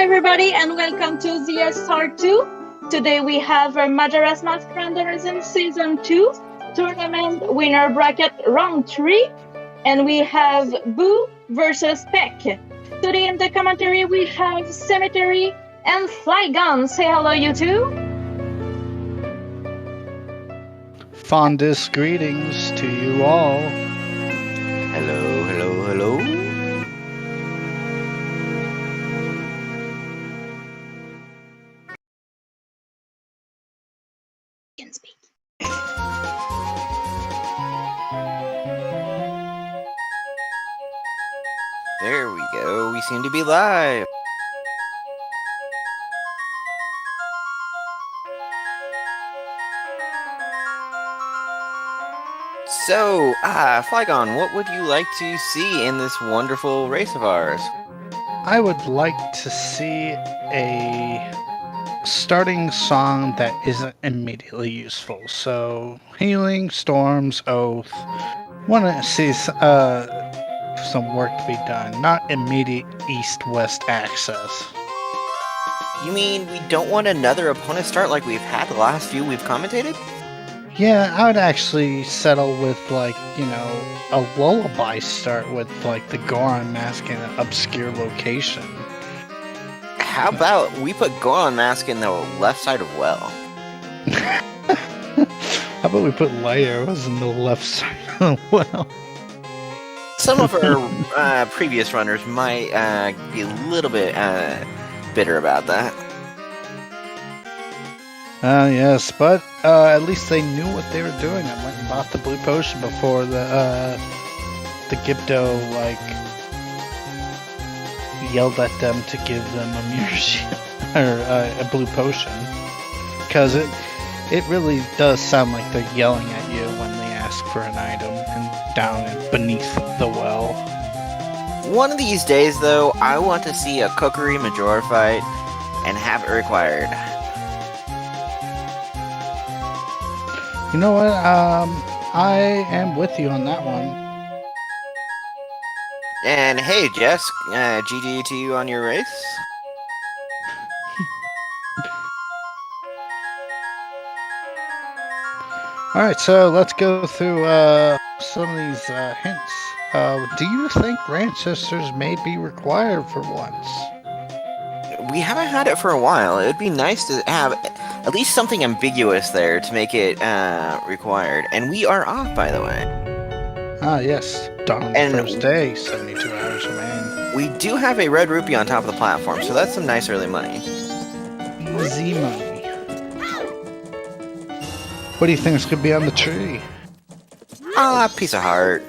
everybody, and welcome to ZSR 2. Today we have our Majora's Mask Randomizer Season 2 Tournament Winner Bracket Round 3, and we have Boo versus Spec. Today in the commentary we have Cemetery and Flygun. Say hello, you two. Fondest greetings to you all. Hello, hello, hello. Can speak. There we go. We seem to be live. So, Flygon, what would you like to see in this wonderful race of ours? I would like to see a starting song that isn't immediately useful. So, healing, storms, oath. Want to see some work to be done, not immediate east-west access. You mean we don't want another opponent start like we've had the last few we've commentated? Yeah, I would actually settle with, like, you know, a lullaby start with, like, the Goron mask in an obscure location. How about we put Goron Mask in the left side of well? How about we put Layers in the left side of the well? Some of our previous runners might be a little bit bitter about that. Yes, but at least they knew what they were doing. I went and bought the blue potion before the Gipto, like, yelled at them to give them a mirror shield, or a blue potion. Because it really does sound like they're yelling at you when they ask for an item and down and beneath the well. One of these days, though, I want to see a Cookery Majora fight and have it required. You know what? I am with you on that one. And hey, Jess, GG to you on your race. Alright, so let's go through some of these hints. Do you think Rancestors may be required for once? We haven't had it for a while. It would be nice to have at least something ambiguous there to make it required. And we are off, by the way. Ah, yes. Dawn on the first day, 72 hours remain. We do have a red rupee on top of the platform, so that's some nice early money. Easy money. What do you think is going to be on the tree? Piece of heart.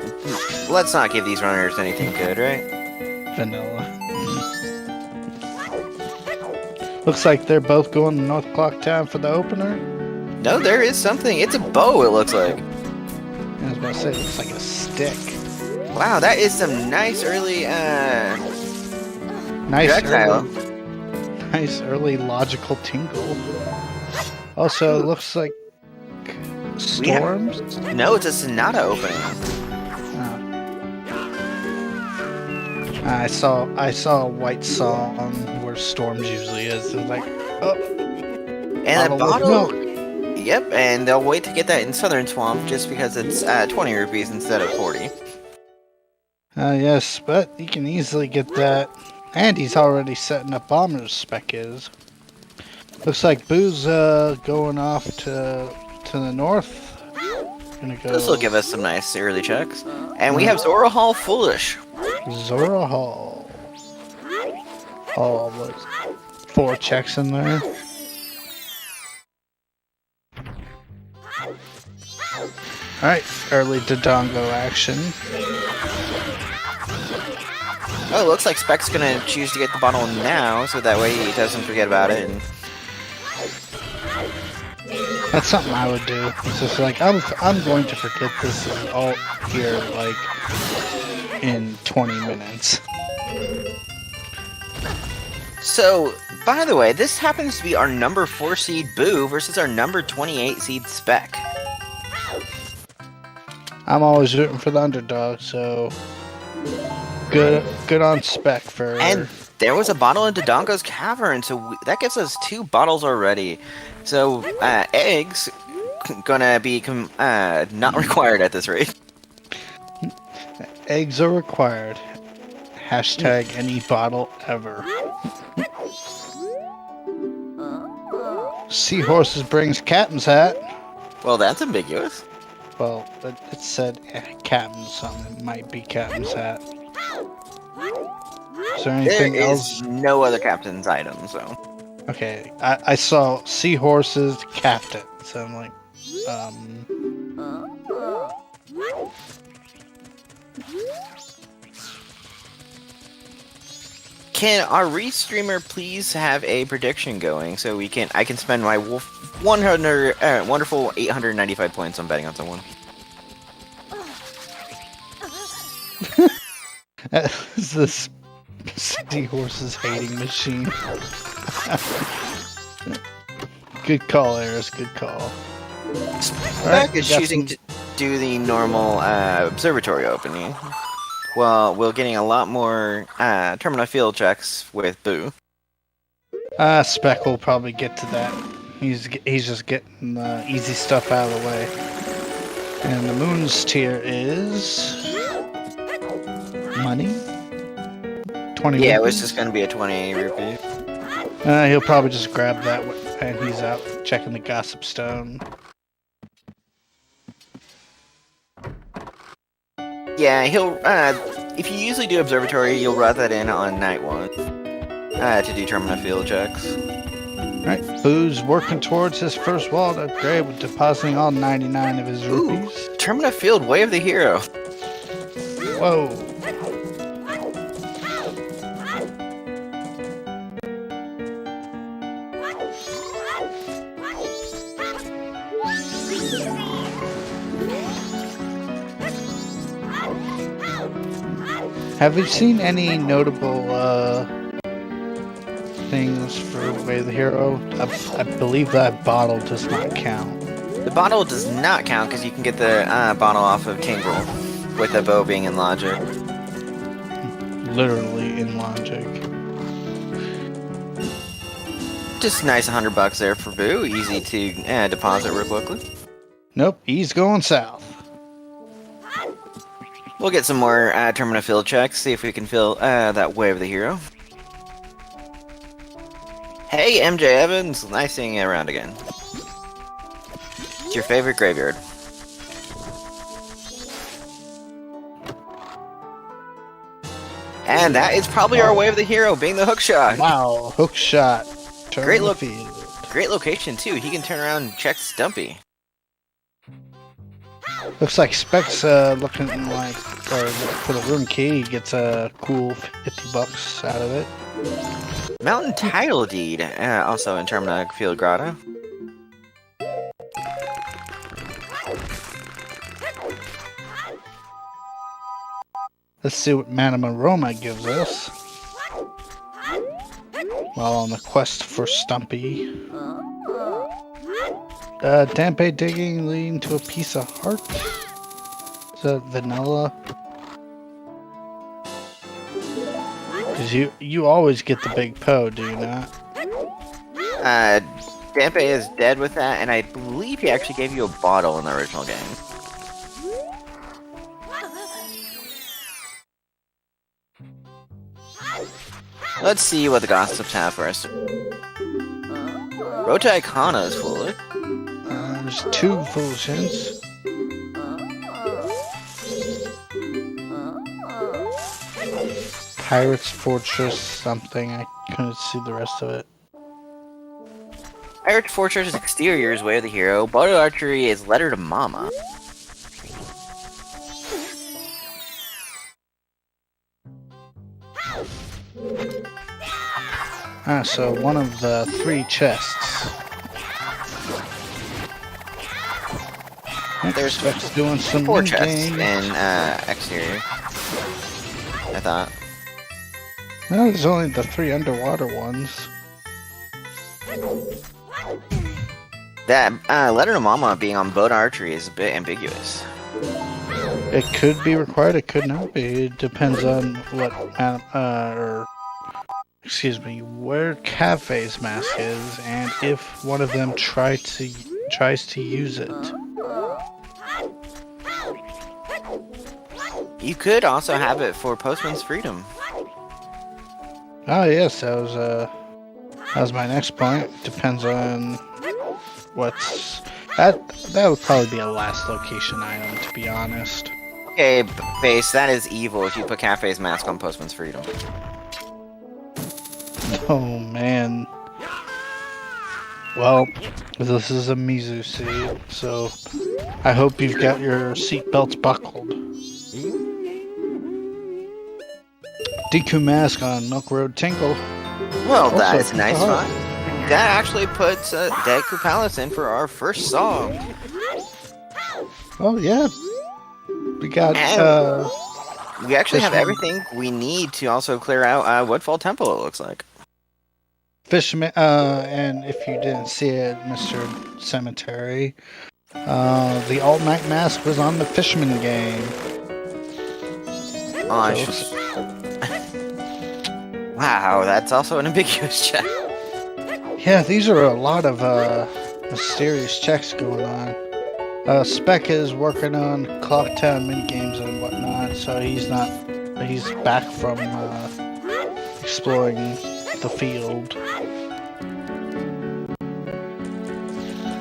Let's not give these runners anything good, right? Vanilla. Looks like they're both going to North Clock Town for the opener. No, there is something. It's a bow, it looks like. I was about to say, it looks like a stick. Wow, that is some nice early, nice early logical tingle. Also, it looks like storms? No, it's a Sonata opening. I saw a white song where storms usually is. It's like, oh, and a bottle. Yep, and they'll wait to get that in Southern Swamp just because it's 20 rupees instead of 40. Yes, but you can easily get that. And he's already setting up bombers, Spec is. Looks like Boo's going off to the north. This will give us some nice early checks. And we have Zora Hall Foolish. Zora Hall. Oh, what's 4 checks in there? Alright, early Dodongo action. Oh, it looks like Spec's gonna choose to get the bottle now, so that way he doesn't forget about it. And that's something I would do. It's just like, I'm going to forget this is all here, like, in 20 minutes. So, by the way, this happens to be our number 4 seed Boo versus our number 28 seed Spec. I'm always rooting for the underdog, so good on Spec for... And There was a bottle in Dodongo's cavern, so that gives us 2 bottles already. So, eggs gonna be not required at this rate. Eggs are required. Hashtag any bottle ever. Seahorses brings captain's hat. Well, that's ambiguous. Well, it said captain's something. It might be captain's hat. Is there anything There else? is no other captain's item, so. Okay, I saw seahorses captain, so I'm like, Can our restreamer please have a prediction going so I can spend my wonderful 895 points on betting on someone. is this seahorses hating machine? Good call, Eris. Good call. Spec is choosing to do the normal observatory opening. Well, we're getting a lot more terminal field checks with Boo. Spec will probably get to that. He's just getting the easy stuff out of the way. And the moon's tier is money. 20. Yeah, it rupees? was just going to be a 20 rupee. He'll probably just grab that and he's out checking the gossip stone. Yeah, he'll. If you usually do observatory, you'll write that in on night 1 to do terminal field checks. Alright, Boo's working towards his first wallet upgrade with depositing all 99 of his rupees. Ooh, terminal field, way of the hero. Whoa. Have you seen any notable things for Way of the Hero? I believe that bottle does not count. The bottle does not count because you can get the bottle off of Tingle, with the bow being in logic. Literally in logic. Just nice $100 there for Boo. Easy to deposit real quickly. Nope, he's going south. We'll get some more terminal field checks, see if we can fill that Way of the Hero. Hey, MJ Evans! Nice seeing you around again. It's your favorite graveyard. And that is probably our Way of the Hero, being the hook shot. Wow, hook shot. Turn Great the look. field. Great location, too. He can turn around and check Stumpy. Looks like Spec's looking like, or for the room key, he gets a cool $50 out of it. Mountain Title Deed, also in Terminal Field Grotto. Let's see what Manama gives us. While on the quest for Stumpy. Dampe digging leading to a piece of heart. Is that vanilla? Because you always get the big Poe, do you not? Dampe is dead with that, and I believe he actually gave you a bottle in the original game. Let's see what the gossips have for us. Rota Icona is full. There's 2 full shins. Pirate's Fortress something. I couldn't see the rest of it. Pirate's Fortress exterior is Way of the Hero. Bow Archery is Letter to Mama. So one of the 3 chests. There's Spec's doing some 4 new chests game. in exterior. I thought. No, there's only the 3 underwater ones. That Letter to Mama being on boat archery is a bit ambiguous. It could be required, it could not be. It depends on what, or excuse me, where Cafe's mask is, and if one of them tries to use it. You could also have it for Postman's Freedom. Oh yes, that was my next point. Depends on what's that would probably be a last location item, to be honest. Okay, Base, that is evil if you put Cafe's mask on Postman's Freedom. Oh man. Well, this is a Mizu seed, so I hope you've got your seatbelts buckled. Deku mask on Milk Road Tinkle. Well, Also, that is a nice Pizza one. Hut. That actually puts Deku Palace in for our first song. Oh yeah. We got And we actually have Fishman. everything we need to also clear out Woodfall Temple, it looks like. Fishman, and if you didn't see it, Mr. Cemetery, the All Night Mask was on the Fishman game. Oh, I So- should... Wow, that's also an ambiguous check. Yeah, these are a lot of mysterious checks going on. Spec is working on Clocktown minigames and whatnot, so he's back from exploring the field.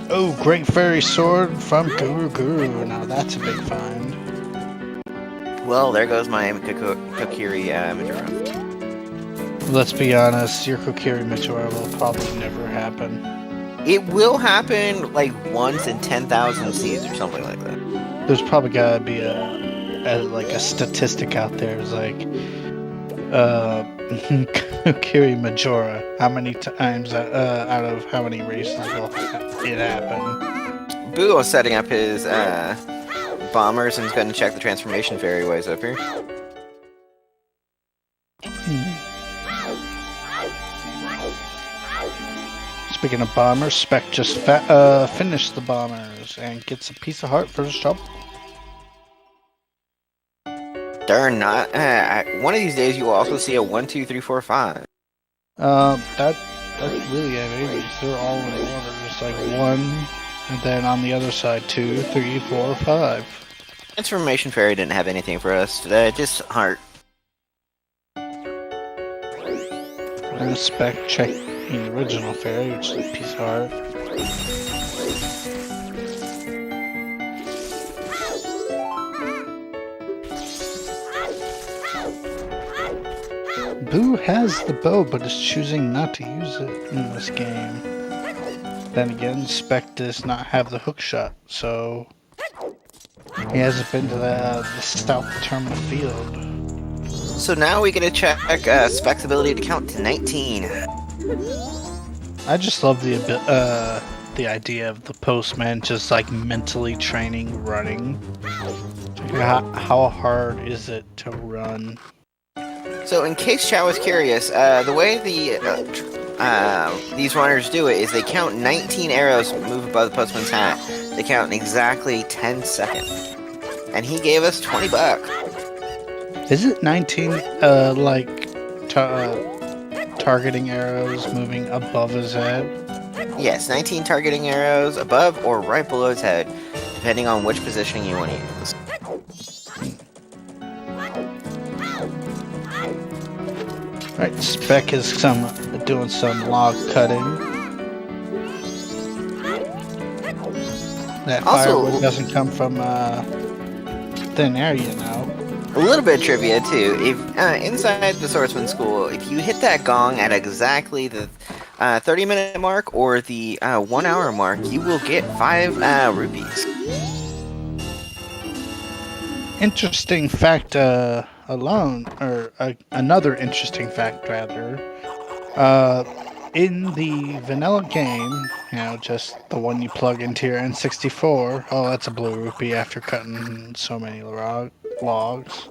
Oh, Great Fairy Sword from Guru Guru. Now that's a big find. Well, there goes my Kokiri Majora. Let's be honest, your Kokiri Majora will probably never happen. It will happen like once in 10,000 seeds or something like that. There's probably gotta be a statistic out there. It's like, Kokiri Majora. How many times out of how many races will it happen? Boo is setting up his bombers and is going to check the transformation fairy ways up here. Speaking of bombers, Spec just finished the bombers and gets a piece of heart for his trouble. Darn not. One of these days you will also see a 1, 2, 3, 4, 5. That's really amazing. They're all in order. It's like 1, and then on the other side 2, 3, 4, 5. Transformation fairy didn't have anything for us today, just heart. And Spec check the original fairy, which is a piece of heart. Boo has the bow, but is choosing not to use it in this game. Then again, Spec does not have the hook shot, so he hasn't been to the South Terminal Field. So now we get to check Spec's ability to count to 19. I just love the idea of the postman just like mentally training running. How hard is it to run? So in case chat was curious, the way these runners do it is they count 19 arrows move above the postman's hat. They count in exactly 10 seconds. And he gave us 20 bucks. Is it 19 targeting arrows moving above his head? Yes, 19 targeting arrows above or right below his head, depending on which positioning you want to use. Right, Spec is doing some log cutting. That Also- firewood doesn't come from thin air, you know. A little bit of trivia too. If inside the swordsman school, if you hit that gong at exactly the 30-minute mark or the 1 hour mark, you will get 5 rupees. Interesting fact another interesting fact rather. In the vanilla game, you know, just the one you plug into your N64, oh, that's a blue rupee after cutting so many logs.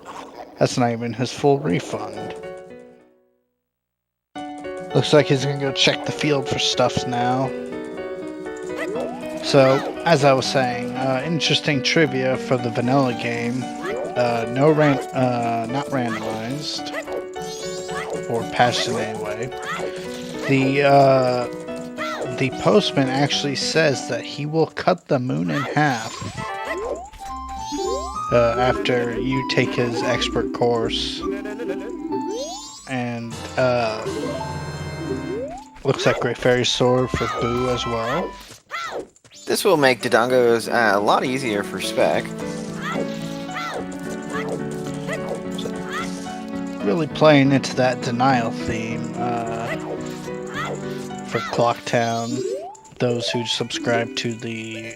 That's not even his full refund. Looks like he's gonna go check the field for stuff now. So, as I was saying, interesting trivia for the vanilla game. Not randomized. or patched in any way. The postman actually says that he will cut the moon in half after you take his expert course. And looks like Great Fairy Sword for Boo as well. This will make Dodongos a lot easier for Spec. Really playing into that denial theme for Clocktown. Those who subscribe to the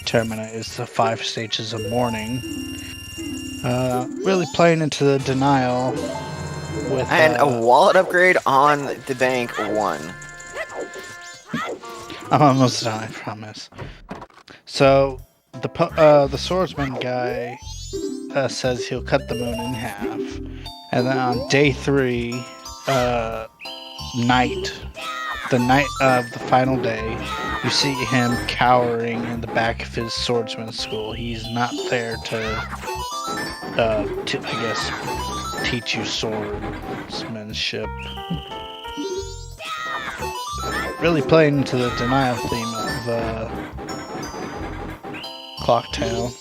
Termina is the 5 stages of mourning. Really playing into the denial with And a wallet upgrade on the bank 1. I'm almost done, I promise. So the swordsman guy says he'll cut the moon in half, and then on day 3, night, the night of the final day, you see him cowering in the back of his swordsman school. He's not there to I guess, teach you swordsmanship. Really playing into the denial theme of Clocktown.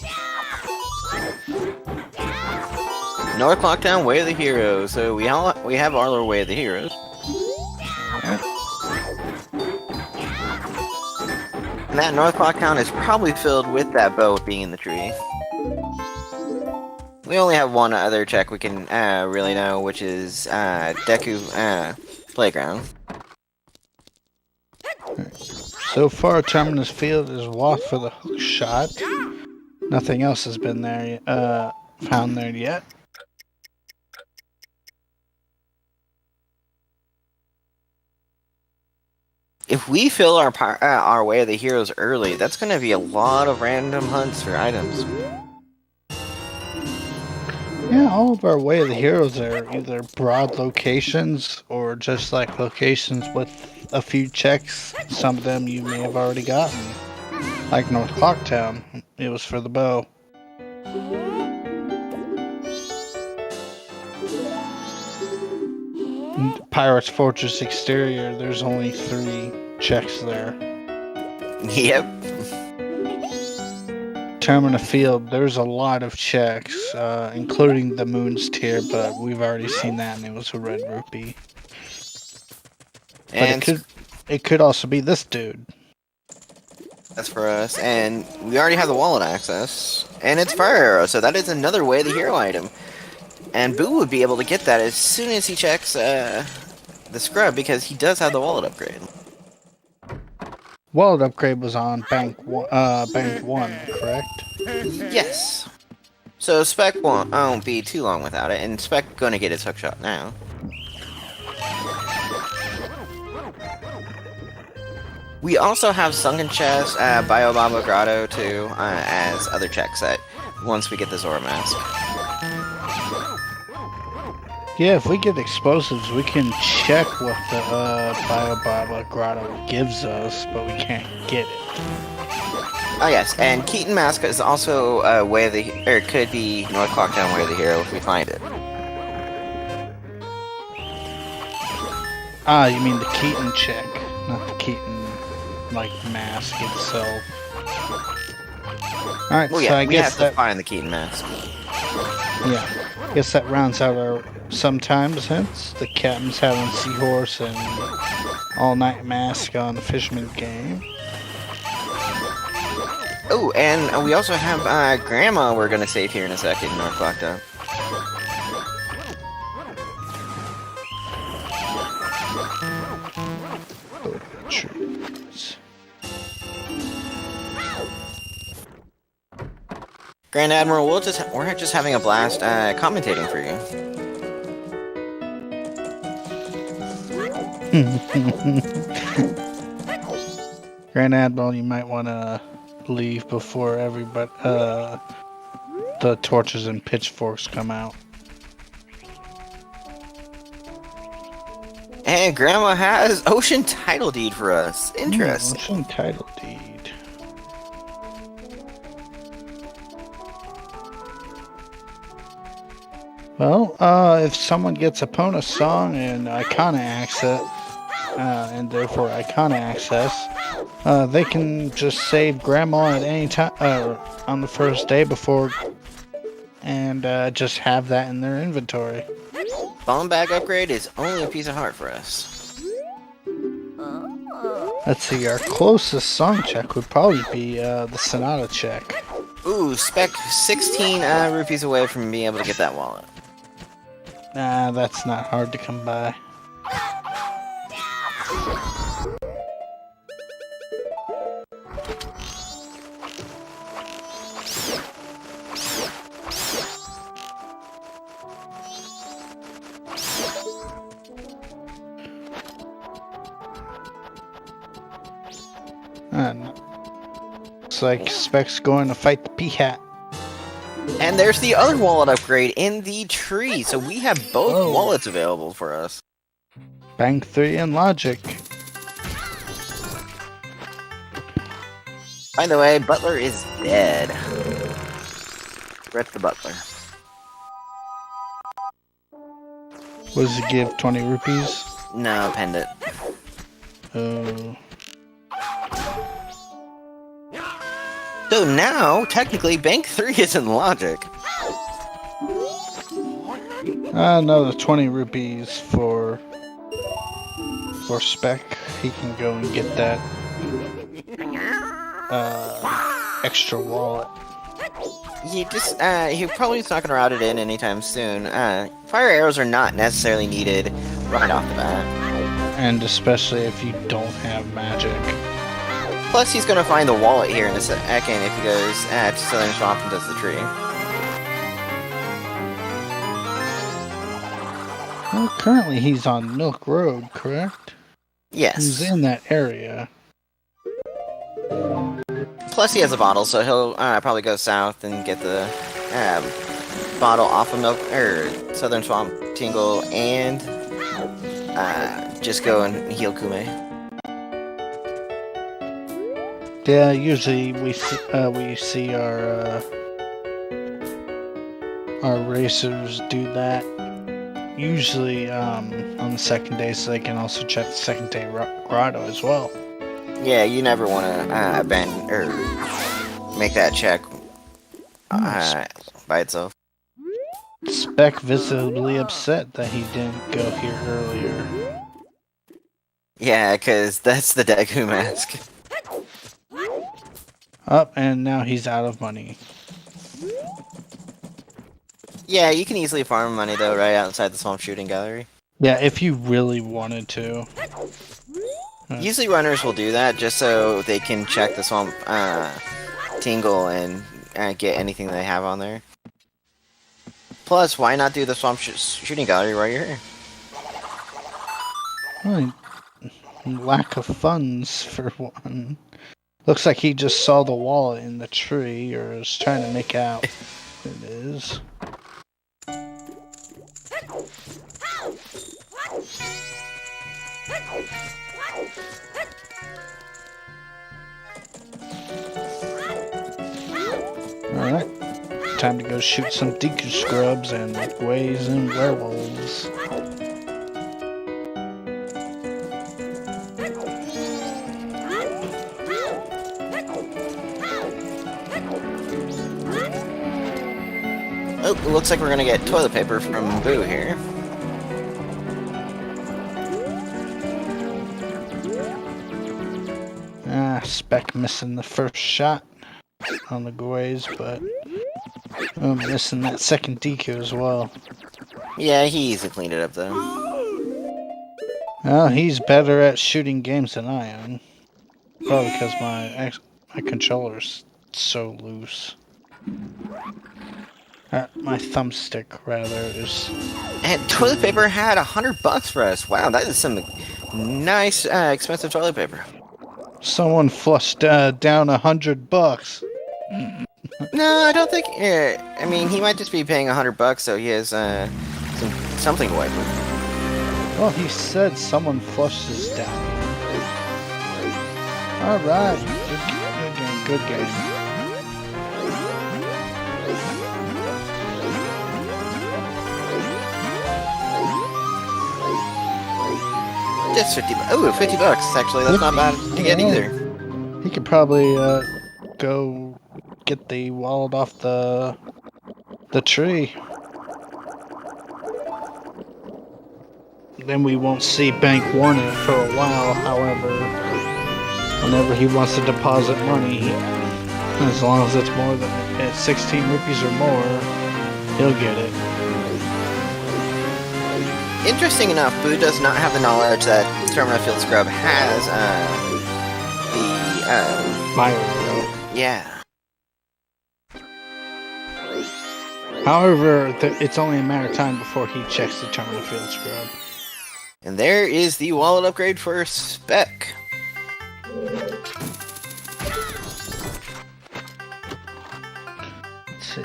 North Clocktown, Way of the Heroes. So we have our Way of the Heroes. And that North Clocktown is probably filled with that bow being in the tree. We only have one other check we can really know, which is Deku Playground. So far, Terminus Field is walked for the hook shot. Nothing else has been there, found there yet. If we fill our Way of the Heroes early, that's going to be a lot of random hunts for items. Yeah, all of our Way of the Heroes are either broad locations or just like locations with a few checks. Some of them you may have already gotten. Like North Clocktown, it was for the bow. Pirate's Fortress Exterior, there's only 3 checks there. Yep. Termina Field, there's a lot of checks, including the Moon's Tier, but we've already seen that and it was a red rupee. And but it could also be this dude. That's for us, and we already have the wallet access, and it's Fire Arrow, so that is another Way of the Hero item. And Boo would be able to get that as soon as he checks the scrub, because he does have the wallet upgrade. Wallet upgrade was on Bank 1, correct? Yes. So Spec won't be too long without it, and Spec gonna get his hookshot now. We also have Sunken Chest, Biobaba Grotto too, as other checks that once we get the Zora Mask. Yeah, if we get explosives, we can check what the Biobaba Grotto gives us, but we can't get it. Oh yes, and Keaton Mask is also a Way of the, or it could be North Clocktown Way of the Hero if we find it. Ah, you mean the Keaton check, not the Keaton, like, mask itself. Alright, Well, so yeah, I we guess have to find the Keaton Mask. Yeah, I guess that rounds out our sometimes hints. The Captain's having Seahorse and All Night Mask on the Fisherman game. Oh, and we also have Grandma we're gonna save here in a second, North Clocktown. Grand Admiral, we're just having a blast commentating for you. Grand Admiral, you might want to leave before everybody, the torches and pitchforks come out. And Grandma has Ocean Title Deed for us. Interesting. Ocean Title Deed. Well, if someone gets a bonus song and Icona access, and therefore Icona access, they can just save Grandma at any time on the first day before, and just have that in their inventory. Bomb bag upgrade is only a piece of heart for us. Let's see, our closest song check would probably be the Sonata check. Ooh, Spec 16 rupees away from being able to get that wallet. Nah, that's not hard to come by. Looks like Spec's going to fight the P-Hat. And there's the other wallet upgrade in the tree, so we have both wallets available for us. Bank 3 and Logic. By the way, Butler is dead. Rip the Butler. What does it give, 20 rupees? No, pendant. Oh. So now, technically, Bank 3 is in Logic. Another 20 rupees for Spec. He can go and get that extra wallet. He probably is not going to route it in anytime soon. Fire arrows are not necessarily needed right off the bat. And especially if you don't have magic. Plus, he's going to find the wallet here in a second if he goes to Southern Swamp and does the tree. Well, currently he's on Milk Road, correct? Yes. He's in that area. Plus, he has a bottle, so he'll probably go south and get the bottle off of Southern Swamp Tingle and just go and heal Kume. Yeah, usually we see our racers do that. Usually on the second day, so they can also check the second day grotto as well. Yeah, you never want to abandon or make that check by itself. Spec visibly upset that he didn't go here earlier. Yeah, because that's the Deku mask. Up, and now he's out of money. Yeah, you can easily farm money though, right outside the Swamp Shooting Gallery. Yeah, if you really wanted to. Usually runners will do that just so they can check the Swamp Tingle and get anything they have on there. Plus, why not do the Swamp Shooting Gallery while you're here? Well, lack of funds for one. Looks like he just saw the wallet in the tree, or is trying to make out it is. Alright, time to go shoot some Deku scrubs and ways and werewolves. Oh, it looks like we're gonna get toilet paper from Boo here. Spec missing the first shot on the Guays, but missing that second DQ as well. Yeah, he easily cleaned it up though. Well, he's better at shooting games than I am. Probably because my controller's so loose. My thumbstick, rather, is... And toilet paper had $100 for us. Wow, that is some nice, expensive toilet paper. Someone flushed down $100. No, I don't think... I mean, he might just be paying $100, so he has something to wipe with. Well, he said someone flushed his down. Alright, good game. is 50. Oh, $50. Actually, that's not bad to get either. He could probably go get the wallet off the tree. Then we won't see Bank Warner for a while. However, whenever he wants to deposit money, as long as it's more than 16 rupees or more, he'll get it. Interesting enough, Boo does not have the knowledge that Terminal Field Scrub has the Fire arrow. yeah. However, it's only a matter of time before he checks the Terminal Field Scrub. And there is the wallet upgrade for Spec. Let's see.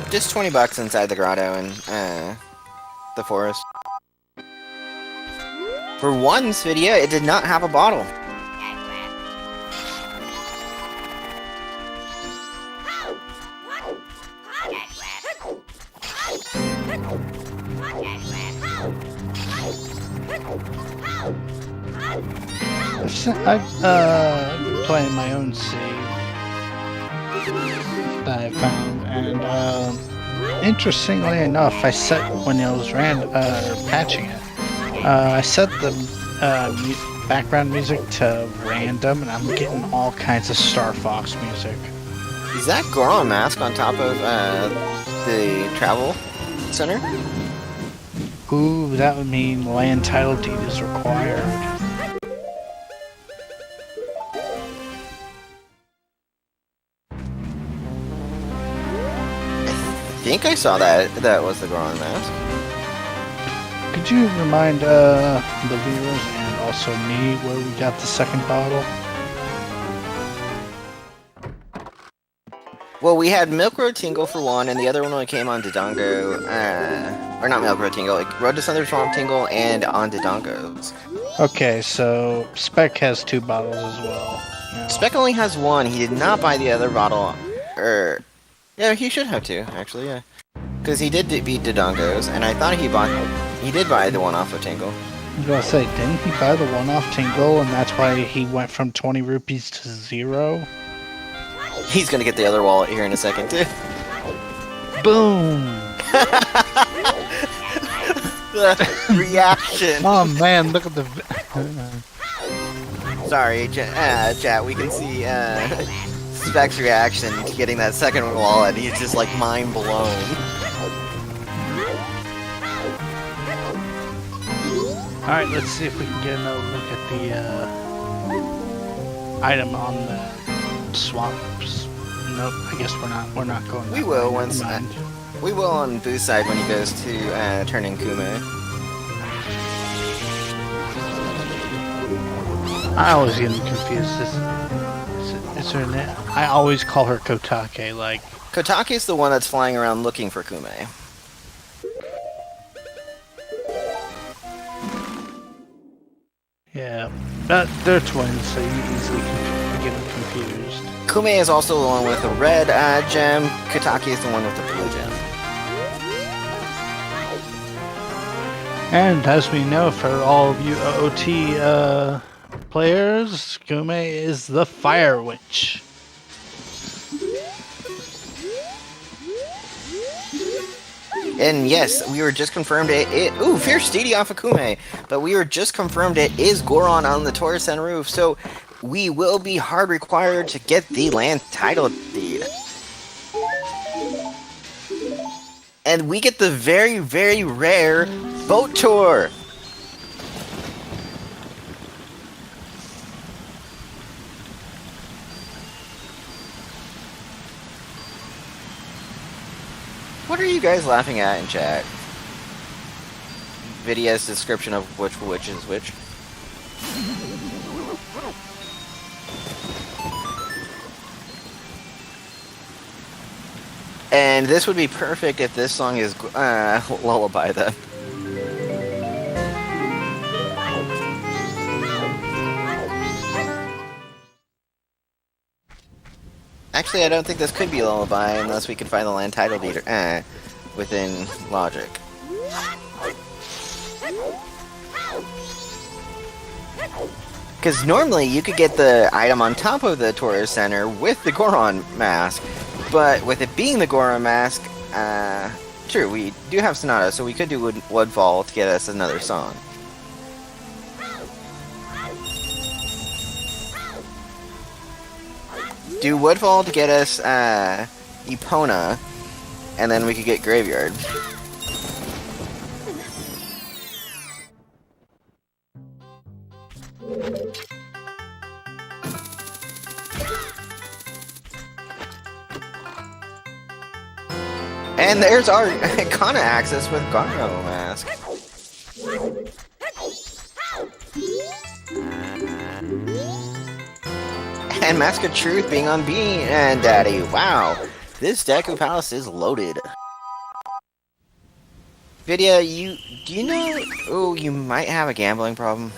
Just $20 inside the grotto and the forest. For one's video, it did not have a bottle. I've been playing my own save that I found, and interestingly enough, I set when it was patching it. I set the background music to random, and I'm getting all kinds of Star Fox music. Is that Goron mask on top of the travel center? Ooh, that would mean land title deed is required. I think I saw that was the Goron mask. Could you remind the viewers and also me where we got the second bottle? Well, we had Milk Road Tingle for one, and the other one only came on Dodongo. Or not Milk Road Tingle, like Road to Thunder Swamp Tingle and on Dodongos. Okay, so Spec has 2 bottles as well. Now. Spec only has 1. He did not buy the other bottle. Yeah, he should have 2, actually, yeah. Because he did beat Dodongos, and I thought he did buy the one off of Tingle. I was gonna say, didn't he buy the one off Tingle, and that's why he went from 20 rupees to 0? He's gonna get the other wallet here in a second, too. Boom! The reaction. Oh man, look at the... Sorry, chat, we can see Spec's reaction to getting that second wallet. He's just like mind blown. Alright, let's see if we can get another look at the item on the swamps. Nope, I guess we're not going. We will once. We will on Boo's side when he goes to turn in Kume. I always get confused. Is her name? I always call her Kotake. Like Kotake is the one that's flying around looking for Kume. yeah, they're twins, so you easily get them confused. Kume is also the one with the red gem. Kotake is the one with the blue gem. And as we know, for all of you OT players, Kume is the Fire Witch. And yes, we were just confirmed ooh, Fierce Steedy off of Kume. But we were just confirmed it is Goron on the Torsen roof, so we will be hard required to get the land title deed. And we get the very, very rare boat tour. What are you guys laughing at in chat? Video's description of which is which. And this would be perfect if this song is Lullaby then. Actually, I don't think this could be Lullaby unless we can find the land title deed within logic. Because normally you could get the item on top of the tourist center with the Goron mask, but with it being the Goron mask, true, we do have Sonata, so we could do Woodfall to get us another song. Do Woodfall to get us Epona, and then we could get Graveyard. And there's our Kana access with Garo mask. And Mask of Truth being on Bean and Daddy. Wow, this Deku Palace is loaded. Vidya, do you know? Oh, you might have a gambling problem.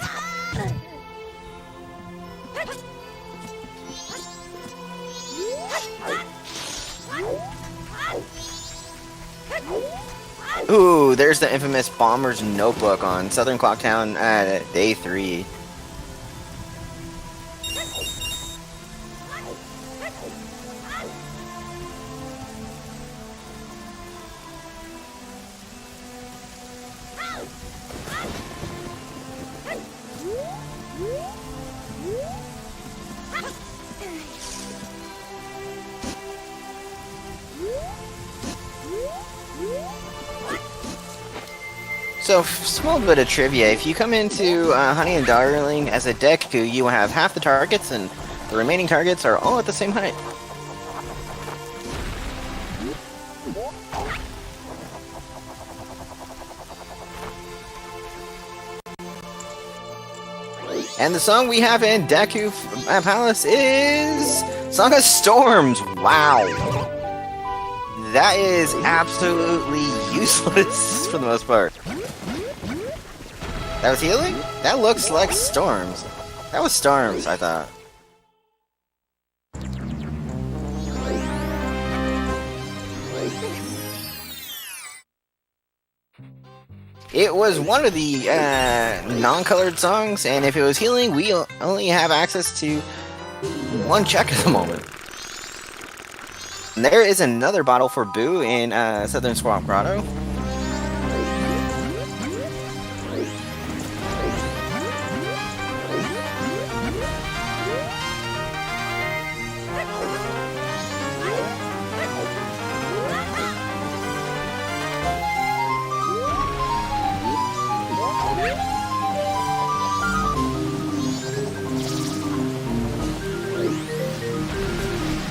Ooh, there's the infamous Bomber's Notebook on Southern Clocktown at day 3. So, small bit of trivia, if you come into Honey and Darling as a Deku, you will have half the targets, and the remaining targets are all at the same height. And the song we have in Deku Palace is Song of Storms. Wow. That is absolutely useless for the most part. That was healing? That looks like storms. That was storms, I thought. It was one of the non-colored songs, and if it was healing, we only have access to one check at the moment. And there is another bottle for Boo in Southern Swamp Grotto.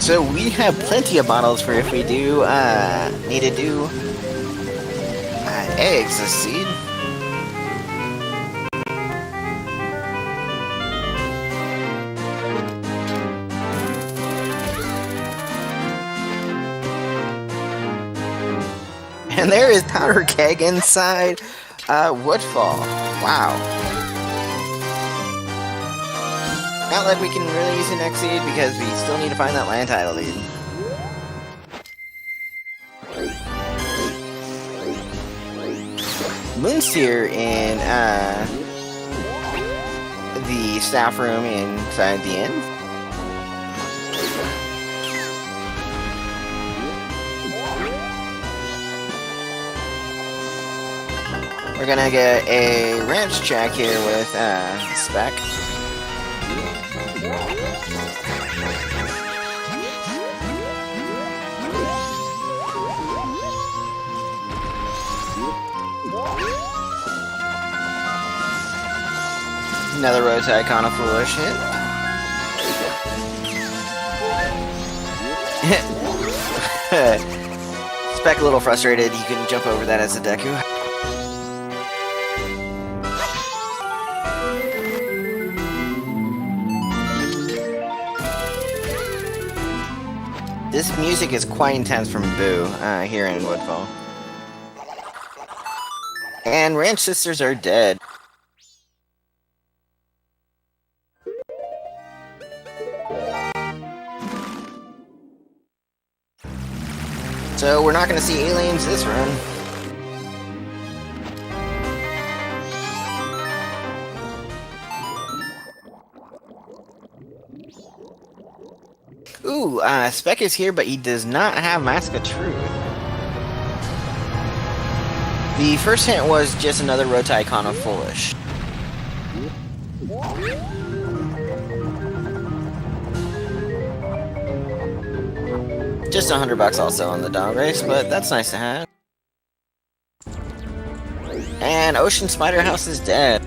So we have plenty of bottles for if we do need to do eggs as seed. And there is Powder Keg inside Woodfall. Wow. Not like we can really use an X-Seed because we still need to find that land title lead. Moonsteer in the staff room inside the inn. We're gonna get a ranch check here with Spec. Another roadside kind of foolish hit. Spec a little frustrated, you couldn't jump over that as a Deku. This music is quite intense from Boo here in Woodfall. And Ranch Sisters are dead. So we're not going to see aliens this run. Ooh, Spec is here, but he does not have Mask of Truth. The first hint was just another Rota icon of Foolish. Just $100 also on the dog race, but that's nice to have. And Ocean Spider House is dead.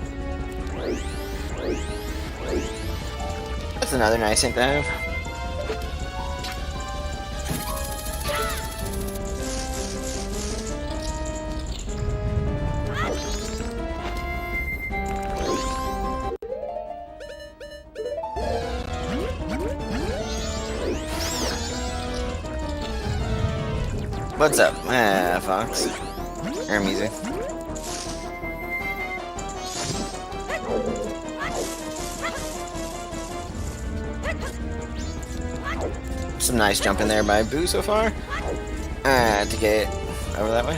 That's another nice hint to have. What's up, Fox? Or music. Some nice jumping there by Boo so far. To get over that way.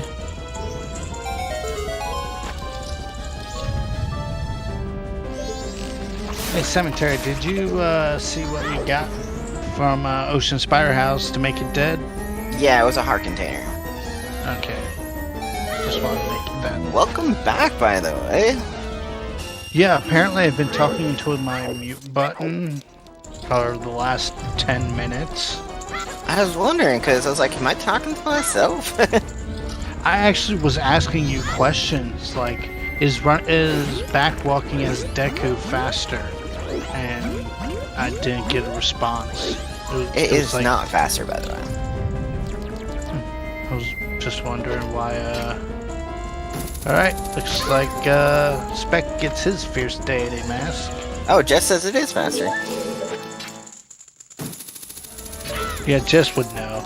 Hey, Cemetery, did you see what we got from Ocean Spider House to make it dead? Yeah, it was a heart container. Okay. Just wanted to make it dead. Welcome back, by the way. Yeah, apparently I've been talking to my mute button for the last 10 minutes. I was wondering, because I was like, am I talking to myself? I actually was asking you questions, like, is back walking as Deku faster? And I didn't get a response. It is like, not faster, by the way. I was just wondering why, Alright, looks like, Spec gets his Fierce Deity mask. Oh, Jess says it is faster. Yeah, Jess would know.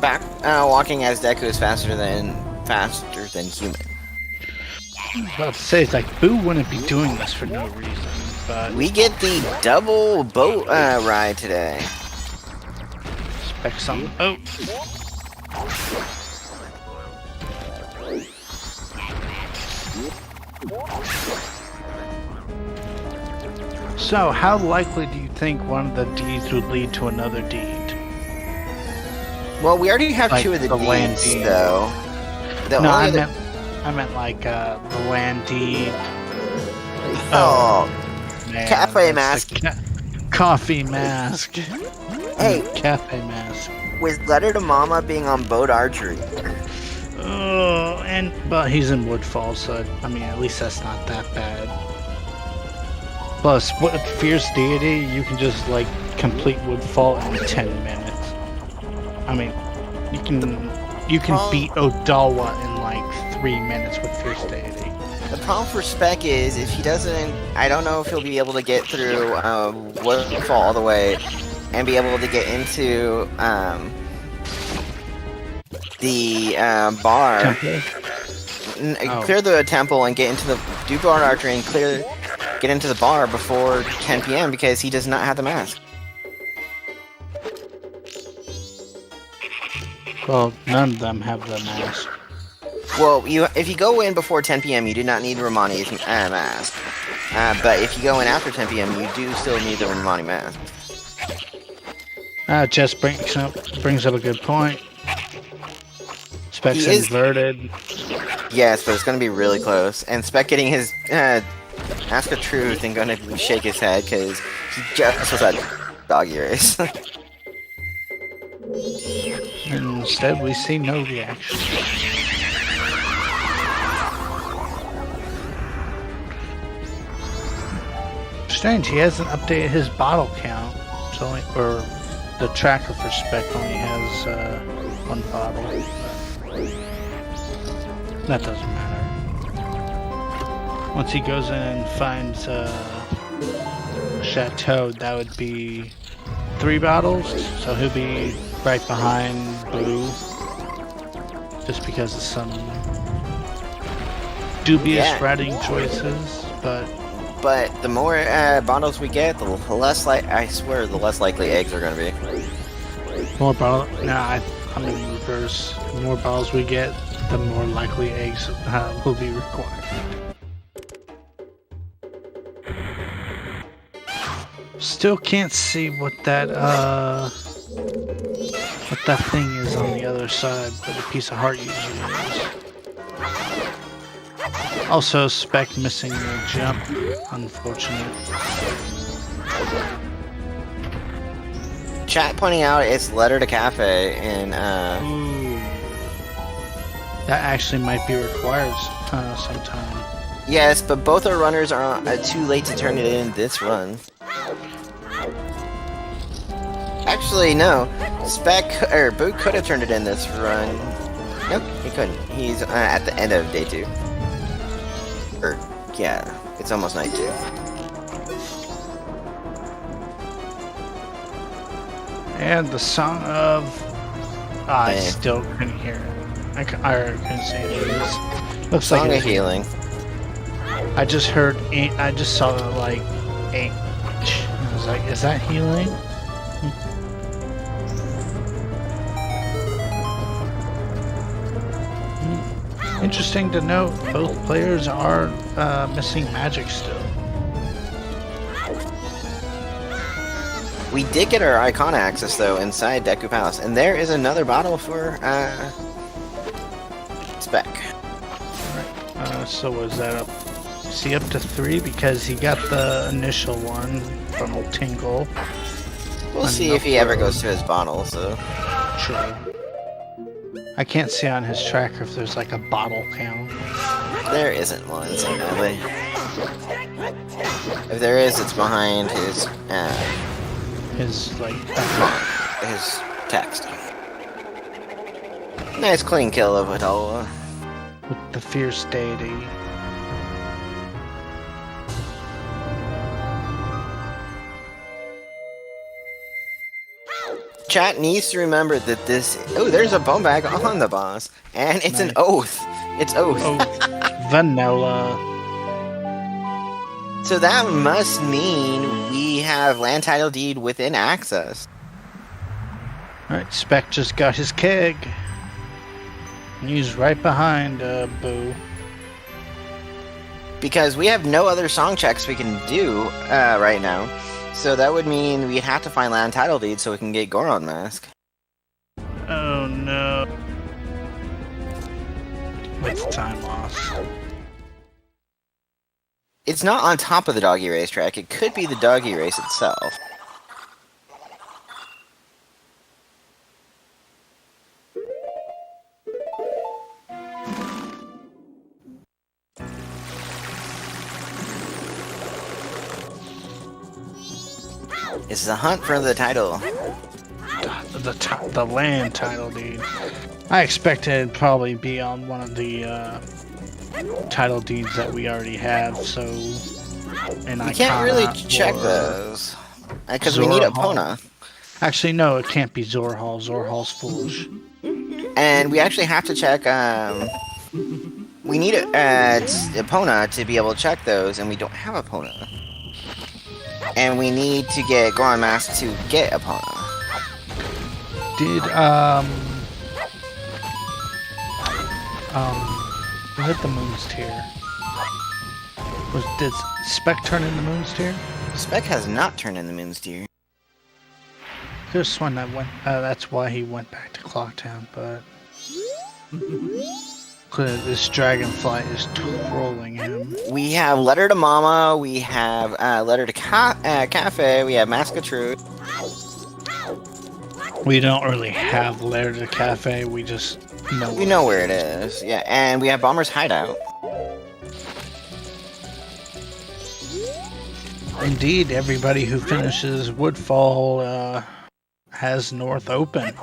Back walking as Deku is faster than human. I was about to say, it's like, Boo wouldn't be doing this for no reason, but... We get the double boat ride today. Specs on the boat. So, how likely do you think one of the deeds would lead to another deed? Well, we already have Like two of the land deeds, deed. though. No, I meant like the land deed. Oh, Man, cafe that's the mask. Coffee mask. Hey, Cafe mask. with Letter to Mama being on boat archery. Oh, but he's in Woodfall, so I mean, at least that's not that bad. Plus, what Fierce Deity, you can just like complete Woodfall in 10 minutes. I mean, you can beat Odawa in like 3 minutes with Fierce Deity. The problem for Spec is if he doesn't, I don't know if he'll be able to get through Woodfall all the way and be able to get into the bar. Clear the temple and get into the do bar archery and get into the bar before 10 p.m. because he does not have the mask. Well, none of them have the mask. Well, if you go in before 10 p.m., you do not need Romani's mask. But if you go in after 10 p.m., you do still need the Romani mask. Jess brings up a good point. Spec's inverted. Yes, but it's going to be really close. And Spec getting his Ask of Truth and going to shake his head because he just was at doggy race. Instead, we see no reaction. Strange, he hasn't updated his bottle count. It's only, or the tracker for Spec only has 1 bottle. That doesn't matter. Once he goes in and finds Chateau, that would be 3 bottles, so he'll be right behind Boo, just because of some dubious writing choices, but the more bottles we get, the less I swear, the less likely eggs are gonna be. More bottles? Nah, I'm in reverse. The more bottles we get, the more likely eggs will be required. Still can't see what that thing is on the other side, but a piece of heart usually is. Also, Spec missing the jump. Unfortunate. Chat pointing out it's letter to cafe in Ooh. That actually might be required sometime. Yes, but both our runners are too late to turn it in this run. Actually, no. Spec or Boo could have turned it in this run. Nope, he couldn't. He's at the end of day 2. Or yeah, it's almost night 2. And the song of... I still couldn't hear it. I couldn't see it. Looks Song like of Healing. I just heard... I just saw like... H. I was like, is that healing? Interesting to note, both players are missing magic still. We did get our icon access though inside Deku Palace, and there is another bottle for Spec. Alright, so was that up? Is he up to 3 because he got the initial one from Tingle? We'll see if he ever goes to his bottle. So True. I can't see on his tracker if there's like a bottle count. there isn't one, sadly. If there is, it's behind his His his text. Nice clean kill of Vidala. with the fierce deity. Chat needs to remember that this... Oh, there's a bone bag on the boss. And it's an oath. It's oath. Oh, vanilla. So that must mean we have land title deed within access. Alright, Spec just got his keg. And he's right behind Boo. Because we have no other song checks we can do right now. So that would mean we'd have to find land title deed so we can get Goron Mask. Oh no. It's time loss. It's not on top of the doggy racetrack. It could be the doggy race itself. It's the hunt for the title. The land title deed. I expected it'd probably be on one of the title deeds that we already have, so... And We can't really check those. Because we need Epona. Actually, no, it can't be Zorhal. Zorhal's foolish. And we actually have to check, we need Epona to be able to check those, and we don't have Epona. And we need to get Goron Mask to get Epona. Did, who hit the Moon's Tear? Did Spec turn in the Moon's Tear? Spec has not turned in the Moon's Tear. Could have sworn that went, that's why he went back to Clocktown, but... This dragonfly is trolling him. We have Letter to Mama, we have Letter to Cafe, we have Mask of Truth. We don't really have Lair to Cafe, we just know. We know where it is, yeah, and we have Bomber's Hideout. Indeed, everybody who finishes Woodfall has North open.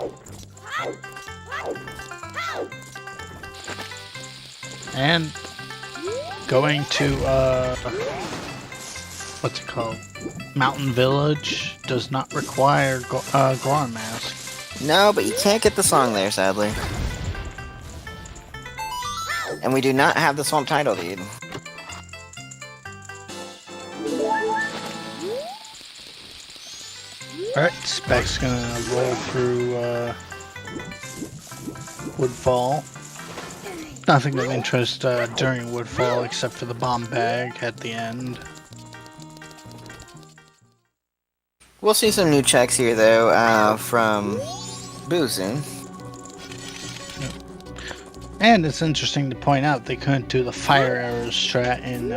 And going to, what's it called? Mountain Village does not require Goron Mask. No, but you can't get the song there, sadly. And we do not have the Swamp title deed. Alright, Spec's gonna roll through Woodfall. Nothing of interest during Woodfall except for the bomb bag at the end. We'll see some new checks here, though, from Boo soon. And it's interesting to point out they couldn't do the fire arrow strat in.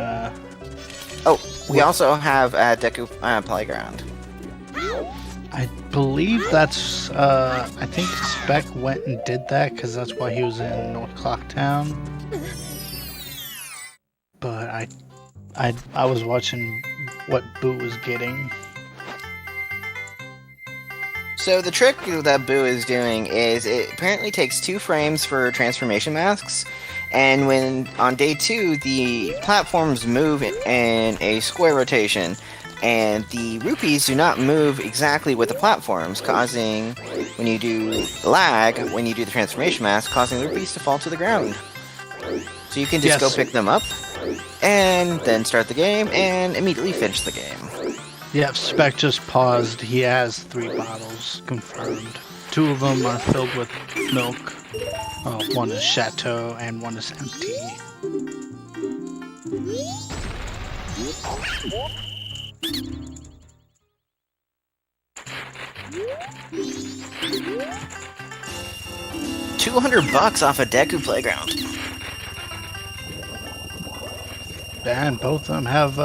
Oh, we also have Deku Playground. I believe that's. I think Spec went and did that because that's why he was in North Clocktown. But I was watching what Boo was getting. So the trick that Boo is doing is it apparently takes 2 frames for transformation masks, and when on day 2 the platforms move in a square rotation, and the rupees do not move exactly with the platforms, causing when you do lag when you do the transformation mask, causing the rupees to fall to the ground. So you can just go pick them up, and then start the game and immediately finish the game. Yep, Spec just paused. He has 3 bottles confirmed. 2 of them are filled with milk. One is Chateau and one is empty. $200 off a Deku Playground. And both of them have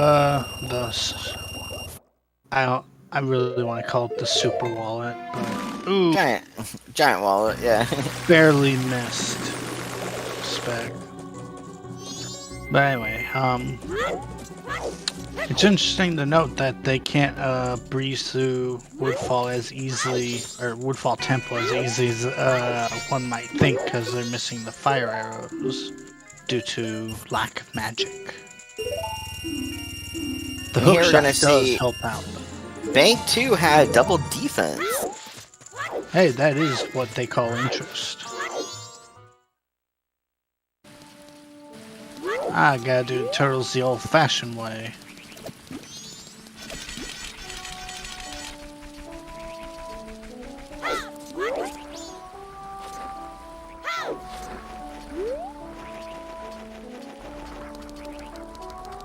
I really want to call it the super wallet, but ooh, giant wallet, yeah. barely missed Spec. But anyway, it's interesting to note that they can't breeze through Woodfall as easily, or Woodfall Temple as easily as one might think, because they're missing the fire arrows due to lack of magic. The hook shot does help out. Bank 2 had double defense. Hey, that is what they call interest. I gotta do the turtles the old-fashioned way.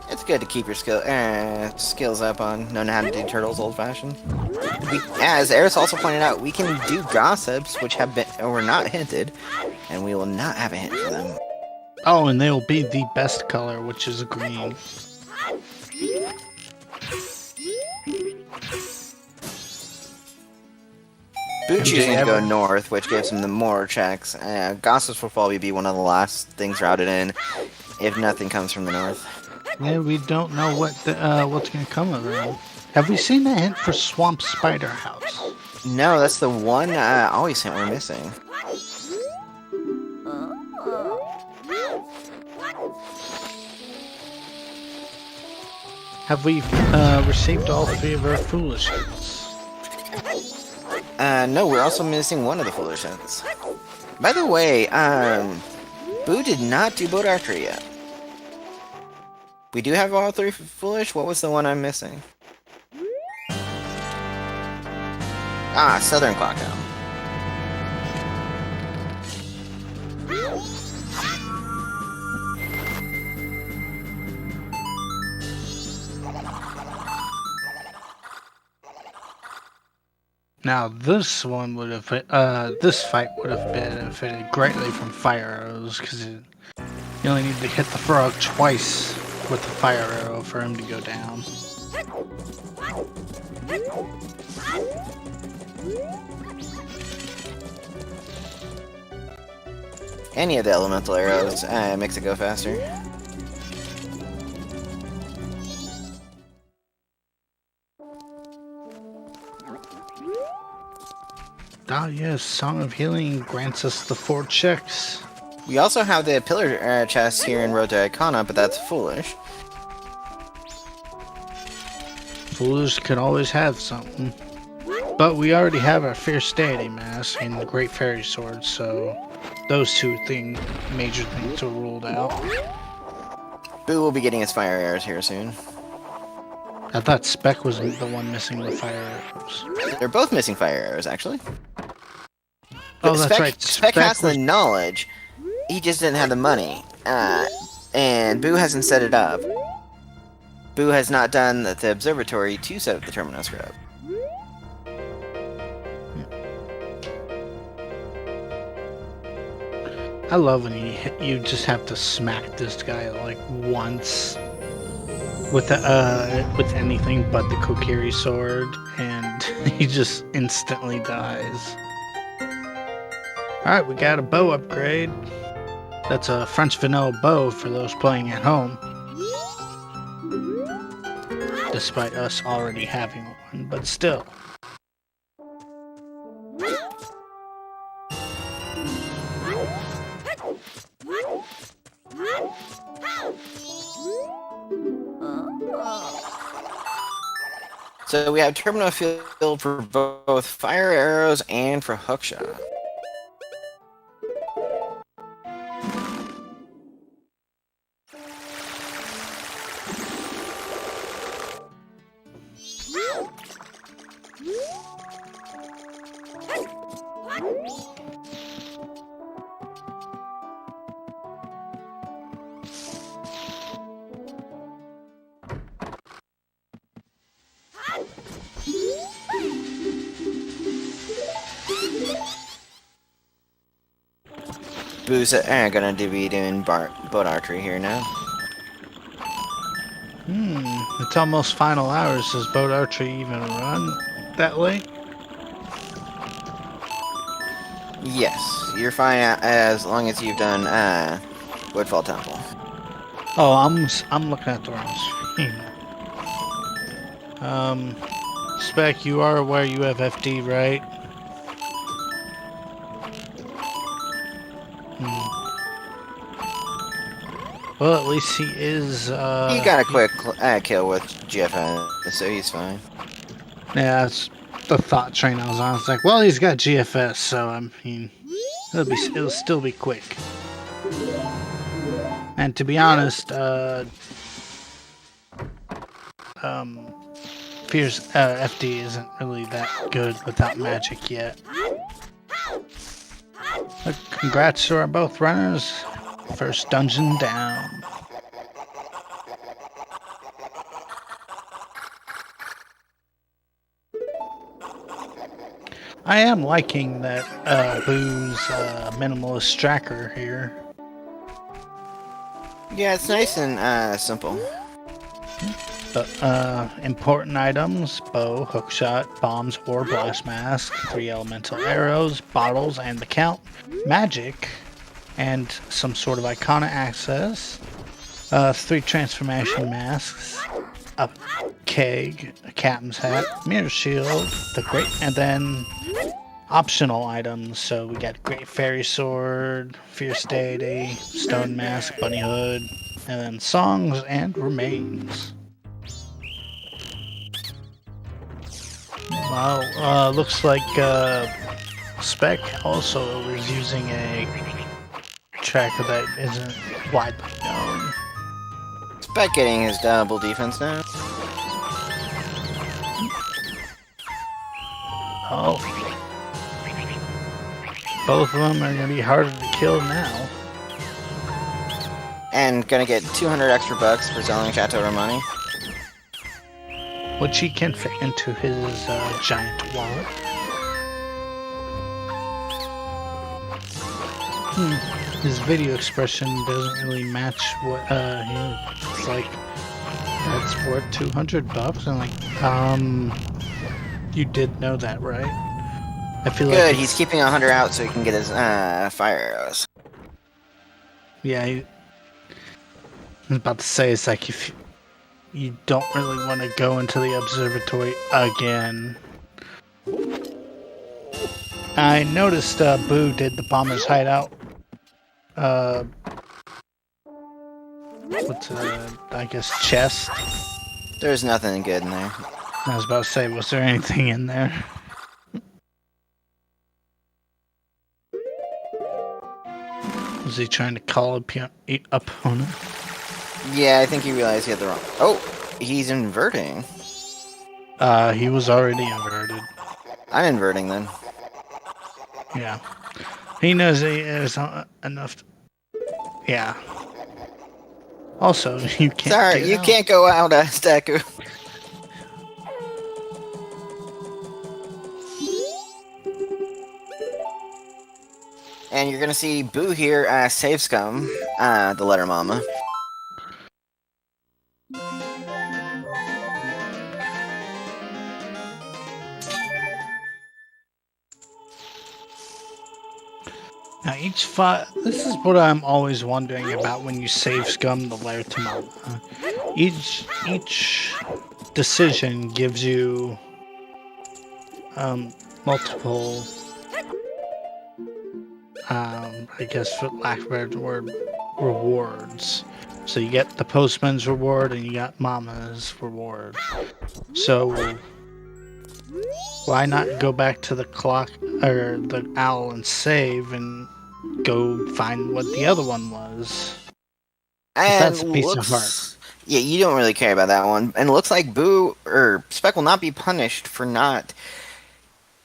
It's good to keep your skills up on knowing how to do turtles old-fashioned. As Eris also pointed out, we can do gossips, which were not hinted, and we will not have a hint for them. Oh, and they will be the best color, which is green. Boo choosing to go north, which gives him the more checks. Gossips will probably be one of the last things routed in, if nothing comes from the north. Yeah, we don't know what's gonna come of it. Have we seen a hint for Swamp Spider House? No, that's the one always hint we're missing. Have we received all 3 of our foolish hints? No, we're also missing one of the foolish hints. By the way, Boo did not do boat archery yet. We do have all 3 foolish. What was the one I'm missing? Ah, Southern Clocktown. Now this one would have this fight would have benefited greatly from fire arrows, because you only need to hit the frog twice with the fire arrow for him to go down. Any of the elemental arrows makes it go faster. Ah yes, Song of Healing grants us the 4 checks. We also have the pillar chest here in Road to Icona, but that's foolish. Foolish could always have something. But we already have our Fierce Deity Mask and the Great Fairy Sword, so those 2 major things are ruled out. Boo will be getting his fire arrows here soon. I thought Spec was the one missing the fire arrows. They're both missing fire arrows, actually. Oh, that's right. Spec has the knowledge. He just didn't have the money. And Boo hasn't set it up. Boo has not done the observatory to set up the Terminal Scrub. I love when you just have to smack this guy like once with anything but the Kokiri sword, and he just instantly dies. Alright, we got a bow upgrade. That's a French vanilla bow for those playing at home. Despite us already having one, but still. So we have terminal field for both fire arrows and for hookshot. Boo's gonna be doing boat archery here now. It's almost final hours. Does boat archery even run that late? Yes, you're fine as long as you've done Woodfall Temple. Oh, I'm looking at the wrong screen. Spec, you are aware you have FD, right? Well, at least he is, He got a quick kill with GFS, so he's fine. Yeah, that's the thought train I was on. It's like, well, he's got GFS, so I mean, it'll still be quick. And to be honest, Fierce FD isn't really that good without magic yet. But congrats to our both runners. First dungeon down. I am liking that Boo's minimalist tracker here. Yeah, it's nice and simple. Important items: bow, hookshot, bombs or blast mask, 3 elemental arrows, bottles and the count, magic, and some sort of icona access, 3 transformation masks, a keg, a captain's hat, mirror shield, the great, and then optional items. So we got great fairy sword, fierce deity, stone mask, bunny hood, and then songs and remains. Well, looks like Spec also is using a tracker that isn't widely known. Spec getting his double defense now. Oh. Both of them are going to be harder to kill now. And gonna get 200 extra bucks for selling Chateau Romani. Which he can fit into his giant wallet. His video expression doesn't really match what he's like. That's worth 200 bucks. I'm like, you did know that, right? I feel Good, like he's keeping 100 out so he can get his fire arrows. Yeah, I was about to say, it's like if you don't really want to go into the observatory again. I noticed Boo did the bomber's hideout. What's I guess chest? There's nothing good in there. I was about to say, was there anything in there? Was he trying to call a opponent? Yeah, I think he realized he had the wrong... Oh, he's inverting. He was already inverted. I'm inverting then. Yeah. He knows he is enough to... Yeah. Also, you can't... Sorry, you can't go out, Staku. And you're gonna see Boo here save Scum, the letter mama. Now this is what I'm always wondering about when you save Scum the lair to Mama. Each decision gives you multiple I guess for lack of a better word, rewards. So you get the postman's reward and you got Mama's reward. So why not go back to the clock or the owl and save and go find what the other one was? And That's a piece of heart. Yeah, you don't really care about that one. And it looks like Boo or Spec will not be punished for not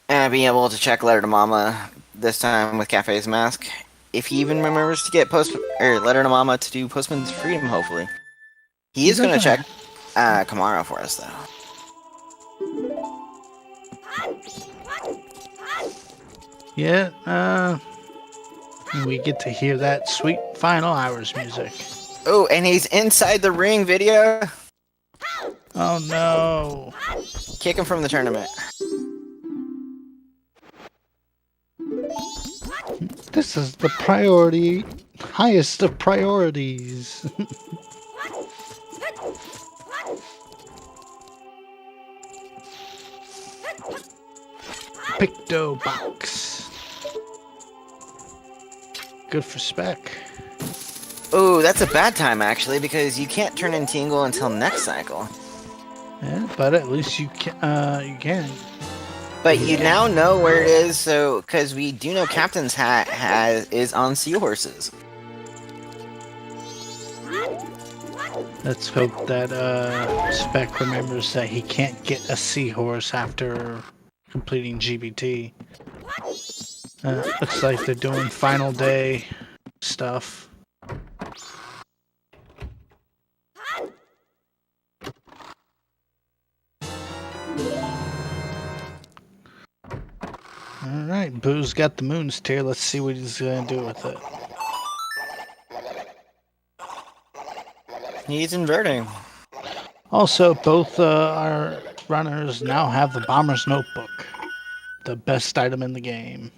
being able to check letter to Mama this time with Cafe's mask. If he even remembers to get letter to Mama to do Postman's Freedom, hopefully. He is going to check Kamara for us, though. Yeah, we get to hear that sweet final hours music. Oh, and he's inside the ring video. Oh no. Kick him from the tournament. This is the highest of priorities. Picto box. Good for Spec. Oh, that's a bad time actually, because you can't turn in Tingle until next cycle. Yeah, but at least you can. But you now know where it is, so because we do know Captain's Hat is on seahorses. Let's hope that Spec remembers that he can't get a seahorse after completing GBT. Looks like they're doing final day stuff. Alright, Boo's got the moon's tear. Let's see what he's gonna do with it. He's inverting. Also, both our runners now have the Bomber's Notebook. The best item in the game.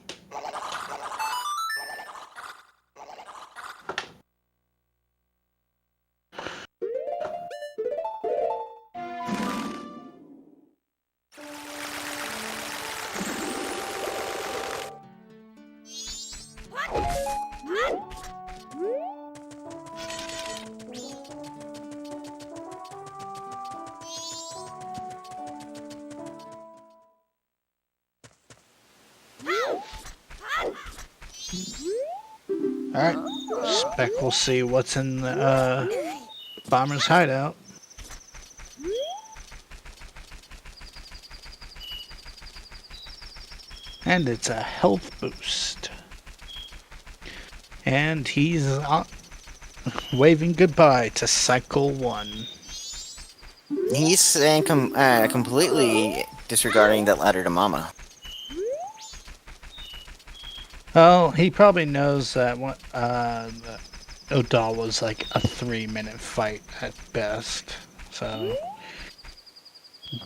Alright, Spec will see what's in the Bomber's hideout. And it's a health boost. And he's waving goodbye to Cycle 1. He's saying completely disregarding that letter to Mama. Oh, he probably knows that the Odal was like a 3-minute fight at best. So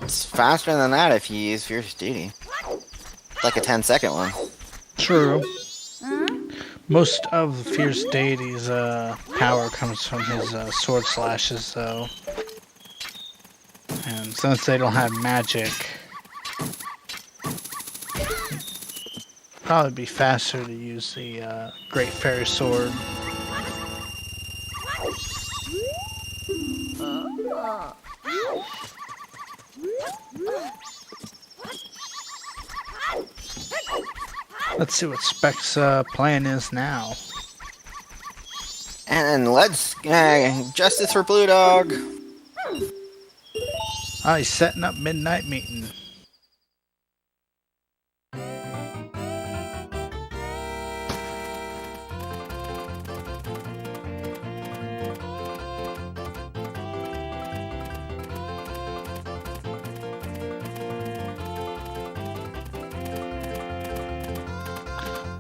It's faster than that if you use Fierce Duty. Like a 10-second one. true. Most of Fierce Deity's power comes from his sword slashes, though. And since they don't have magic, probably be faster to use the Great Fairy Sword. Let's see what Spec's plan is now. And let's justice for Blue Dog. Oh, he's setting up midnight meeting.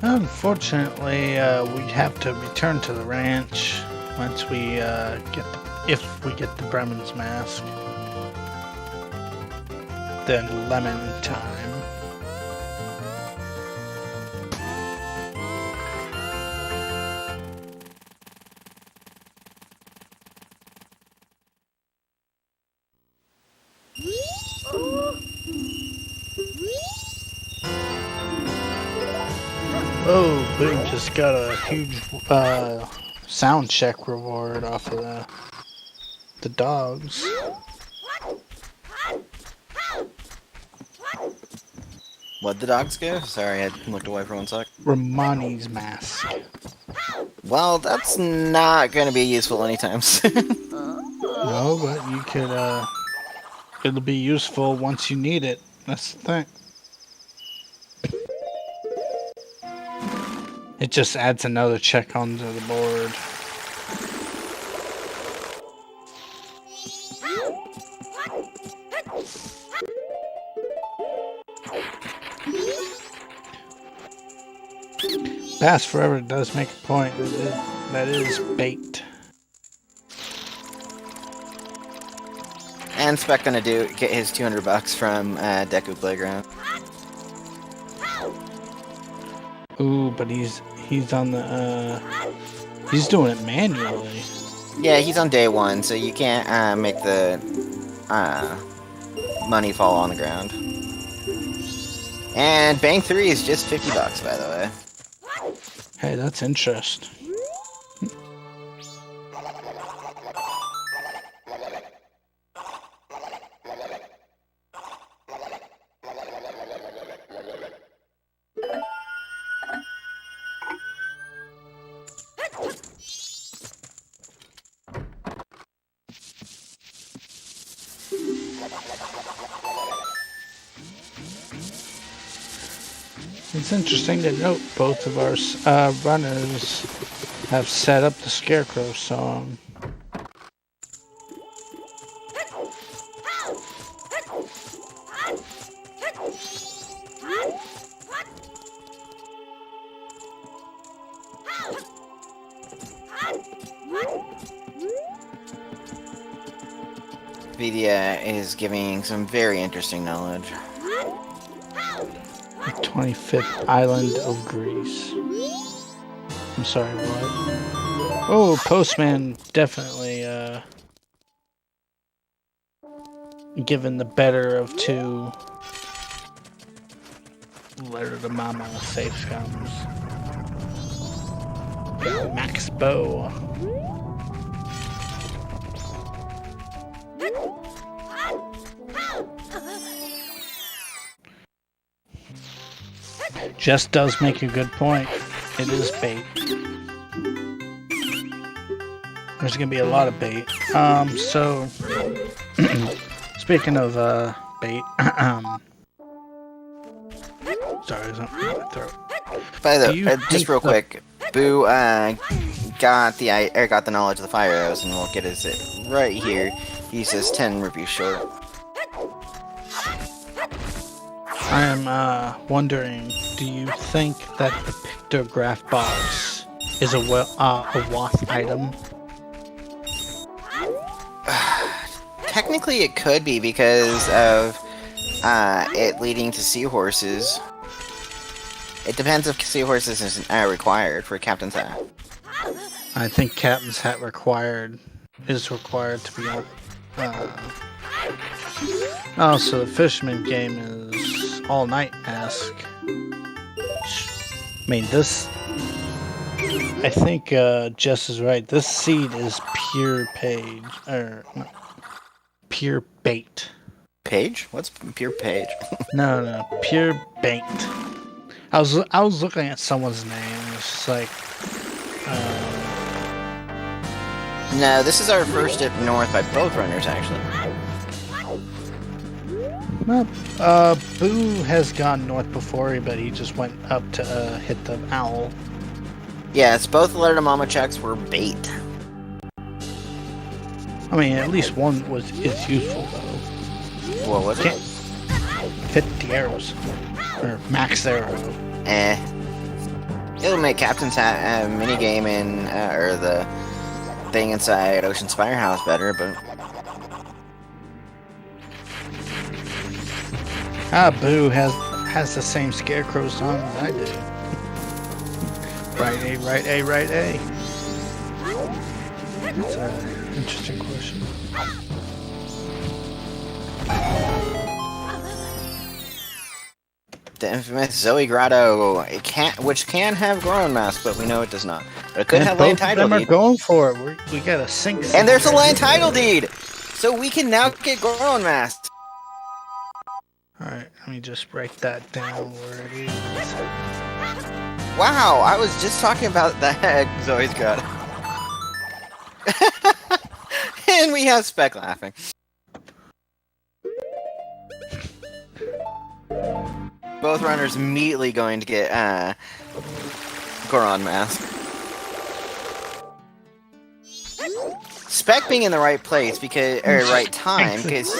Unfortunately, we have to return to the ranch once we if we get the Bremen's mask. Then lemon time. Oh, Boom just got a huge sound check reward off of the dogs. What'd the dogs go? Sorry, I looked away for 1 sec. Romani's mask. Well, that's not going to be useful anytime soon. No, but you could, it'll be useful once you need it. That's the thing. It just adds another check onto the board. Bass Forever does make a point. That is bait. And Spec gonna get his $200 from Deku Playground. Ooh, but he's on the he's doing it manually. Yeah, he's on day 1, so you can't make the money fall on the ground. And Bang 3 is just $50, by the way. Hey, that's interesting. It's interesting to note both of our runners have set up the Scarecrow song. Vidya is giving some very interesting knowledge. The 25th island of Greece. I'm sorry, what? Oh, Postman definitely given the better of two. Letter to Mama, safe comes. Max Bow. Jess does make a good point. It is bait. There's gonna be a lot of bait. So speaking of bait, sorry, there's something in my throat. By the way, just real quick, Boo got the knowledge of the fire arrows, and we'll get his right here. He's just 10 rupees short. I am wondering, do you think that the pictograph box is a WASP item? Technically it could be because of it leading to seahorses. It depends if seahorses is required for Captain's Hat. I think Captain's Hat is required to be on. Also, the Fisherman game is all night mask. I mean, this. I think Jess is right. This seed is pure pure bait. Page? What's pure page? No, pure bait. I was looking at someone's name. And it's just like. No, this is our first dip north by both runners, actually. Well, Boo has gone north before, but he just went up to hit the owl. Yes, both letter to Mama checks were bait. I mean, at least one is useful though. What was it? 50 arrows, or max arrow. It'll make Captain's Hat mini game in or the thing inside Ocean Spire House better, but Boo has the same Scarecrow song as I do. Right A, right A, right A. That's an interesting question. the infamous Zoe Grotto, which can have Goron Mask, but we know it does not. But it could have land title deed. deed. Are going for it. We got a sync. And there's a land title deed, so we can now get Goron Mask. All right, let me just write that down where it is. Wow, I was just talking about that Zoe's Grotto. And we have Spec laughing. Both runners immediately going to get Goron Mask. Spec being in the right place because right time because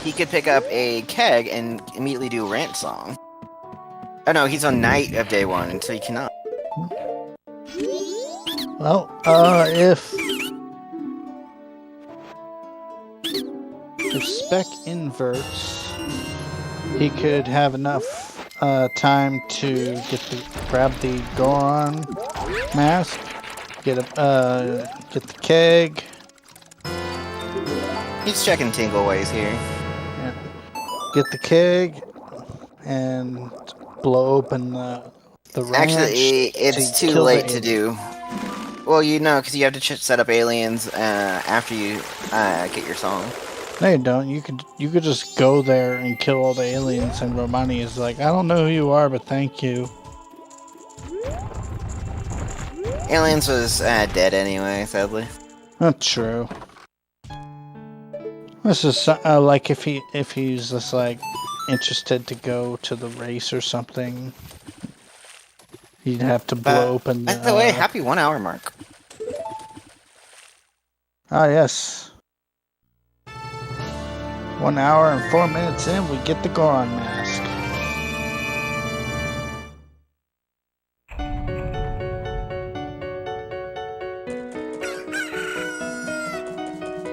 he could pick up a keg and immediately do Rant Song. Oh no, he's on night of day one, and so he cannot. Well, if Spec inverts, he could have enough time to grab the Goron Mask, get the keg. He's checking Tingleways here. Yeah. Get the keg and blow open the ranch. Actually, it's too late to do. Well, you know, because you have to set up aliens after you get your song. No, you don't. You could just go there and kill all the aliens, and Romani is like, I don't know who you are, but thank you. Aliens was dead anyway, sadly. Not true. This is like if he's just like interested to go to the race or something, he'd have to blow open. By the way, happy 1 hour mark. Ah, yes. 1 hour and 4 minutes in, we get the Goron Mask.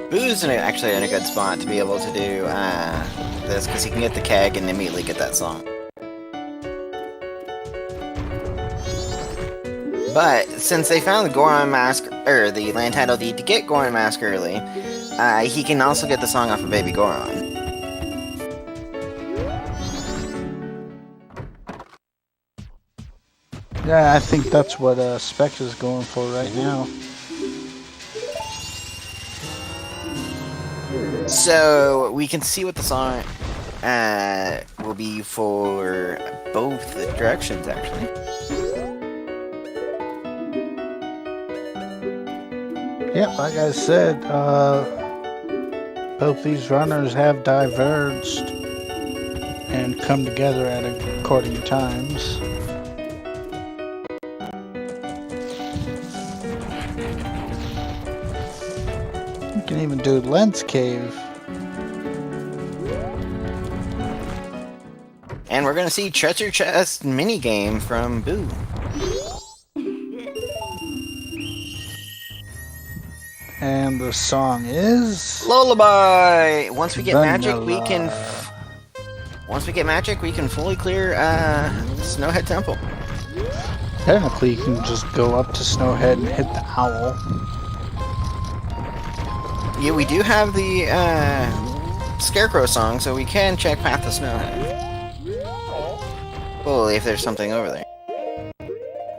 Boo's actually in a good spot to be able to do this because he can get the keg and immediately get that song. But since they found the Goron Mask, or the land title deed to get Goron Mask early, he can also get the song off of Baby Goron. Yeah, I think that's what Spec is going for right now. So we can see what the song will be for both directions, actually. Yeah, like I said, both these runners have diverged and come together at according times. You can even do Lens Cave. And we're gonna see Treasure Chest minigame from Boo. And the song is Lullaby. Once we get magic, we can. Vanilla. Once we get magic, we can fully clear Snowhead Temple. Technically, you can just go up to Snowhead and hit the owl. Yeah, we do have the Scarecrow song, so we can check Path to Snowhead. Well, if there's something over there.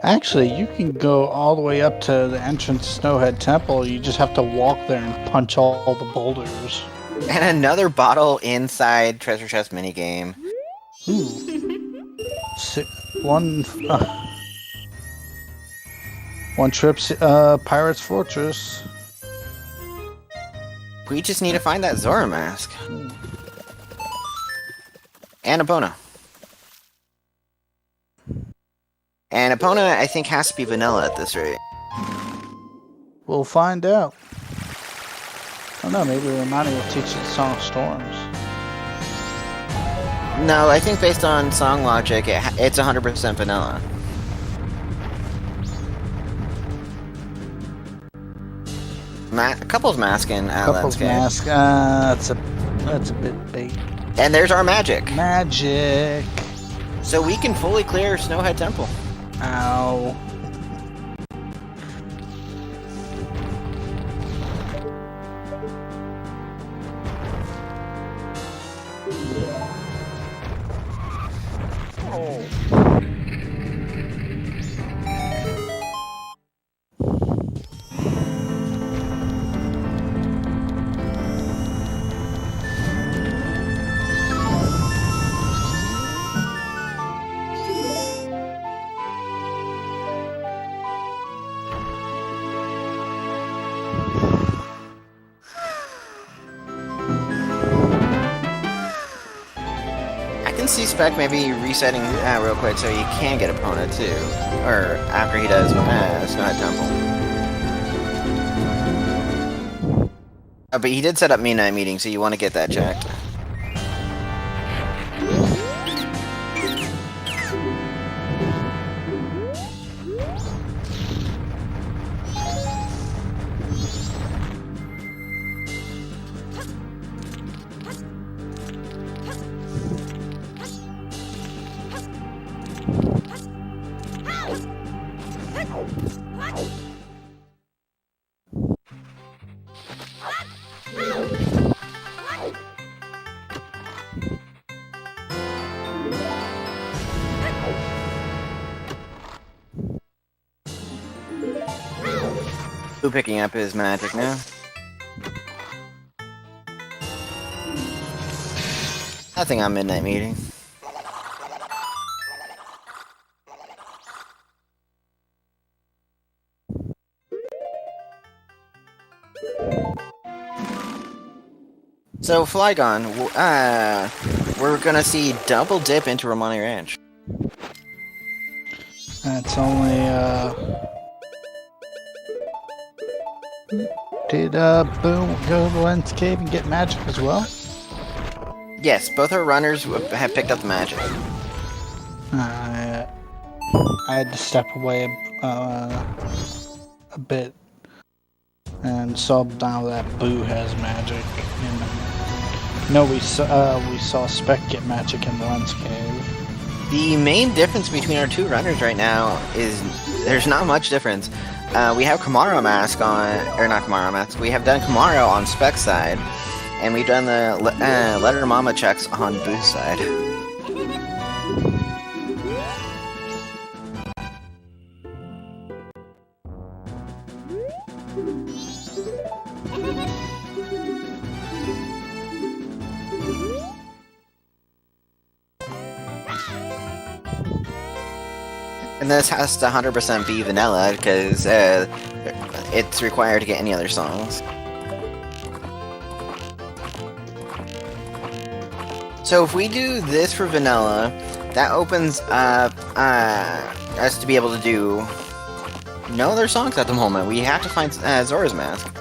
Actually, you can go all the way up to the entrance to Snowhead Temple. You just have to walk there and punch all the boulders. And another bottle inside Treasure Chest minigame. Ooh. One trip, Pirate's Fortress. We just need to find that Zora mask. And Epona. And Epona, I think, has to be vanilla at this rate. We'll find out. I don't know, maybe Romani will teach you the Song of Storms. No, I think based on song logic, it's 100% vanilla. couples mask in Couples landscape. mask. That's a bit bait. And there's our magic. Magic. So we can fully clear Snowhead Temple. Ow. I can see Spec maybe resetting real quick so he can get opponent too. Or after he does Snowhead Temple. Oh, but he did set up Midnight Meeting, so you want to get that checked. Who picking up his magic now? Nothing on Midnight Meeting. So Flygon, we're gonna see double dip into Romani Ranch. That's only, Did, Boom go to the Lens Cave and get magic as well? Yes, both our runners have picked up the magic. I had to step away, a bit and saw now that Boo has magic. And, no, we saw Spec get magic in the Lens Cave. The main difference between our two runners right now is there's not much difference. We have Kamara Mask on, or not Kamara Mask, we have done Kamara on Spec's side, and we've done the Letter Mama checks on Boo's side. And this has to 100% be vanilla, because it's required to get any other songs. So if we do this for vanilla, that opens up us to be able to do no other songs at the moment. We have to find Zora's Mask.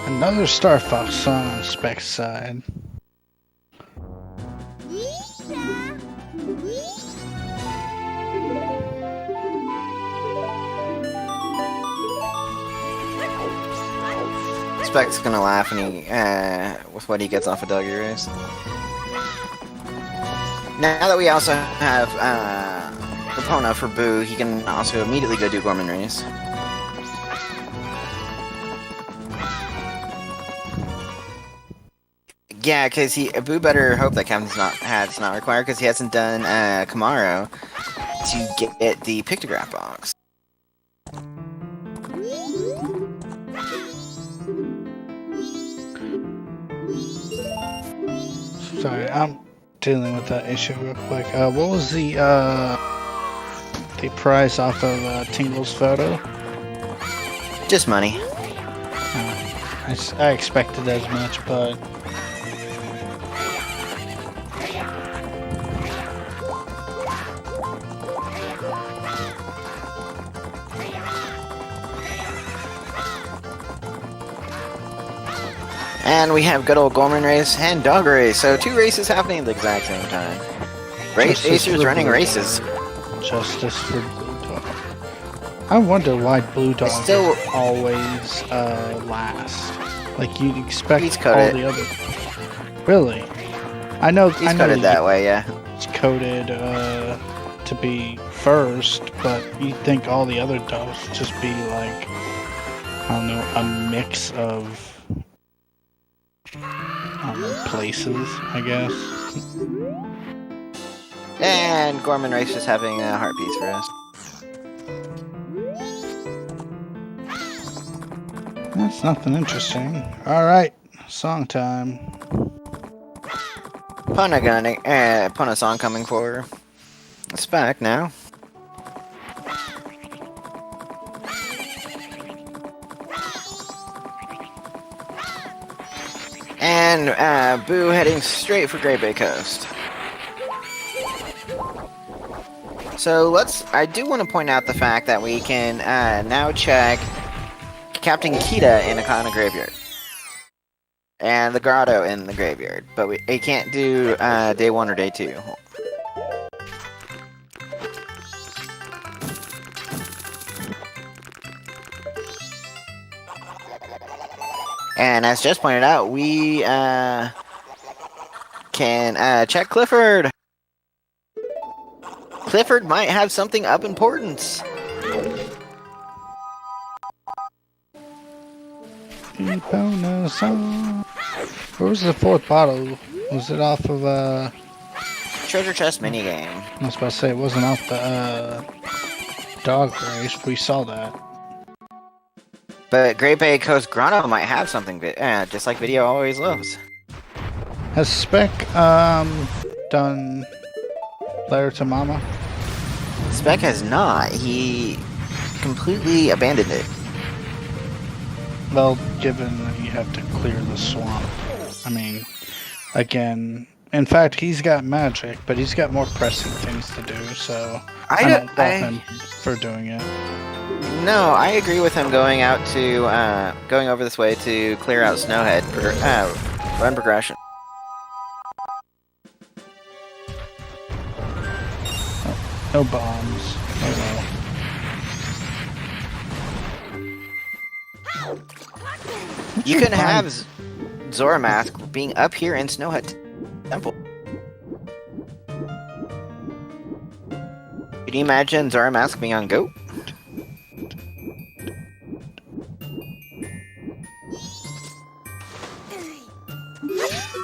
Another Star Fox song on Spec's side. Spec's gonna laugh when he, with what he gets off of Doggy Race. Now that we also have Epona for Boo, he can also immediately go do Gorman Race. Yeah, because Boo better hope that Captain's not required, because he hasn't done Kamaro to get the pictograph box. Sorry, I'm dealing with that issue real quick. What was the price off of Tingle's photo? Just money. I expected as much, but And we have good old Gorman race and dog race. So 2 races happening at the exact same time. Race Acers running races. Justice for Blue Dog. I wonder why Blue Dog still always last. Like you'd expect He's all coded. the other. Really? I know. He's coded that way, yeah. It's coded to be first, but you'd think all the other dogs would just be like, I don't know, a mix of places, I guess. And Gorman Race is having a heartbeats for us. That's nothing interesting. Alright, song time. Punna song coming for Spec now. And Boo heading straight for Great Bay Coast. So I do want to point out the fact that we can now check Captain Kita in Akana Graveyard. And the Grotto in the Graveyard. But we can't do day 1 or day 2. And as just pointed out, we can check Clifford. Clifford might have something of importance. Where was the 4th bottle? Was it off of Treasure chest minigame. I was about to say it wasn't off the dog race. We saw that. But Great Bay Coast Grotto might have something, just like video always loves. Has Spec done Letter to Mama? Spec has not. He completely abandoned it. Well, given that you have to clear the swamp. I mean, again, in fact, he's got magic, but he's got more pressing things to do, so I don't fault him for doing it. No, I agree with him going out to going over this way to clear out Snowhead for run progression. Oh, no bombs. Oh well. You can have Zora Mask being up here in Snowhead Temple. Can you imagine Zora Mask being on Goat?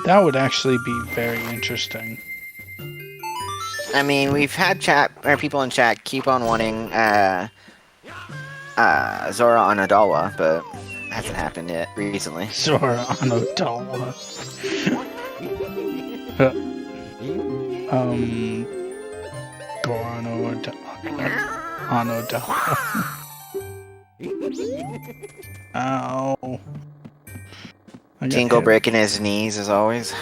That would actually be very interesting. I mean, we've had people in chat keep on wanting Zora on Adawa, but hasn't happened yet recently. Zora on Adawa. Goron on Adawa. Ow. Tingle breaking his knees as always.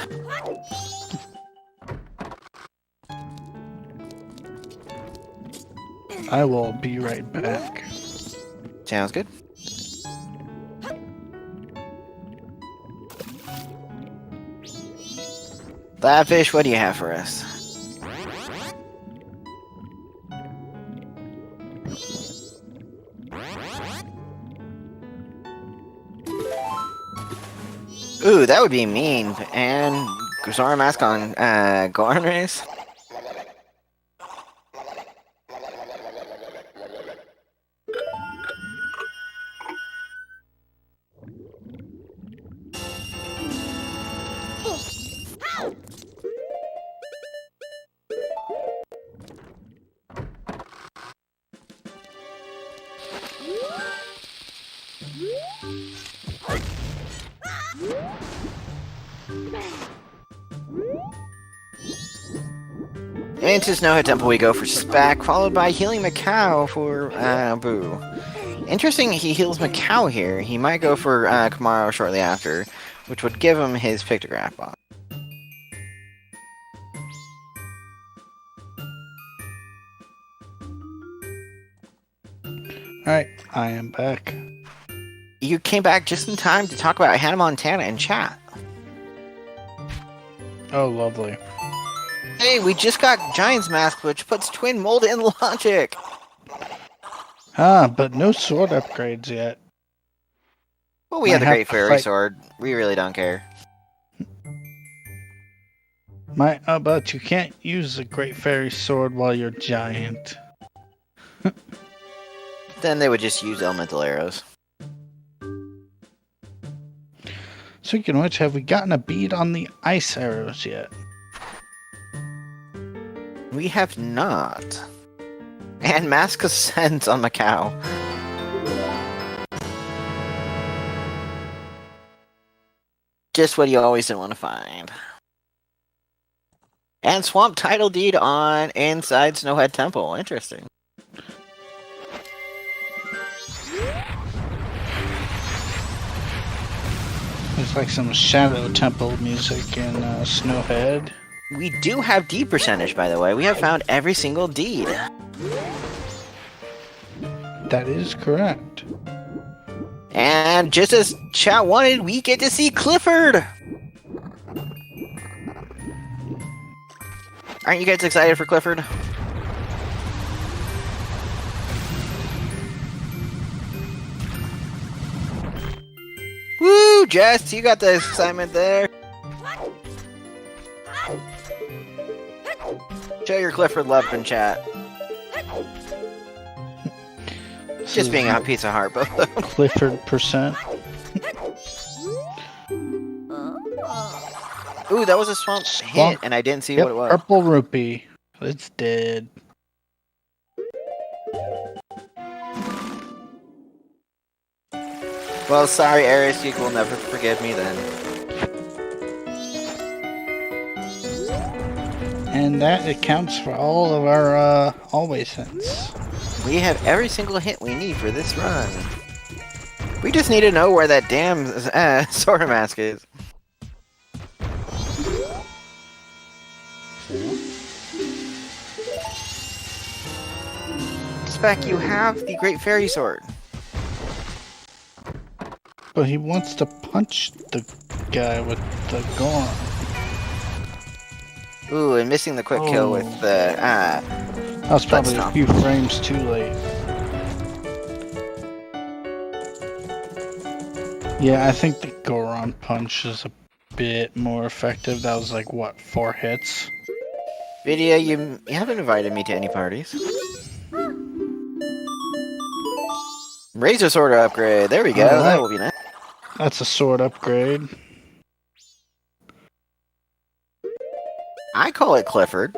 I will be right back. Sounds good. Lavfish, what do you have for us? Ooh, that would be mean. And Zora Mask on Gorn Race? Into Snowhead Temple we go for Spec, followed by Healing Macau for Boo. Interesting, he heals Macau here. He might go for Kamaro shortly after, which would give him his pictograph box. Alright, I am back. you came back just in time to talk about Hannah Montana in chat. Oh, lovely. Hey, we just got Giant's Mask, which puts Twin Mold in logic. Ah, but no sword upgrades yet. Well, we have the Great Fairy Sword. We really don't care. But you can't use the Great Fairy Sword while you're giant. Then they would just use elemental arrows. Speaking of which, have we gotten a bead on the ice arrows yet? We have not. And Mask of Sense on Macau. Just what you always didn't want to find. And Swamp Title Deed on Inside Snowhead Temple. Interesting. There's like some Shadow Temple music in Snowhead. We do have deed percentage, by the way. We have found every single deed. That is correct. And just as chat wanted, we get to see Clifford! Aren't you guys excited for Clifford? Woo, Jess, you got the assignment there. Show your Clifford love in chat. Just being a piece of heart, both of them. Clifford percent. Ooh, that was a swamp hit, and I didn't see what it was. Purple rupee. It's dead. Well, sorry, Aris, you will never forgive me then. And that accounts for all of our always hints. We have every single hint we need for this run. We just need to know where that damn Sora Mask is. Spec, you have the Great Fairy Sword. But he wants to punch the guy with the Gorm. Ooh, and missing the quick kill with the, That was probably a few frames too late. Yeah, I think the Goron punch is a bit more effective. That was like, what, 4 hits? Vidya, you haven't invited me to any parties. Razor Sword upgrade, there we go, that will be nice. That's a sword upgrade. I call it Clifford.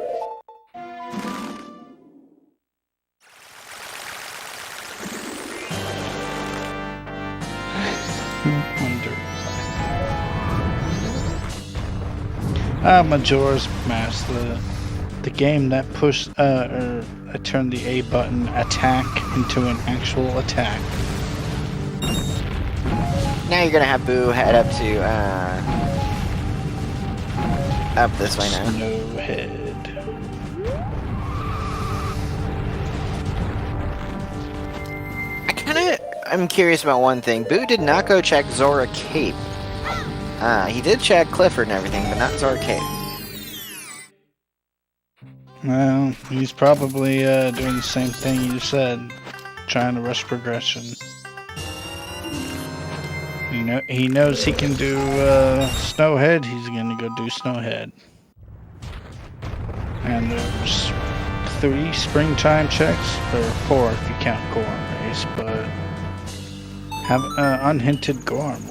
Majora's Mask, the game that pushed, or I turned the A button attack into an actual attack. Now you're gonna have Boo head up to, up this way now. Snowhead. I'm curious about one thing. Boo did not go check Zora Cape. He did check Clifford and everything, but not Zora Cape. Well, he's probably doing the same thing you said, trying to rush progression. He knows he can do Snowhead, he's gonna go do Snowhead. And there's 3 springtime checks, or 4 if you count Gorm race, but have unhinted Gorm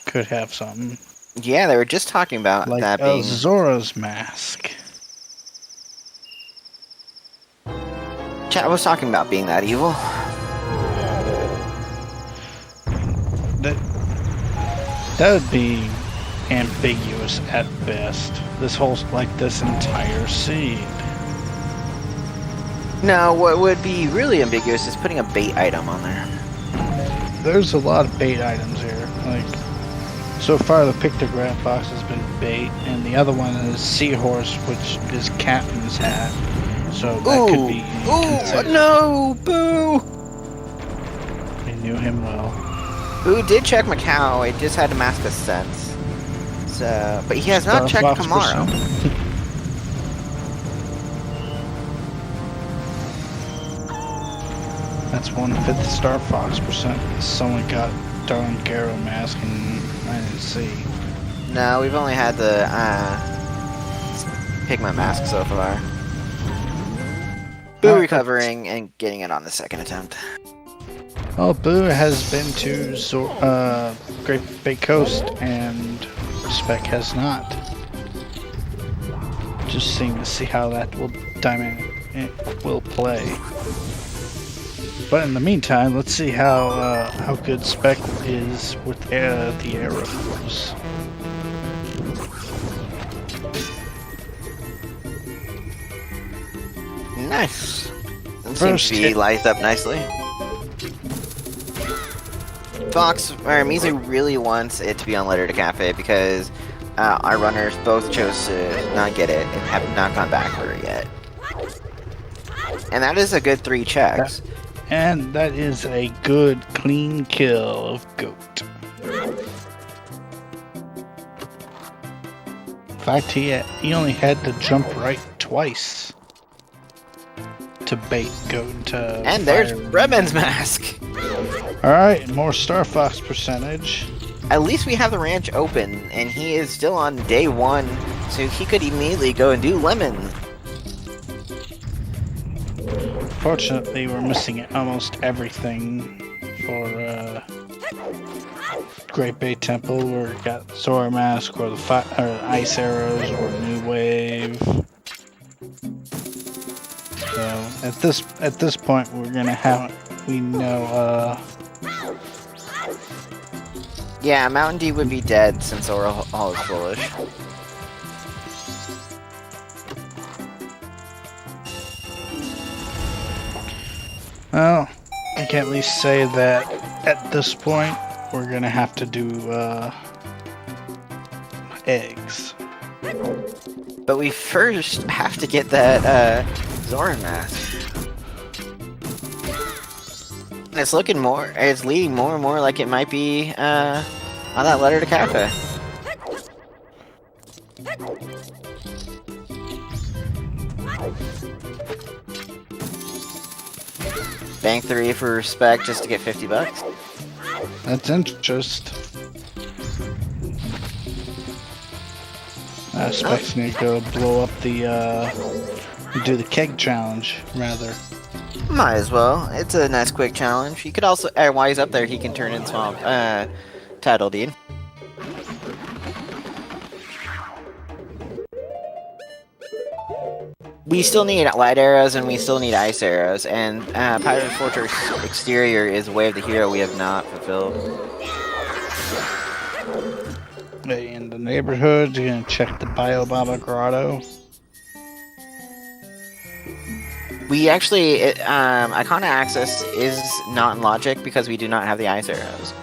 could have something. Yeah, they were just talking about like that being Zora's Mask. Chat was talking about being that evil. That would be ambiguous at best. This entire seed. No, what would be really ambiguous is putting a bait item on there. There's a lot of bait items here. Like, so far the pictograph box has been bait, and the other one is Seahorse, which is Captain's Hat. So that could be. Ooh, no, Boo! knew him well. Who did check Macau? It just had Damascus sense. So, but he has not checked Fox Kamaro. percent. That's 1/5 Star Fox percent. Someone got darn Garo mask and I didn't see. No, we've only had the Pigment mask so far. Boo recovering and getting it on the second attempt. Well, Boo has been to Great Bay Coast and Spec has not. Just seeing to see how that will play. But in the meantime, let's see how good Spec is with the arrows. Nice. It First seems to be hit. lighted up nicely. Fox, or Mizu really wants it to be on Letter to Cafe because our runners both chose to not get it and have not gone back for it yet. And that is a good 3 checks. And that is a good, clean kill of Goat. In fact, he only had to jump right twice to bait Goat to And there's fire. Redman's mask! Alright, more Star Fox percentage. At least we have the ranch open, and he is still on day 1, so he could immediately go and do Lemon. Fortunately, we're missing almost everything for Great Bay Temple. We've got Zora Mask or the Ice Arrows or New Wave. So at this point, we're gonna have Yeah, Mountain D would be dead since Zora Hall is foolish. Well, I can at least say that at this point, we're gonna have to do eggs. But we first have to get that Zora mask. It's leading more and more like it might be on that Letter to Cafe. Bank 3 for Spec just to get $50. That's interest. Spec's gonna go blow up do the keg challenge, rather. Might as well. It's a nice quick challenge. He could also, while he's up there, he can turn in Swamp Title Deed. We still need light arrows and we still need ice arrows, and Pirate Fortress Exterior is Way of the Hero we have not fulfilled. In the neighborhood, you're gonna check the Biobaba Grotto. We actually, Icona Access is not in logic because we do not have the ice arrows.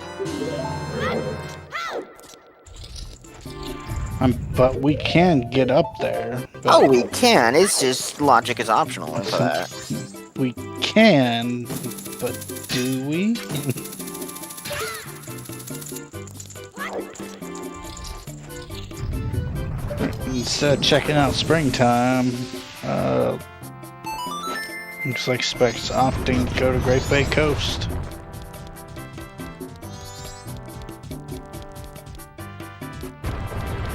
But we can get up there. Oh, we can. It's just logic is optional for that. We can, but do we? Instead of checking out Springtime, looks like Spec's opting to go to Great Bay Coast.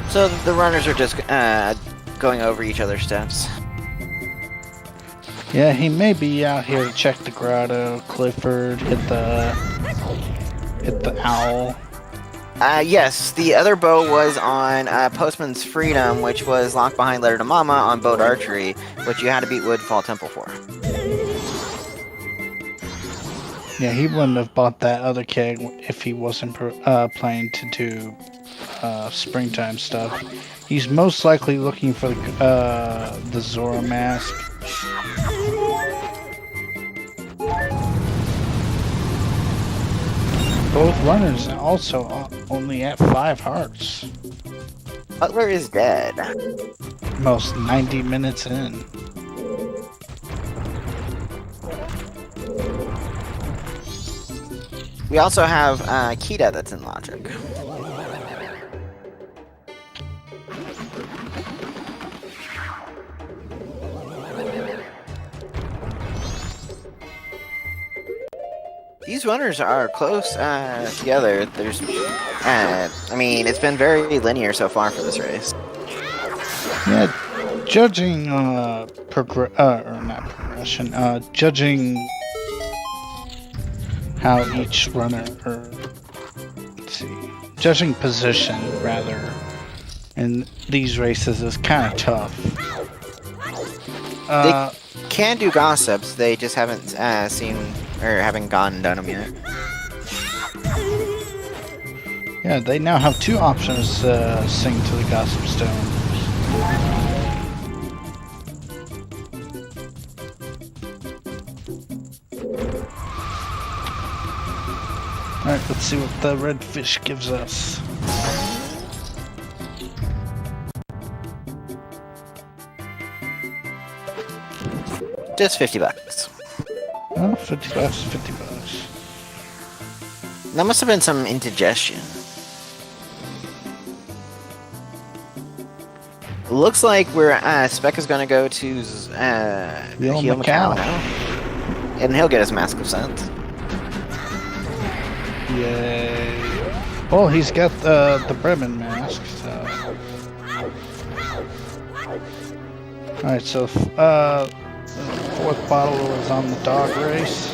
So the runners are just going over each other's steps. Yeah, he may be out here to check the grotto. Clifford hit the owl. Yes, the other bow was on Postman's Freedom, which was locked behind Letter to Mama on Boat Archery, which you had to beat Woodfall Temple for. Yeah, he wouldn't have bought that other keg if he wasn't planning to do Springtime stuff. He's most likely looking for the Zora mask. Both runners also only at 5 hearts. Butler is dead. Most 90 minutes in. We also have Kita that's in Logic. These runners are close together. There's, I mean, it's been very linear so far for this race. Yeah, judging or not progression, judging how each runner, or let's see, judging position rather in these races is kind of tough. They can do gossips. They just haven't seen or haven't gone and done them yet. Yeah, they now have two options to sing to the Gossip Stone. Alright, let's see what the red fish gives us. Just $50. Oh, $50, $50. That must have been some indigestion. Looks like we're Spec is gonna go to heal Macau now, and he'll get his Mask of Sense. Yay! Well, he's got the Bremen mask. So. All right, so the fourth bottle was on the dog race.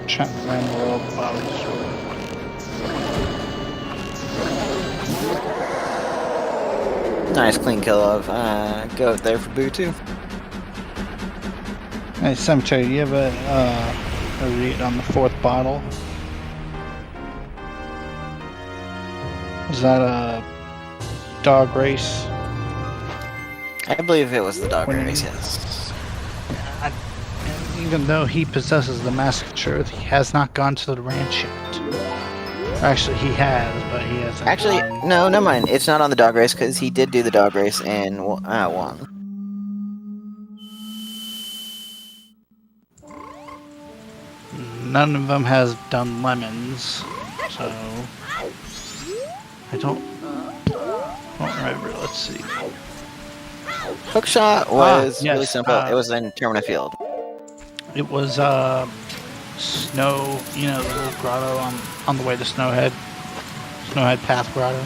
Trying to run the little bottles. Nice clean kill of goat there for Boo too. Hey, Cemetery, you have a read on the fourth bottle? Is that a dog race? I believe it was the dog race, yes. Even though he possesses the Mask of Truth, he has not gone to the ranch yet. Actually, he has, but he hasn't. Actually, no, never mind. It's not on the dog race because he did do the dog race and won. None of them has done lemons, so I don't remember. Let's see. Hookshot was yes, really simple. It was in Termina Field. It was snow, you know, the little grotto on the way to Snowhead Path Grotto.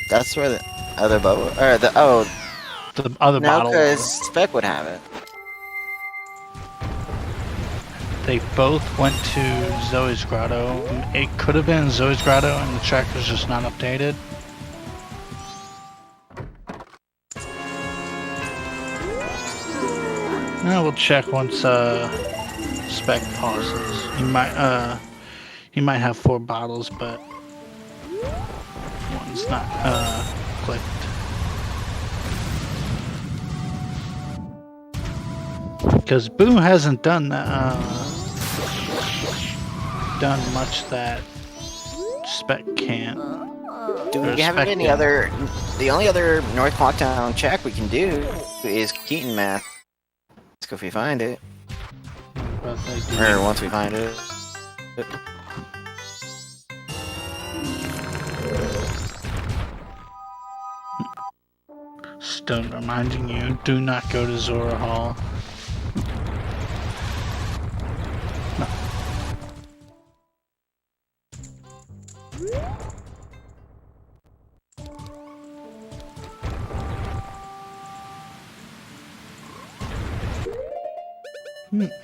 That's where the other bubble, or the other no, bottle. because Spec would have it. They both went to Zoe's Grotto. It could have been Zoe's Grotto, and the track was just not updated. Now we'll check once Spec pauses. He might have 4 bottles, but one's not clicked. Because Boo hasn't done much that Spec can't. Do we have any other? The only other North Clocktown check we can do is Keaton Math. If we find it, or once we find it. Stone reminding you, do not go to Zora Hall. No.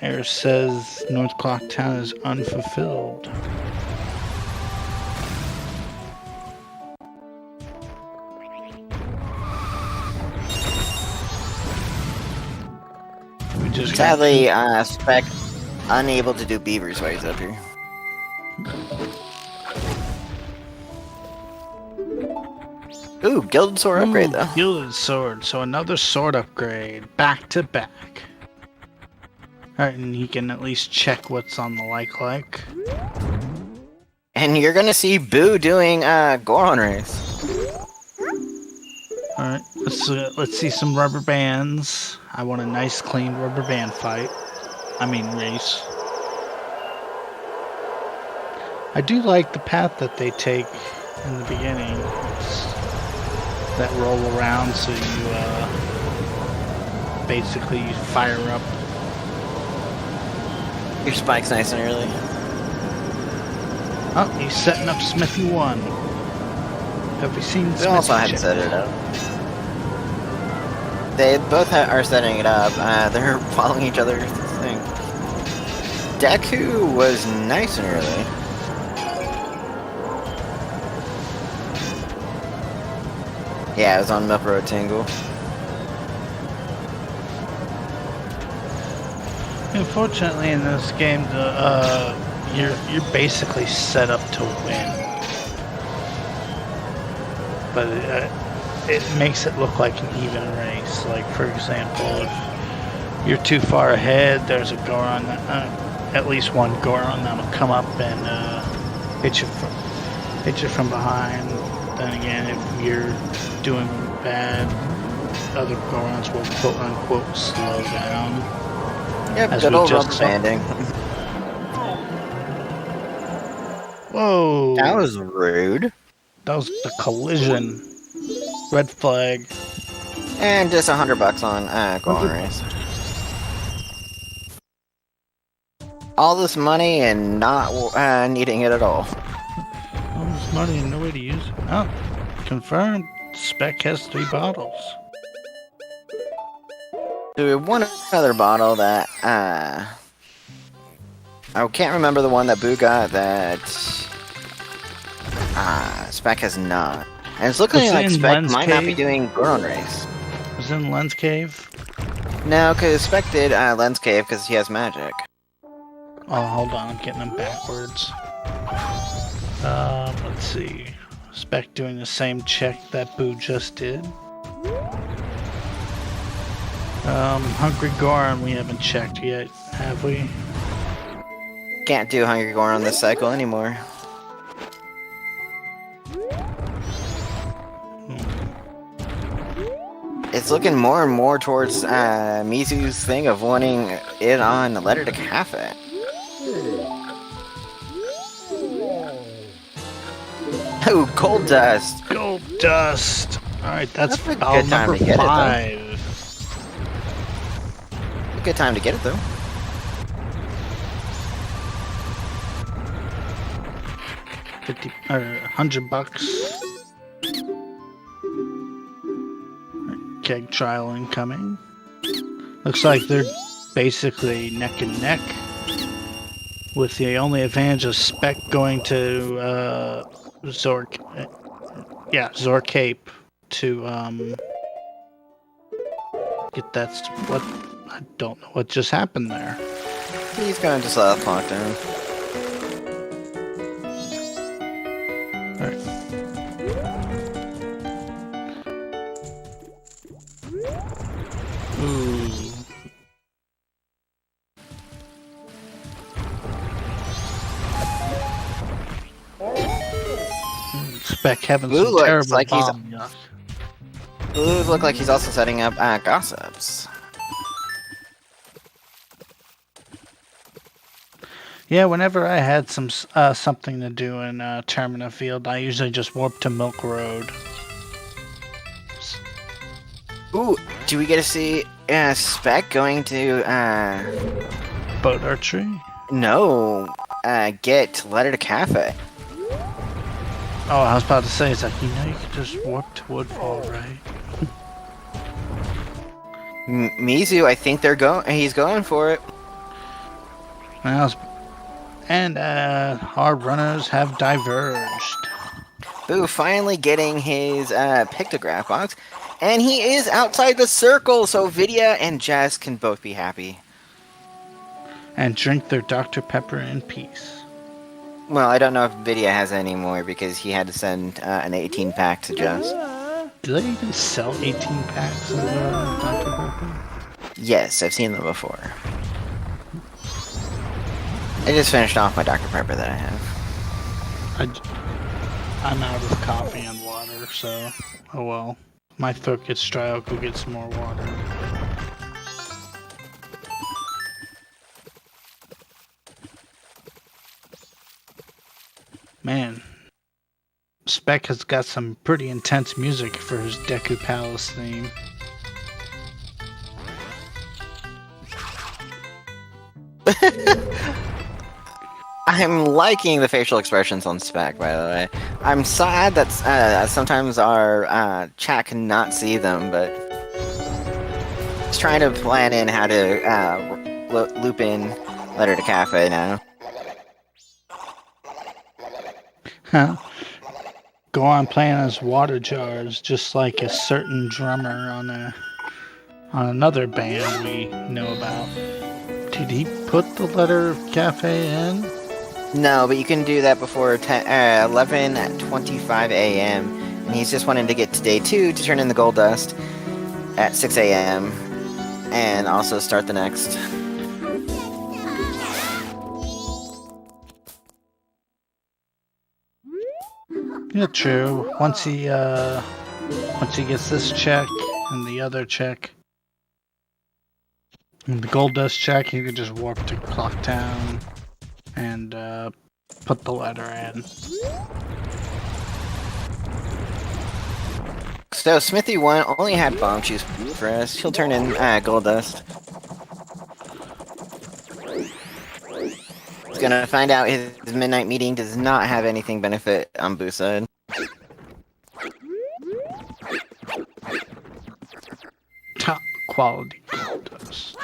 Error says North Clocktown is unfulfilled. We just Sadly, Spec unable to do Beaver's ways up here. Ooh, Gilded Sword upgrade though. Gilded Sword, so another sword upgrade, back to back. Alright, and he can at least check what's on the like. And you're gonna see Boo doing Goron race. Alright, let's see some rubber bands. I want a nice clean rubber band fight. I mean race. I do like the path that they take in the beginning. That roll around so you basically fire up. Your spike's nice and early. Oh, he's setting up Smithy 1. Have we seen Smithy? They also hadn't set it up. They both are setting it up. They're following each other's thing. Deku was nice and early. Yeah, it was on Milk Road Tingle. Unfortunately, in this game, you're basically set up to win, but it makes it look like an even race. Like, for example, if you're too far ahead, there's a Goron, at least one Goron that'll come up and hit you from behind. Then again, if you're doing bad, other Gorons will quote unquote slow down. Yep, good old rubber banding. Whoa! That was rude. That was the collision. Red flag. And just $100 on Golden Race. All this money and not needing it at all. All this money and no way to use it. Oh, confirmed. Spec has 3 bottles. So we have one other bottle that I can't remember the one that Boo got that Spec has not. And it's looking like Spec might not be doing Goron Race. Was it in Lens Cave? No, because Spec did Lens Cave because he has magic. Oh, hold on, I'm getting them backwards. Let's see. Spec doing the same check that Boo just did. Hungry Goron we haven't checked yet, have we? Can't do Hungry Goron on this cycle anymore. It's looking more and more towards Mizu's thing of wanting it on the Letter to Cafe. Oh, Gold Dust! Gold Dust! Alright, that's a bottle good time number to get 5. Good time to get it though. $100. Keg trial incoming. Looks like they're basically neck and neck, with the only advantage of Spec going to Zorcape to get that. What, I don't know what just happened there. He's gonna just let us lock down. Alright. Ooh. Spec having Blue some looks terrible like he's- bomb luck. Blue look like he's also setting up gossips. Yeah, whenever I had some something to do in Termina Field, I usually just warp to Milk Road. Ooh, do we get to see Spec going to Boat archery? no, get Letter to Cafe? Oh, I was about to say, it's like, you know, you could just warp to Woodfall, right? Mizu, I think he's going for it. And our runners have diverged. Boo finally getting his pictograph box, and he is outside the circle, so Vidya and Jess can both be happy. And drink their Dr. Pepper in peace. Well, I don't know if Vidya has any more because he had to send an 18-pack to Jess. Do they even sell 18 packs of Dr. Pepper? Yes, I've seen them before. I just finished off my Dr. Pepper that I have. I'm out of coffee and water, so oh well. My throat gets dry. I'll go get some more water. Man, Spec has got some pretty intense music for his Deku Palace theme. I'm liking the facial expressions on Spec, by the way. I'm sad that sometimes our chat cannot see them, but just trying to plan in how to loop in Letter to Cafe now. Huh? Go on playing as water jars, just like a certain drummer on another band we know about. Did he put the Letter Cafe in? No, but you can do that before 11:25 a.m. And he's just wanting to get to day 2 to turn in the gold dust at 6 a.m. and also start the next. Yeah, true. Once he gets this check and the other check, and the gold dust check, he could just warp to Clock Town and put the letter in. So Smithy 1 only had bomb juice for us. He'll turn in gold dust. He's gonna find out his midnight meeting does not have anything benefit on Boo's side. Top quality gold dust.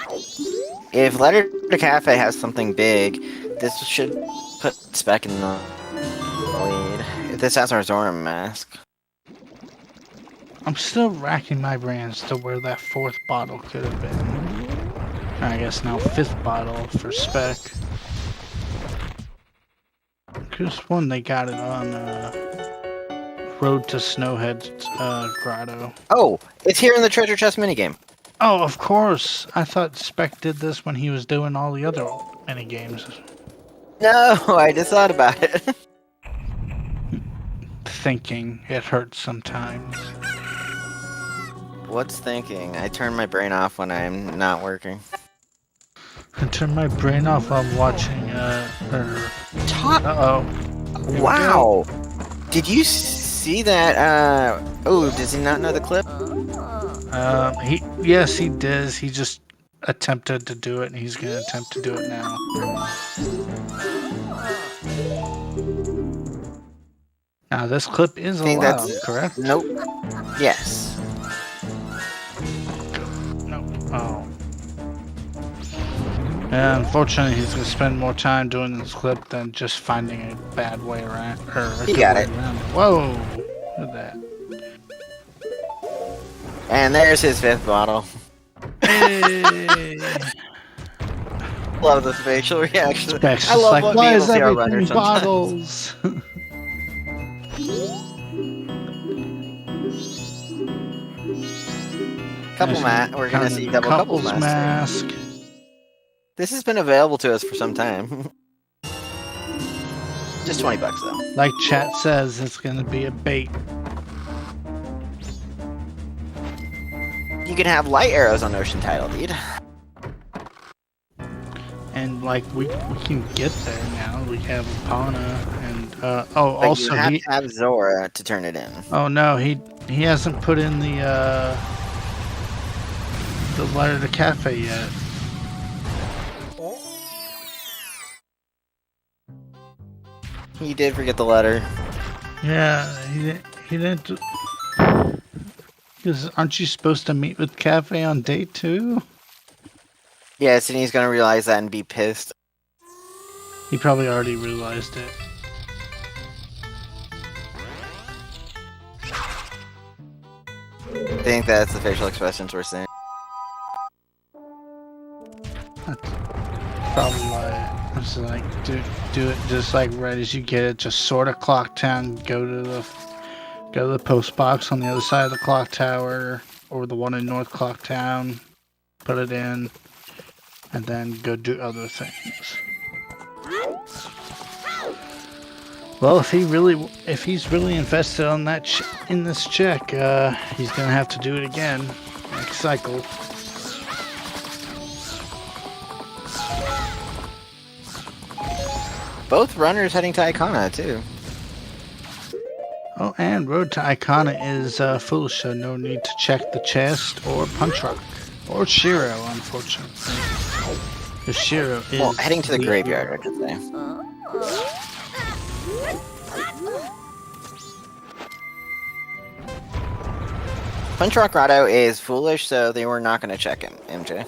If Letter to Cafe has something big, this should put Spec in the lead. If this has our Zora mask. I'm still racking my brains to where that 4th bottle could have been. I guess now 5th bottle for Spec. Could have sworn they got it on Road to Snowhead's grotto. Oh, it's here in the treasure chest minigame. Oh, of course. I thought Spec did this when he was doing all the other minigames. No, I just thought about it. Thinking. It hurts sometimes. What's thinking? I turn my brain off when I'm not working. I turn my brain off while watching, Uh-oh. Wow! Did you see that, oh, does he not know the clip? Yes, he does. He just attempted to do it, and he's gonna attempt to do it now. Now, this clip is allowed, correct? Nope. Yes. Nope. Oh. And unfortunately, he's gonna spend more time doing this clip than just finding a bad way around. He got it. Whoa! Look at that. And there's his 5th bottle. Hey! Love the facial reaction. Spec's I just love like, what why people is see our everything runners bottles? We're gonna see double couples mask. This has been available to us for some time. Just $20 though. Like chat says, it's gonna be a bait. You can have light arrows on Ocean Title, dude. And like we can get there now. We have Epona and But also you have to have Zora to turn it in. Oh no, he hasn't put in the letter to Cafe yet. He did forget the letter. Yeah, he didn't. Because aren't you supposed to meet with Cafe on day 2? Yes, and he's gonna realize that and be pissed. He probably already realized it. I think that's the facial expressions we're seeing. That's probably why. It's like do it just like right as you get it. Just sort of Clock Town. Go to the post box on the other side of the clock tower, or the one in North Clock Town. Put it in, and then go do other things. Well, if he's really invested on that in this check, he's gonna have to do it again next cycle. Both runners heading to Icona too. Oh, and Road to Icona is foolish, so no need to check the chest or Punch Rock. Or Shiro, unfortunately. The Shiro is... Well, heading to the graveyard, I should say. Punch Rock Grotto is foolish, so they were not going to check him, MJ.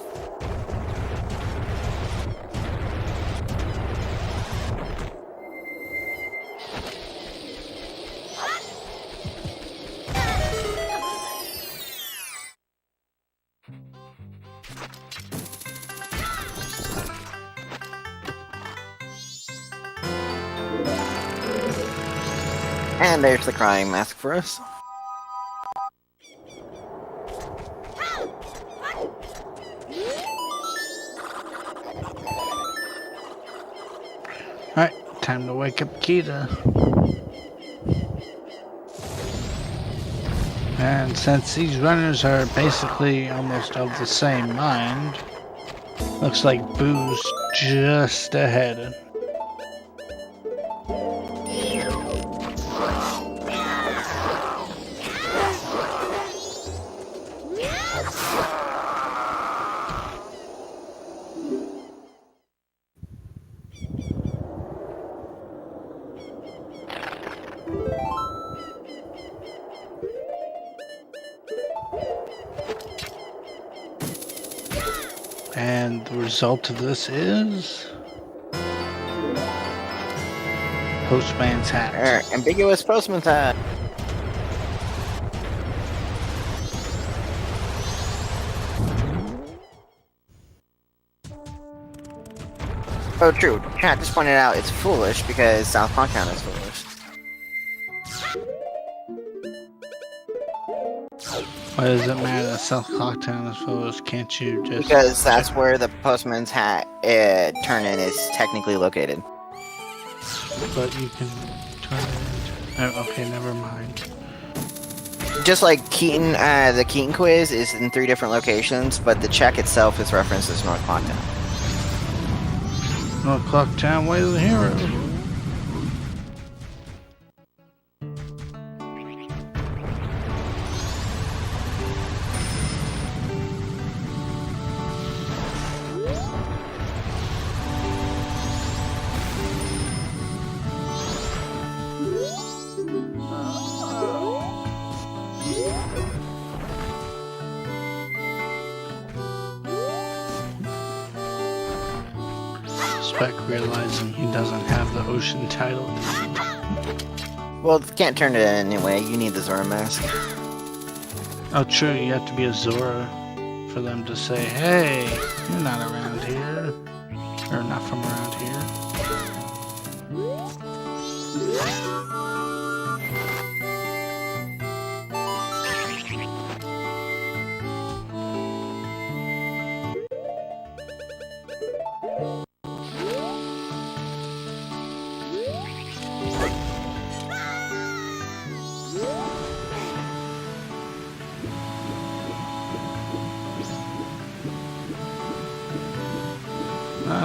And there's the crying mask for us. Alright, time to wake up Kita. And since these runners are basically almost of the same mind, looks like Boo's just ahead. And the result of this is... Postman's hat. Ambiguous Postman's hat. Oh, true. Chat just pointed out it's foolish because South Clocktown is foolish. Why does it matter that South Clocktown is foolish? Can't you just... Because that's where the Postman's hat turn-in is technically located. But you can turn it into... Oh, okay, never mind. Just like Keaton, the Keaton quiz is in 3 different locations, but the check itself is referenced as North Clocktown. North Clocktown, way to the hero. Spec realizing he doesn't have the ocean title. Well, can't turn it in anyway. You need the Zora mask. Oh, true. You have to be a Zora for them to say, "Hey, you're not around here, or not from around here."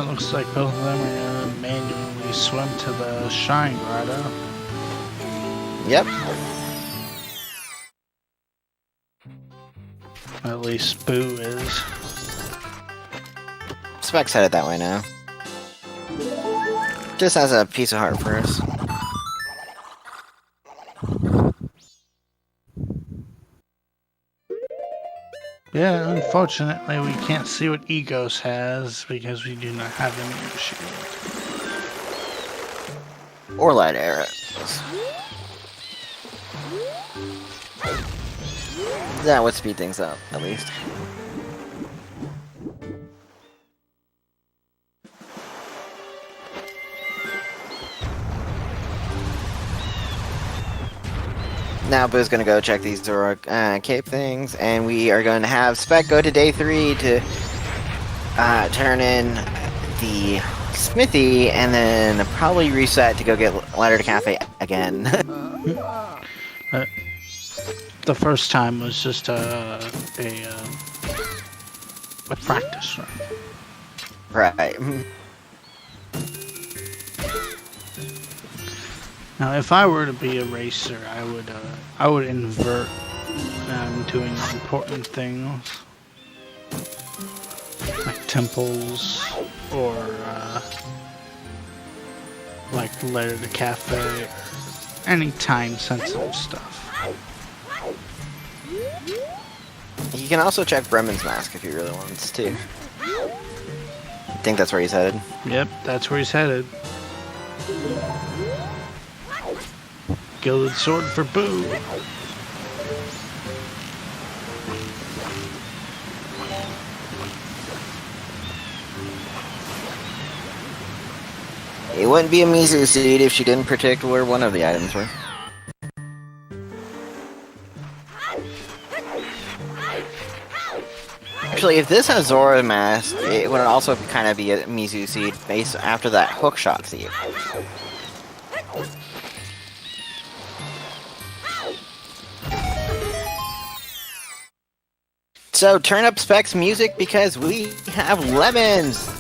Looks like both of them are gonna manually swim to the Shrine Grotto. Yep. At least Boo is. Spec's headed that way now. Just has a piece of heart for us. Yeah, unfortunately we can't see what Egos has because we do not have him in the shield. Or light arrows. That would speed things up, at least. Now Boo's gonna go check these Zora cape things, and we are going to have Spec go to day 3 to turn in the Smithy, and then probably reset to go get Ladder to Cafe again. The first time was just a practice run. Right. Now, if I were to be a racer, I would invert doing important things like temples or like Letter to Cafe, or any time-sensitive stuff. He can also check Bremen's mask if he really wants to. I think that's where he's headed. Yep, that's where he's headed. Gilded sword for Boo. It wouldn't be a Mizu seed if she didn't predict where one of the items were. Actually, if this has Zora mask, it would also kind of be a Mizu seed based after that hook shot seed. So turn up Spec's music because we have lemons!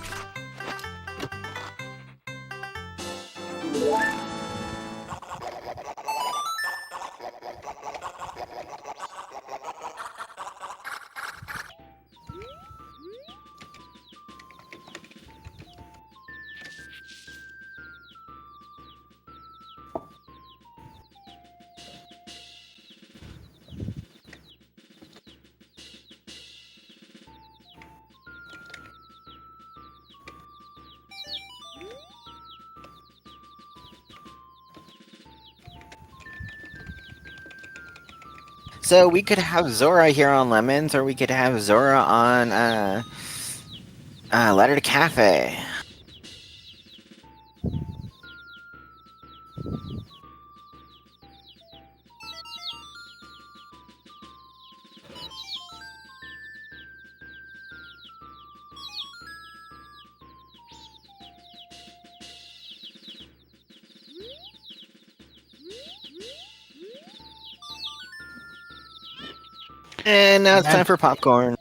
So we could have Zora here on Lemons, or we could have Zora on Ladder to Cafe. And now it's time for popcorn.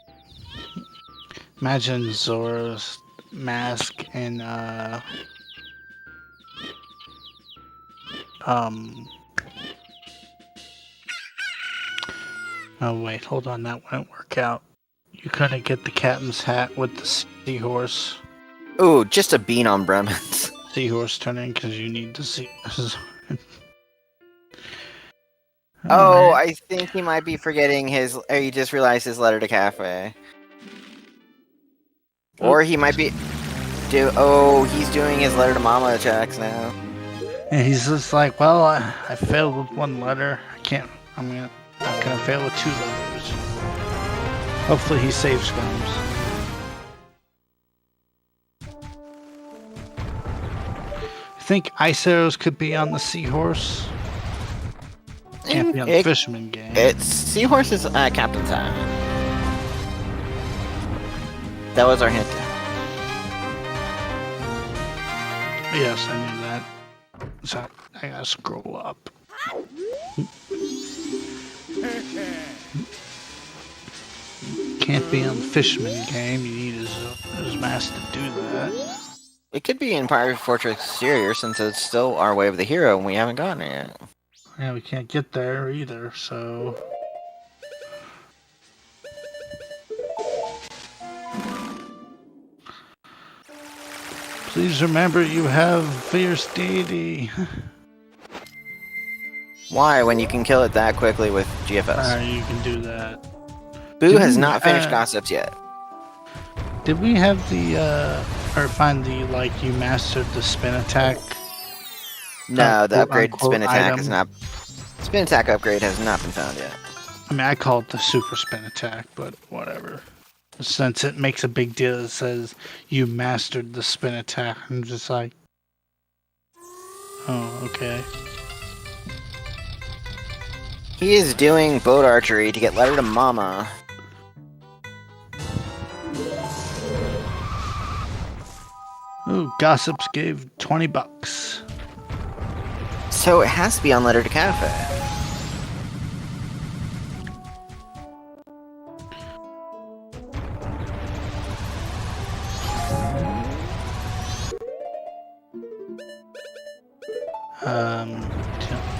Imagine Zora's mask in oh wait, hold on, that wouldn't work out. You couldn't get the captain's hat with the seahorse. Ooh, just a bean on Bremen's. Seahorse turning because you need to see. Oh, I think he might be forgetting his, or he just realized his Letter to Cafe. Or he might be, he's doing his Letter to Mama checks now. And he's just like, well, I failed with one letter. I'm gonna fail with 2 letters. Hopefully he saves scrums. I think ice arrows could be on the seahorse. Can't be on the fisherman game. It's Seahorse's captain's hat. That was our hint. Yes, I knew that. So I gotta scroll up. Can't be on the fisherman game. You need his mask to do that. It could be in Pirate Fortress Exterior since it's still our Way of the Hero and we haven't gotten it yet. Yeah, we can't get there either, so... Please remember you have fierce deity. Why, when you can kill it that quickly with GFS? You can do that. Boo has not finished Gossips yet. Did we have the, or find the, like, you mastered the spin attack? No, the upgraded spin attack item. is not. Spin attack upgrade has not been found yet. I mean, I call it the super spin attack, but whatever. Since it makes a big deal, it says you mastered the spin attack. I'm just like, oh, okay. He is doing boat archery to get Letter to Mama. Ooh, Gossips gave $20. So it has to be on Letter to Cafe.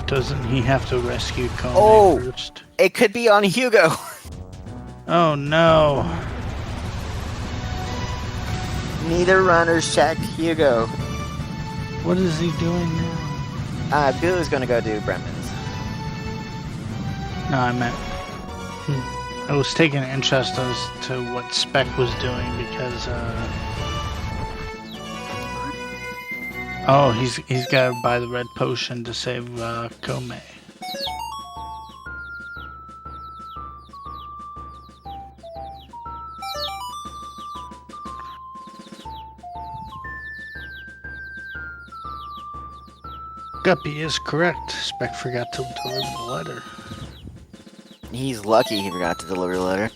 Doesn't he have to rescue Kone first? It could be on Hugo. Oh no. Neither runners checked Hugo. What is he doing now? Bill is gonna go do Bremen's. No, I meant... I was taking interest as to what Spec was doing because, oh, he's got to buy the red potion to save Kome. Guppy is correct. Spec forgot to deliver the letter. He's lucky he forgot to deliver the letter.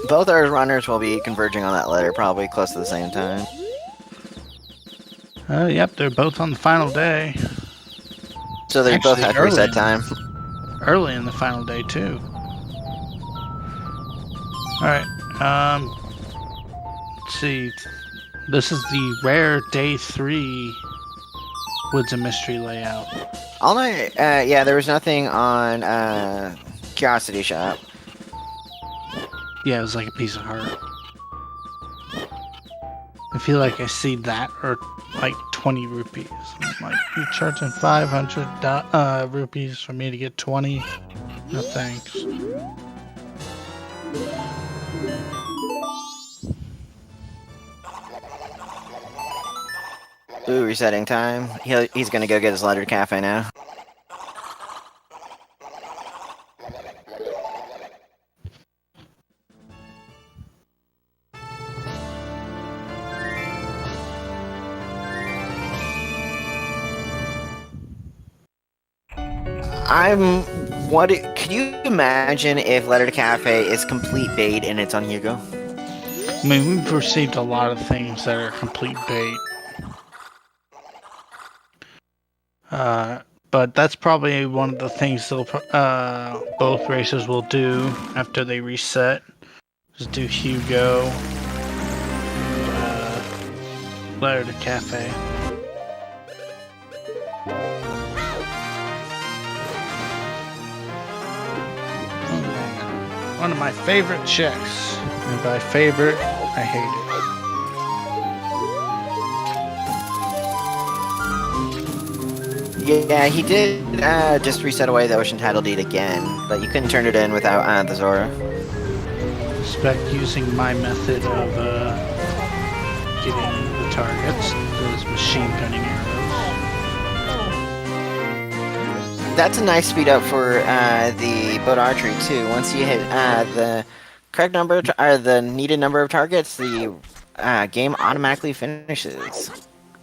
Both our runners will be converging on that letter probably close to the same time. Yep, they're both on the final day. So they both have reset time. Early in the final day, too. Alright, let's see. This is the rare day 3 Woods of Mystery layout. All night, yeah, there was nothing on Curiosity Shop. Yeah, it was like a piece of heart. I feel like I see that, or like 20 rupees. I'm like, you're charging 500 rupees for me to get 20? No thanks. Ooh, resetting time. He's gonna go get his letter cafe now. Can you imagine if Letter to Cafe is complete bait and it's on Hugo? I mean, we've received a lot of things that are complete bait. But that's probably one of the things both races will do after they reset. Just do Hugo, Letter to Cafe. One of my favorite checks. And by favorite, I hate it. Yeah, he did just reset away the Ocean Title Deed again, but you couldn't turn it in without the Zora. Spec using my method of getting the targets, those machine gunning arrows. That's a nice speed up for the boat archery too. Once you hit the correct number or the needed number of targets, the game automatically finishes.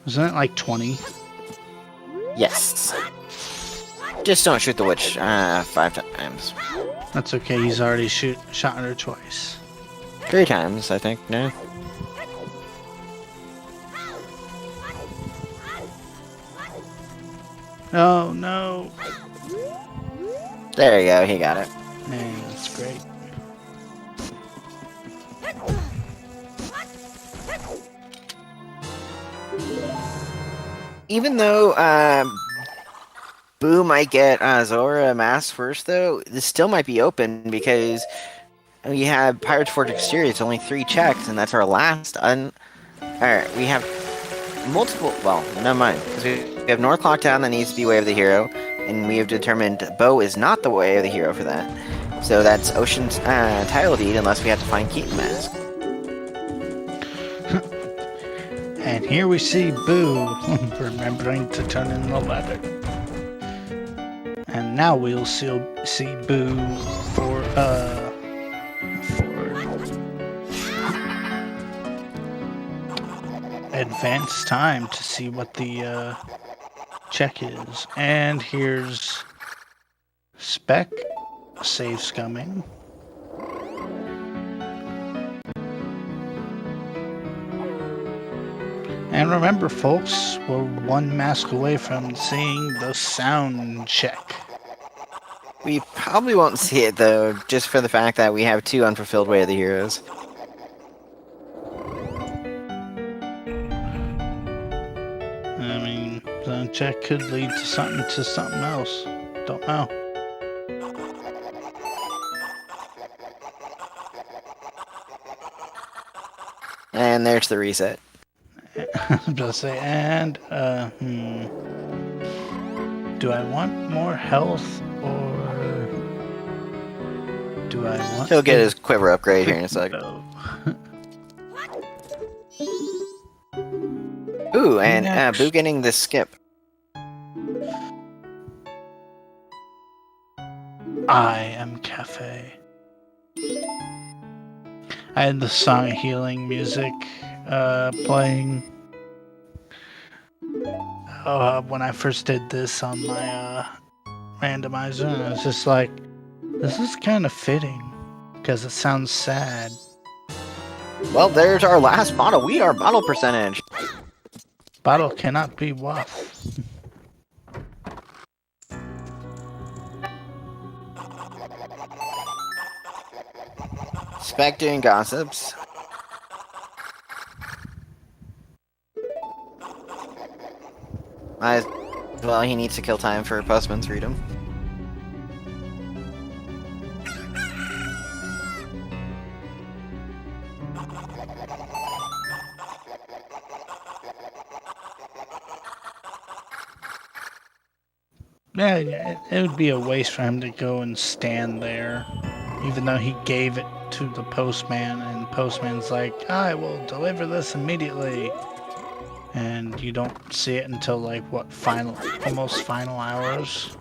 Isn't it like 20? Yes. Just don't shoot the witch 5 times. That's okay. He's already shot at her twice. 3 times, I think. No. Oh no! There you go, he got it. Man, that's great. Even though Boo might get Zora mask first, though, this still might be open because we have Pirates Forge Exterior. It's only 3 checks, and that's our last. Alright, we have multiple. Well, never mind, because we have North Clocktown that needs to be Way of the Hero, and we have determined Bo is not the Way of the Hero for that. So that's Ocean's title deed, unless we have to find Keaton mask. And here we see Boo remembering to turn in the letter. And now we'll see Boo for advanced time to see what the check is. And here's Spec. Save's coming. And remember, folks, we're one mask away from seeing the sound check. We probably won't see it, though, just for the fact that we have 2 unfulfilled Way of the Heroes. I mean, the check could lead to something else. Don't know. And there's the reset. I was gonna say, and, do I want more health, or do I want... He'll get his quiver upgrade here in a sec. Ooh, and Boo getting the skip. I am Cafe. I had the song healing music playing when I first did this on my randomizer, and I was just like, this is kind of fitting because it sounds sad. Well, there's our last bottle. We are bottle percentage. Bottle cannot be waff. Spec doing gossips. Well, he needs to kill time for Postman's freedom. Yeah, it would be a waste for him to go and stand there, even though he gave it to the postman, and postman's like, I will deliver this immediately. And you don't see it until, like, what, almost final hours?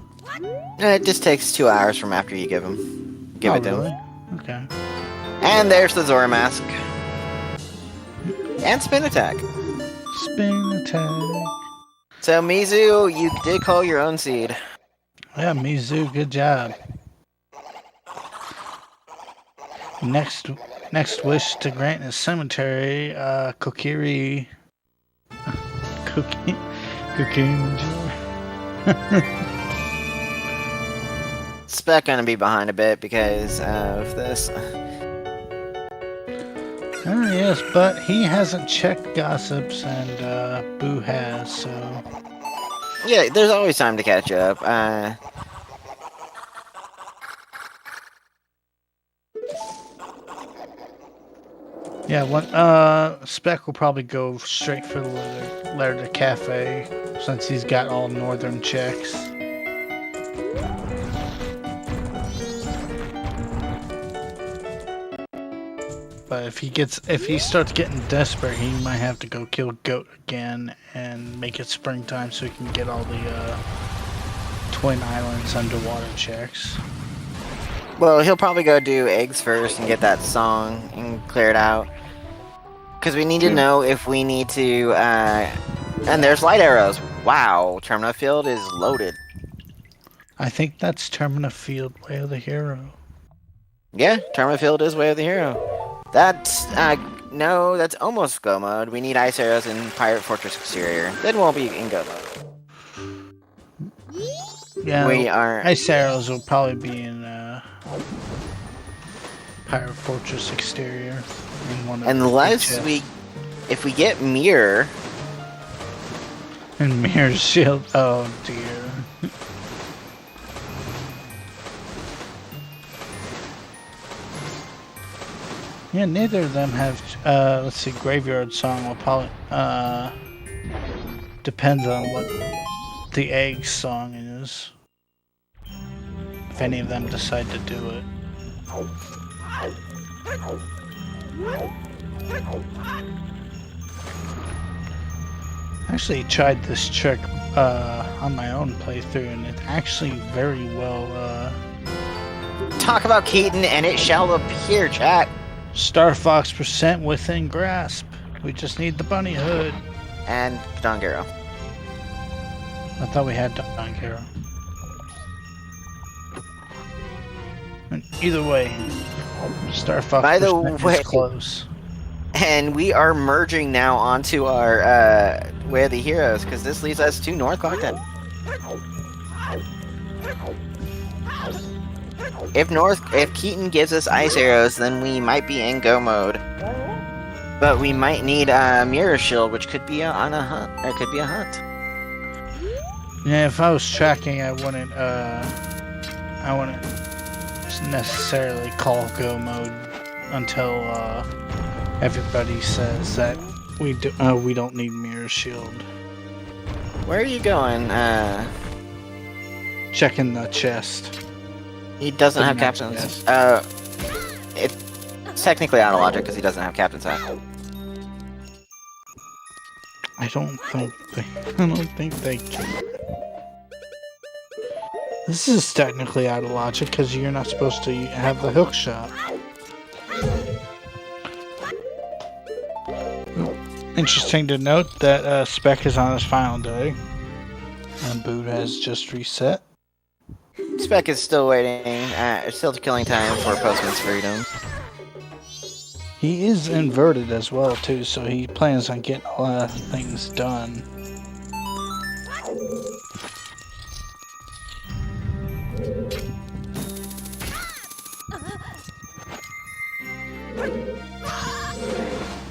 It just takes 2 hours from after you give it to really? him. Okay. And there's the Zora mask. And spin attack. Spin attack. So, Mizu, you did call your own seed. Yeah, Mizu, good job. Next wish to grant is cemetery, Kokiri... Kokiri Majora. Spec gonna be behind a bit because of this. Oh, yes, but he hasn't checked gossips, and Boo has, so... Yeah, there's always time to catch up. Yeah, Spec will probably go straight for the letter to Cafe, since he's got all northern checks. But if he starts getting desperate, he might have to go kill Goat again and make it springtime so he can get all the Twin Islands underwater checks. Well, he'll probably go do eggs first and get that song and clear it out. Because we need to know if we need to, and there's light arrows. Wow, Termina Field is loaded. I think that's Termina Field, Way of the Hero. Yeah, Termina Field is Way of the Hero. That's, no, that's almost Go mode. We need ice arrows in Pirate Fortress Exterior. Then we'll be in Go mode. Yeah, we are. Ice arrows will probably be in Pirate Fortress Exterior. Unless if we get Mirror. And Mirror Shield, oh dear. Yeah, neither of them have, let's see, Graveyard Song will probably, depends on what the egg song is. If any of them decide to do it. I actually tried this trick on my own playthrough, and it's actually very well. Talk about Keaton, and it shall appear, chat. Star Fox % within grasp. We just need the bunny hood. And Don Garo. I thought we had Don Hero. Either way, Star Fox By the percent way- is close. And we are merging now onto our Way of the Heroes, because this leads us to North Clockton. If Keaton gives us ice arrows, then we might be in go mode. But we might need a mirror shield, which could be on a hunt, or it could be a hunt. Yeah, if I was tracking, I wouldn't necessarily call go mode until everybody says that we don't need mirror shield. Where are you going? Checking the chest. He doesn't have Yes. captain's. It's technically out of logic because he doesn't have captain's hat. I don't think they can. This is technically out of logic because you're not supposed to have the hook shot. Interesting to note that Spec is on his final day, and Boot has just reset. Spec is still waiting, still killing time for Postman's freedom. He is inverted as well too, so he plans on getting a lot of things done.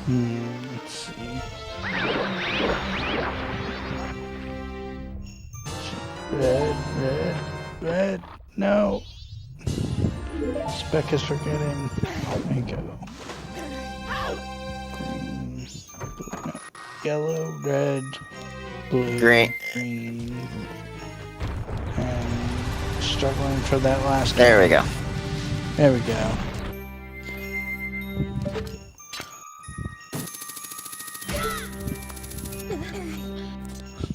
Let's see. Red. No. Spec is forgetting. There you go. Green, blue, no. Yellow, red, blue, Green. And struggling for that last. There we go. There we go.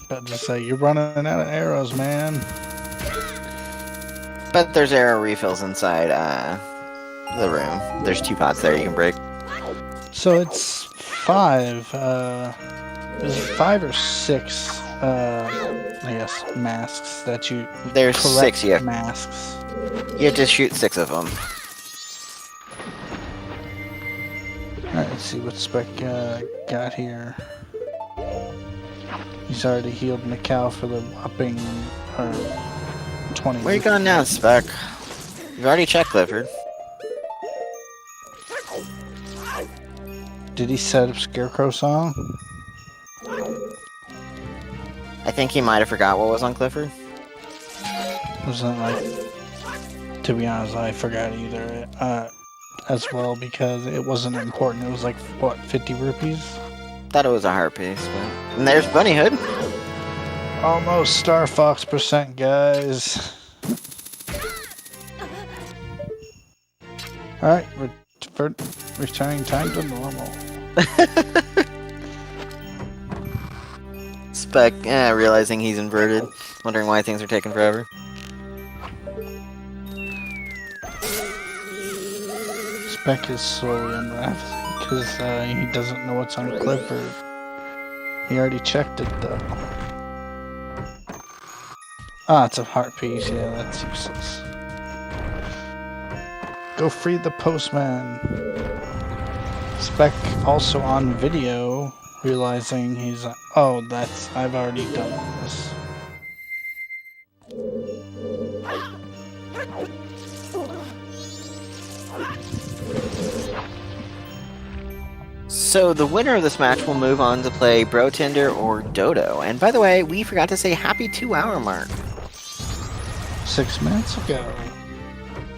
About to say, you're running out of arrows, man. But there's arrow refills inside the room. There's 2 pots there you can break. So it's 5. Is it 5 or 6? I guess masks that you. There's collect 6, yeah. Masks. You have to shoot 6 of them. Alright, let's see what Spec got here. He's already healed Mikal for the whopping 20. Where you going now, Spec? You've already checked Clifford. Did he set up Scarecrow song? I think he might have forgot what was on Clifford. Wasn't like, to be honest, I forgot either. As well because it wasn't important. It was like what, 50 rupees? Thought it was a heart piece, but... And there's Bunny Hood. Almost Star Fox percent, guys. Alright, returning time to normal. Spec, realizing he's inverted, wondering why things are taking forever. Spec is slowly unraveling because he doesn't know what's on Clifford. He already checked it though. Ah, it's a heart piece. Yeah, that's useless. Go free the postman. Spec also on video, realizing he's like, oh, I've already done this. So the winner of this match will move on to play Bro Tinder or Dodo. And by the way, we forgot to say happy 2-hour mark. 6 minutes ago.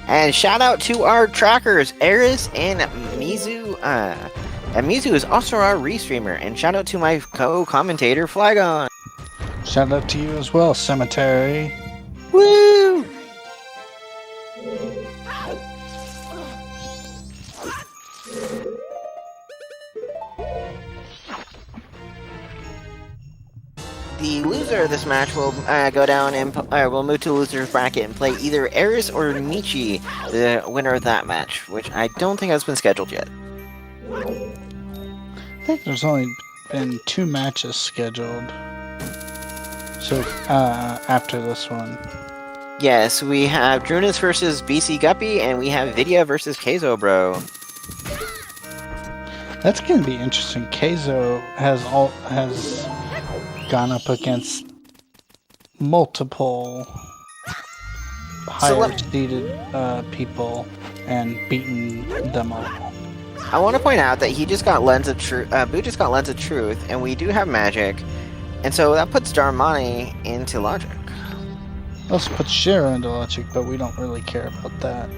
And shout out to our trackers, Eris and Mizu. And Mizu is also our restreamer. And shout out to my co-commentator, Flygon. Shout out to you as well, Cemetery. Woo! The loser of this match will go down and will move to the loser's bracket and play either Eris or Michi, the winner of that match, which I don't think has been scheduled yet. I think there's only been 2 matches scheduled. So, after this one. Yes, we have Drunas versus BC Guppy, and we have Vidya versus Keizo Bro. That's gonna be interesting. Keizo has gone up against multiple higher seeded people and beaten them all. I want to point out that he just got Lens of Truth. Boo just got Lens of Truth, and we do have magic, and so that puts Darmani into logic. Also put Shira into logic, but we don't really care about that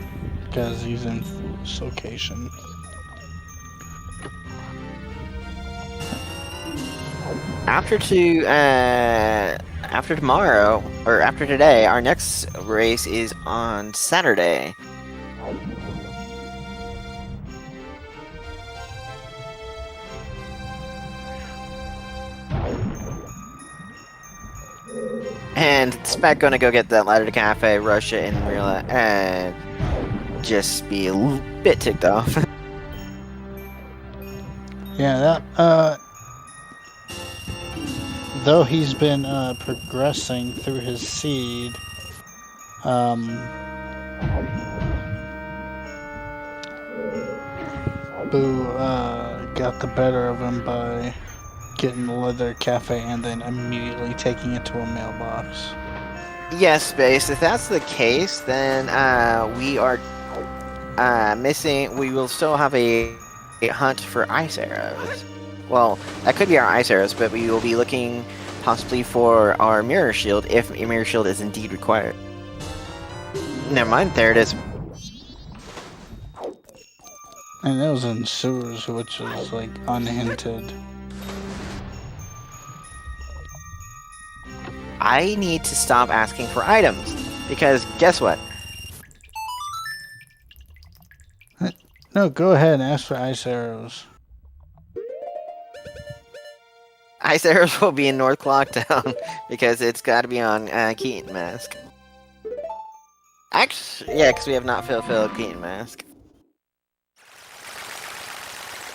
because he's in this location. After tomorrow, or after today, our next race is on Saturday. And Spec gonna go get that ladder to cafe, rush it, and realize, and just be a bit ticked off. Yeah, that though he's been progressing through his seed, Boo got the better of him by getting the leather cafe and then immediately taking it to a mailbox. Yes, Space. If that's the case, then we are missing. We will still have a hunt for ice arrows. Well, that could be our ice arrows, but we will be looking possibly for our mirror shield if a mirror shield is indeed required. Never mind. There it is. And it was in sewers, which is like unhinted. I need to stop asking for items, because guess what? No, go ahead and ask for ice arrows. Ice arrows will be in North Clocktown, because it's got to be on Keaton Mask. Actually, yeah, because we have not fulfilled Keaton Mask.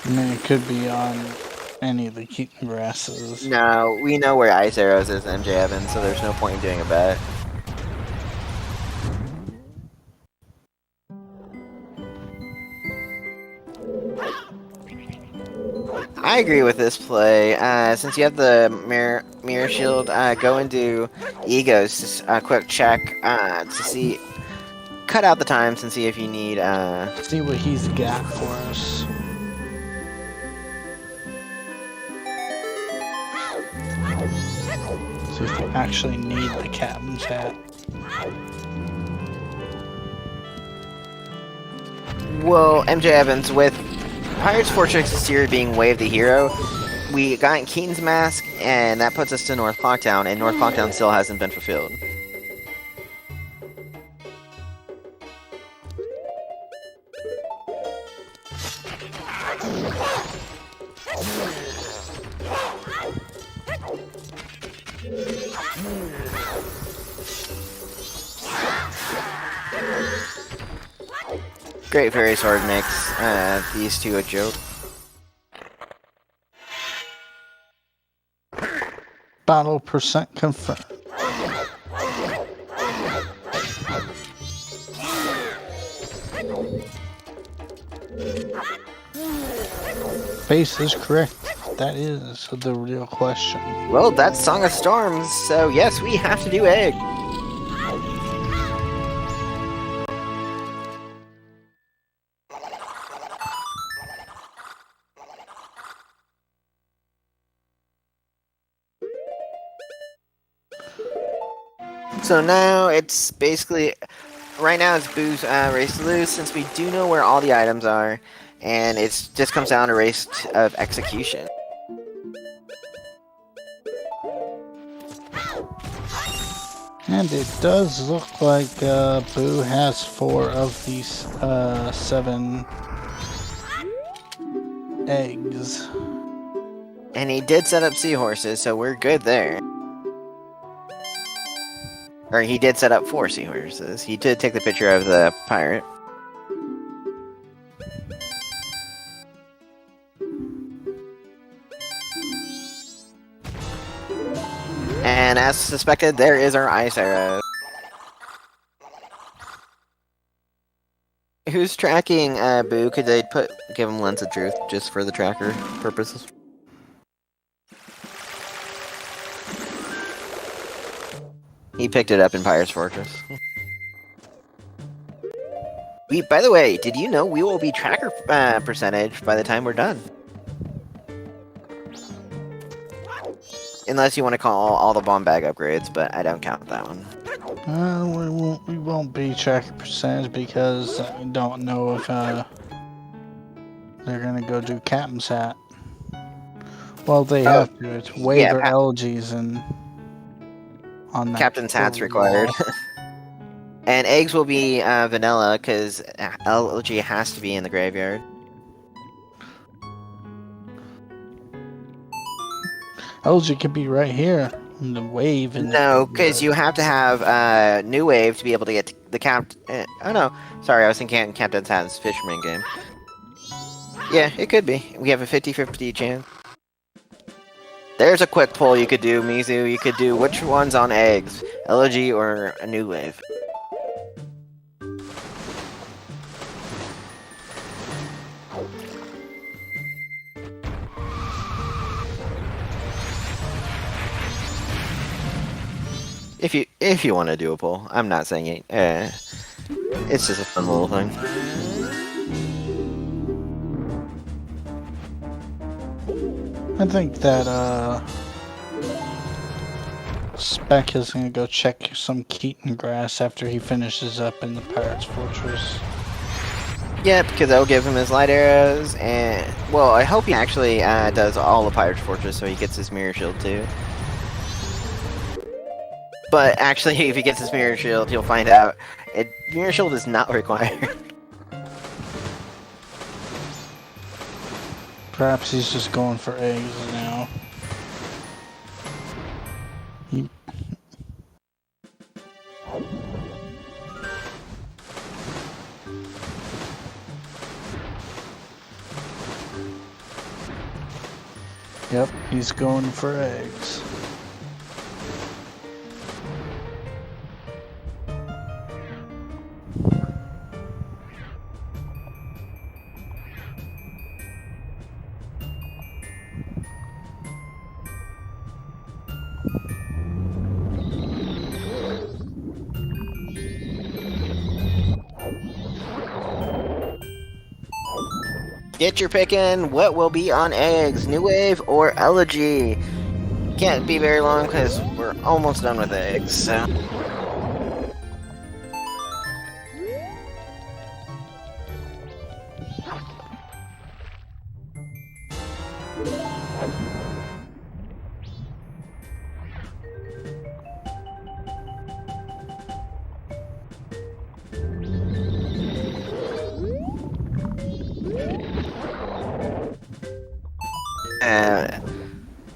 I mean, it could be on any of the Keaton grasses. No, we know where Ice Arrows is, MJ Evans, so there's no point in doing a bet. I agree with this play. Since you have the mirror shield, go into Egos, quick check to see, cut out the times and see if you need. See what he's got for us. See if we actually need the captain's hat. Well, MJ Evans, with Pirates Fortress Exterior being Way of the Hero, we got Keaton's Mask, and that puts us to North Clocktown, and North Clocktown still hasn't been fulfilled. Great Fairy Sword makes these two a joke. Battle percent confirmed. Face is correct. That is the real question. Well, that's Song of Storms, so yes, we have to do egg. So now it's basically, right now it's Boo's race to lose, since we do know where all the items are, and it just comes down to race of execution. And it does look like Boo has 4 of these 7 eggs. And he did set up seahorses, so we're good there. Or he did set up 4 seahorses. He did take the picture of the pirate. And as suspected, there is our ice arrow. Who's tracking Boo? Could they give him Lens of Truth just for the tracker purposes? He picked it up in Pirate's Fortress. By the way, did you know we will be tracker percentage by the time we're done? Unless you want to call all the bomb bag upgrades, but I don't count that one. We won't be tracking percentage because I don't know if they're gonna go do Captain's Hat. Well, they have to. It's wave or elegies and on that. Captain's Hat's required. And eggs will be vanilla because elegy has to be in the graveyard. Elegy could be right here in the wave. No, because you have to have new wave to be able to get the oh no, sorry, I was thinking Captain's Hat's Fisherman game. Yeah, it could be. We have a 50-50 chance. There's a quick poll you could do, Mizu. You could do which one's on eggs, elegy or a new wave. If you want to do a poll, I'm not saying it. It's just a fun little thing. I think that Spec is gonna go check some Keaton grass after he finishes up in the Pirate's Fortress. Yeah, because that'll give him his light arrows, and well, I hope he actually does all the Pirate's Fortress so he gets his mirror shield too. But actually, if he gets his mirror shield, you'll find out mirror shield is not required. Perhaps he's just going for eggs now. Yep, he's going for eggs. Get your pick in. What will be on eggs? New wave or elegy? Can't be very long because we're almost done with eggs. So.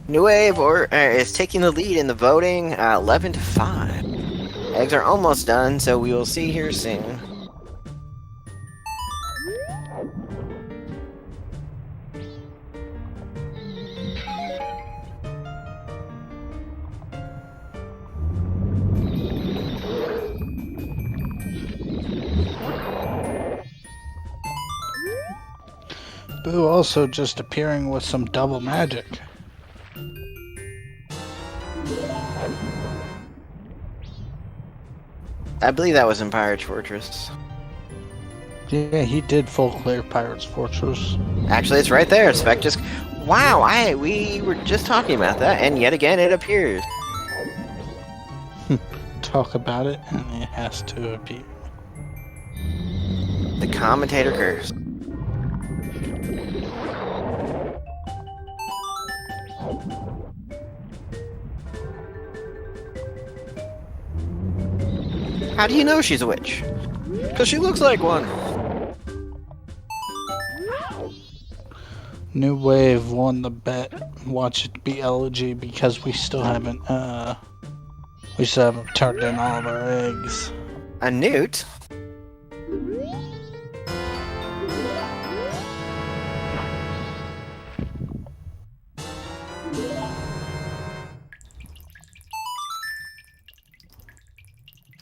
New Wave is taking the lead in the voting, 11-5. Eggs are almost done, so we will see here soon. Boo also just appearing with some double magic. I believe that was in Pirate's Fortress. Yeah, he did full clear Pirate's Fortress. Actually, it's right there. Spec just... Wow, we were just talking about that, and yet again it appears. Talk about it, and it has to appear. The commentator curse. How do you know she's a witch? Because she looks like one. New Wave won the bet. Watch it be elegy because we still haven't turned in all of our eggs. A newt?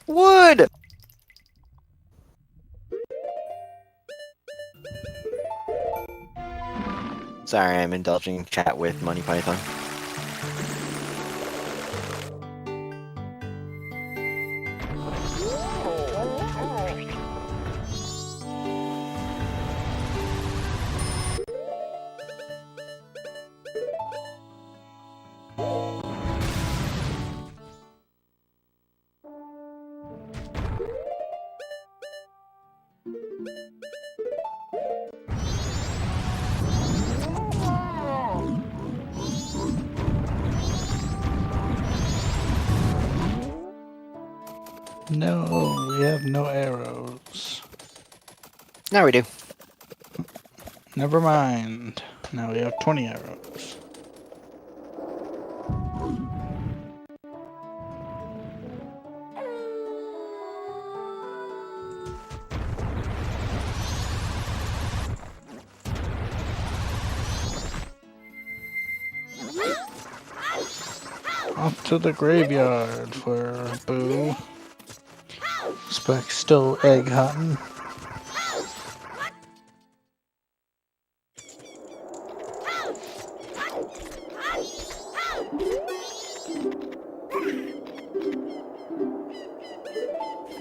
Wood! Sorry, I'm indulging chat with Monty Python. No, we have no arrows. Now we do. Never mind. Now we have 20 arrows. Off to the graveyard for Boo. Spec still egg hunting.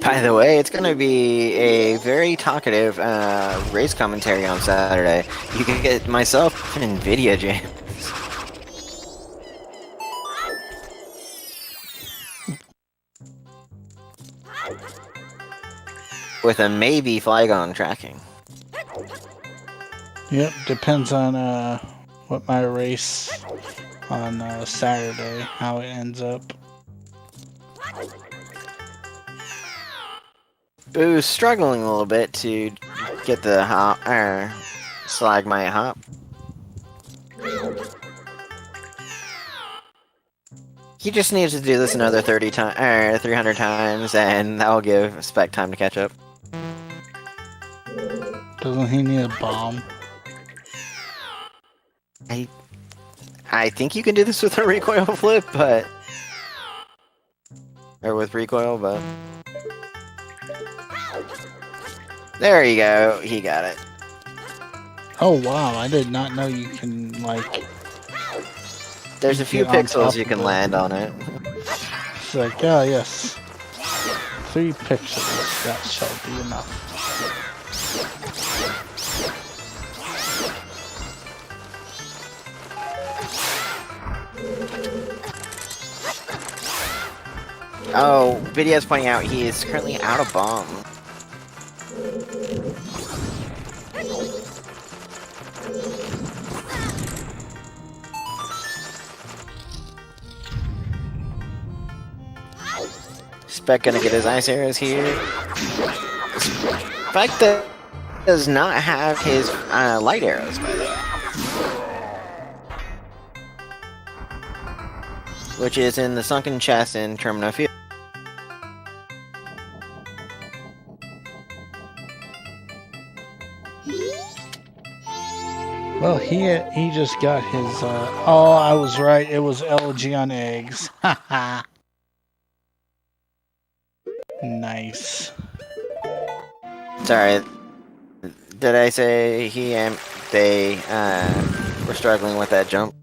By the way, it's going to be a very talkative race commentary on Saturday. You can get myself an NVIDIA jam. With a maybe Flygon tracking. Yep, depends on what my race on Saturday, how it ends up. Boo's struggling a little bit to get the hop, Slagmite hop. He just needs to do this another 300 times, and that will give Spec time to catch up. Doesn't he need a bomb? I think you can do this with a recoil flip, but... Or with recoil, but... There you go, he got it. Oh wow, I did not know you can, like... There's a few get on pixels top you of can it. land on it. It's like, oh yes. 3 pixels, that shall be enough. Oh, video's pointing out he is currently out of bomb. Spec gonna get his ice arrows here. Spec does not have his light arrows, by the way. Which is in the sunken chest in Termino Field. Well, he just got his, oh, I was right, it was LG on eggs. Haha. Nice. Sorry, did I say he and they were struggling with that jump?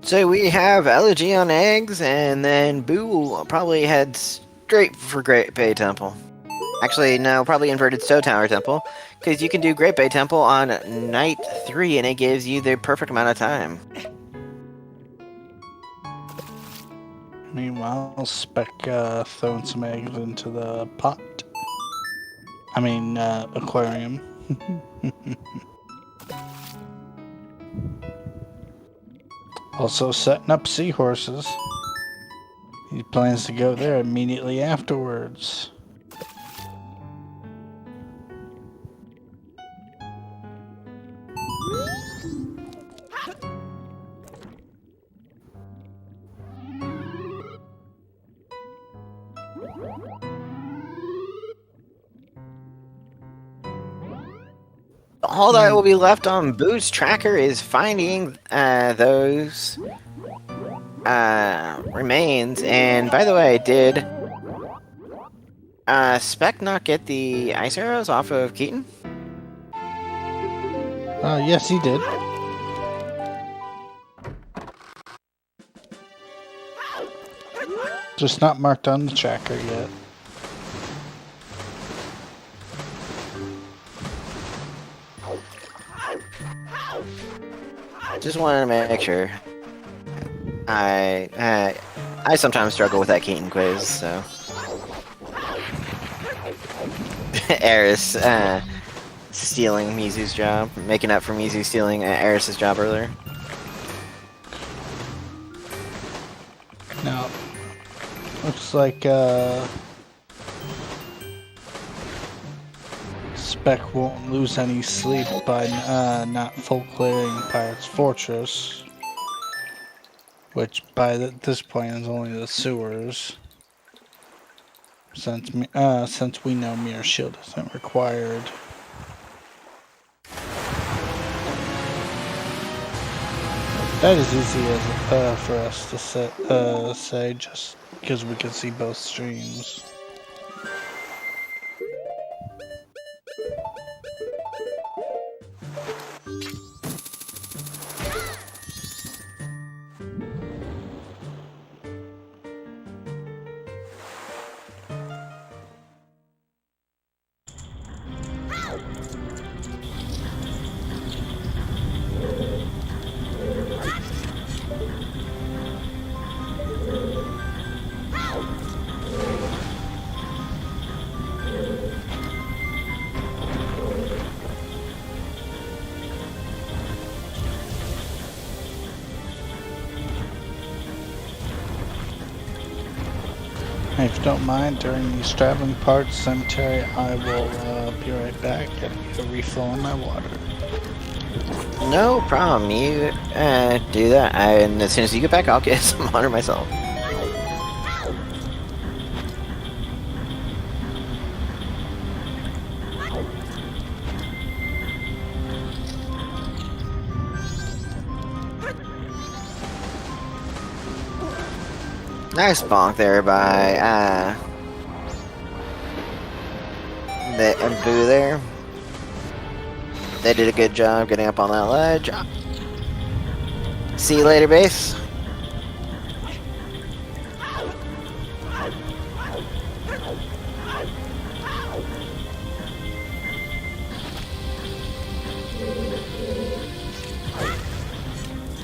So we have Elegy on eggs, and then Boo will probably head straight for Great Bay Temple. Actually, no, probably inverted Stowe Tower Temple, because you can do Great Bay Temple on night 3, and it gives you the perfect amount of time. Meanwhile, Spec throwing some eggs into the pot. I mean, aquarium. Also setting up seahorses. He plans to go there immediately afterwards. all that will be left on Boo's tracker is finding those remains. And by the way, did Spec not get the ice arrows off of Keaton? Yes, he did. Just not marked on the tracker yet. Just wanted to make sure. I sometimes struggle with that Keaton quiz, so. Eris stealing Mizu's job, making up for Mizu stealing Eris's job earlier. No. Looks like Spec won't lose any sleep by not full clearing Pirate's Fortress, which by this point is only the sewers, since we know Mirror Shield isn't required. That is easy as for us to say, just because we can see both streams. If you don't mind, during these traveling parts, cemetery, I will be right back, getting a refill on my water. No problem, you do that, and as soon as you get back, I'll get some water myself. Nice bonk there by the Boo there. They did a good job getting up on that ledge. See you later, base.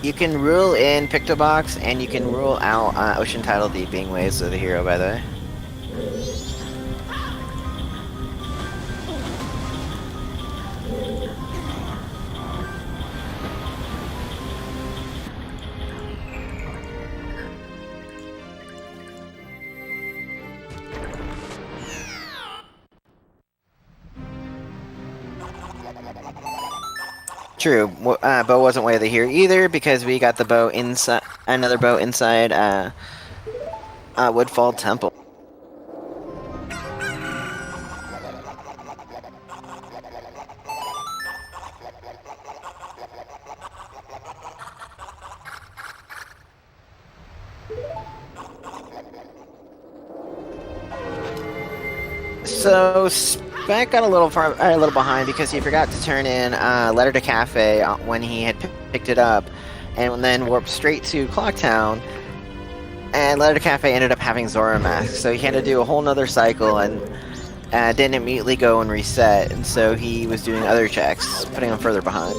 You can rule in Pictobox, and you can rule out Ocean Tidal Deep being ways of the hero, by the way. True, boat wasn't way of the hero either, because we got the boat inside, another boat inside Woodfall Temple. So Spec got a little behind because he forgot to turn in Letter to Cafe when he had picked it up, and then warped straight to Clocktown. And Letter to Cafe ended up having Zora Mask, so he had to do a whole nother cycle and didn't immediately go and reset, and so he was doing other checks, putting him further behind.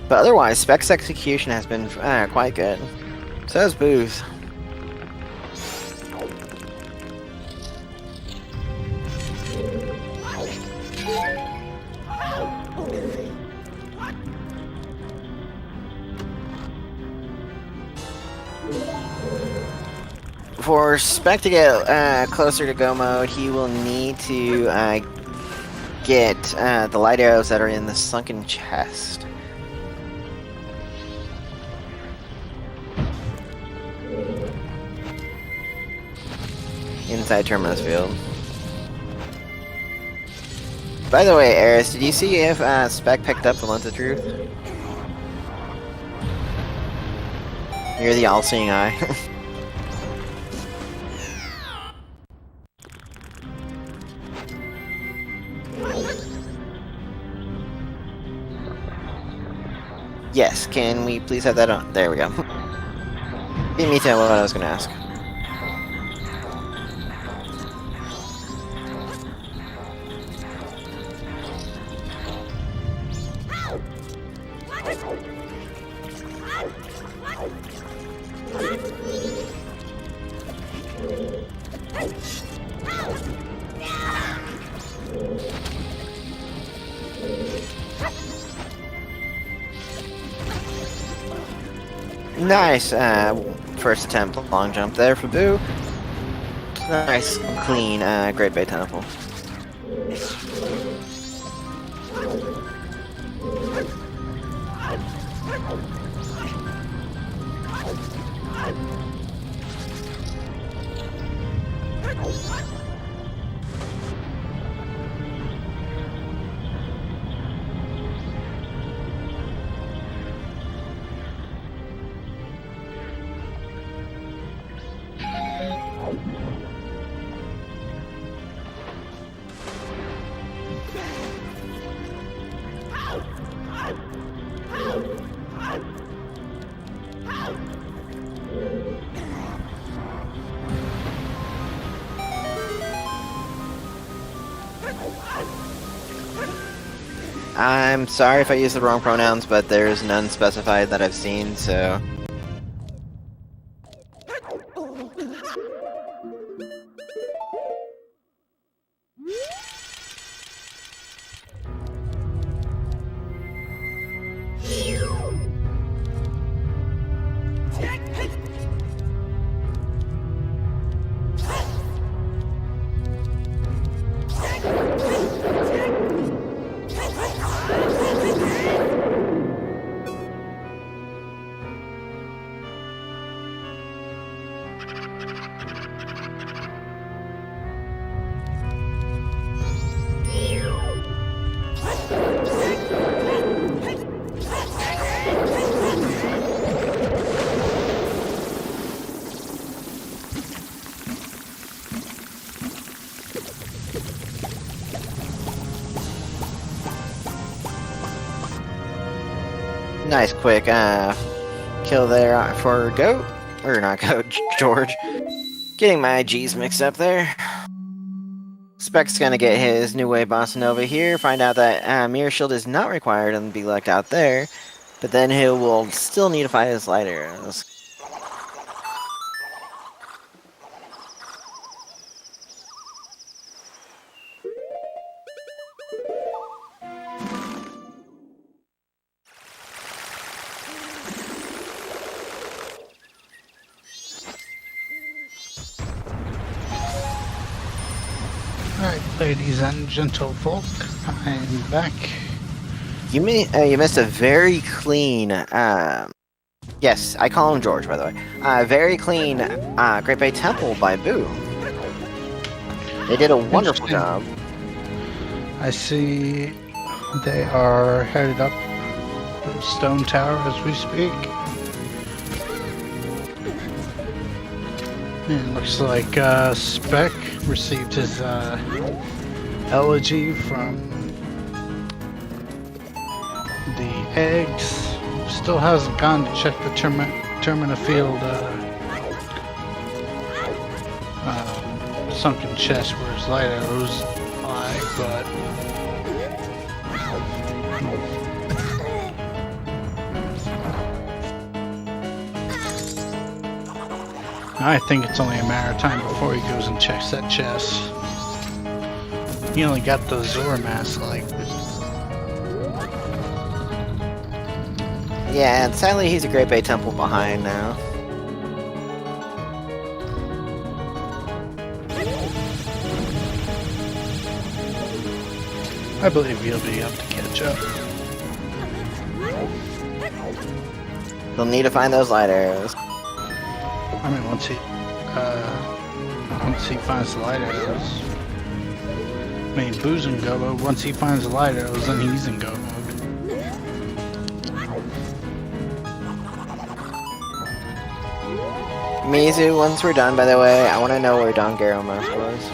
But otherwise, Spec's execution has been quite good. So has Boo's. For Spec to get closer to go mode, he will need to get the light arrows that are in the sunken chest. Inside Terminus Field. By the way, Eris, did you see if Spec picked up the Lens of Truth? You're the all-seeing eye. Yes, can we please have that on? There we go. Beat me to what I was going to ask. Nice, first attempt long jump there for Boo. Nice, clean, Great Bay Temple. I'm sorry if I use the wrong pronouns, but there's none specified that I've seen, so... Nice quick kill there for Goat. Or not Goat, George. Getting my G's mixed up there. Spec's gonna get his new wave Bossa Nova here, find out that Mirror Shield is not required and be left out there, but then he will still need to fight his light arrows. Alright, ladies and gentlefolk, I'm back. You missed a very clean, yes, I call him George, by the way. Very clean Great Bay Temple by Boo. They did a wonderful job. I see they are headed up the stone tower as we speak. And looks like Spec received his elegy from the eggs. Still hasn't gone to check the Termina Field sunken chest where his light arrows lie, but I think it's only a matter of time before he goes and checks that chest. He only got the Zora mask, like. Yeah, and sadly he's a Great Bay Temple behind now. I believe he'll be able to catch up. He'll need to find those light arrows. I mean, once he finds the light arrows. I mean, Boo's in go mode. Once he finds the light arrows, then he's in go mode. Mizu, once we're done, by the way, I want to know where Don Garomos was.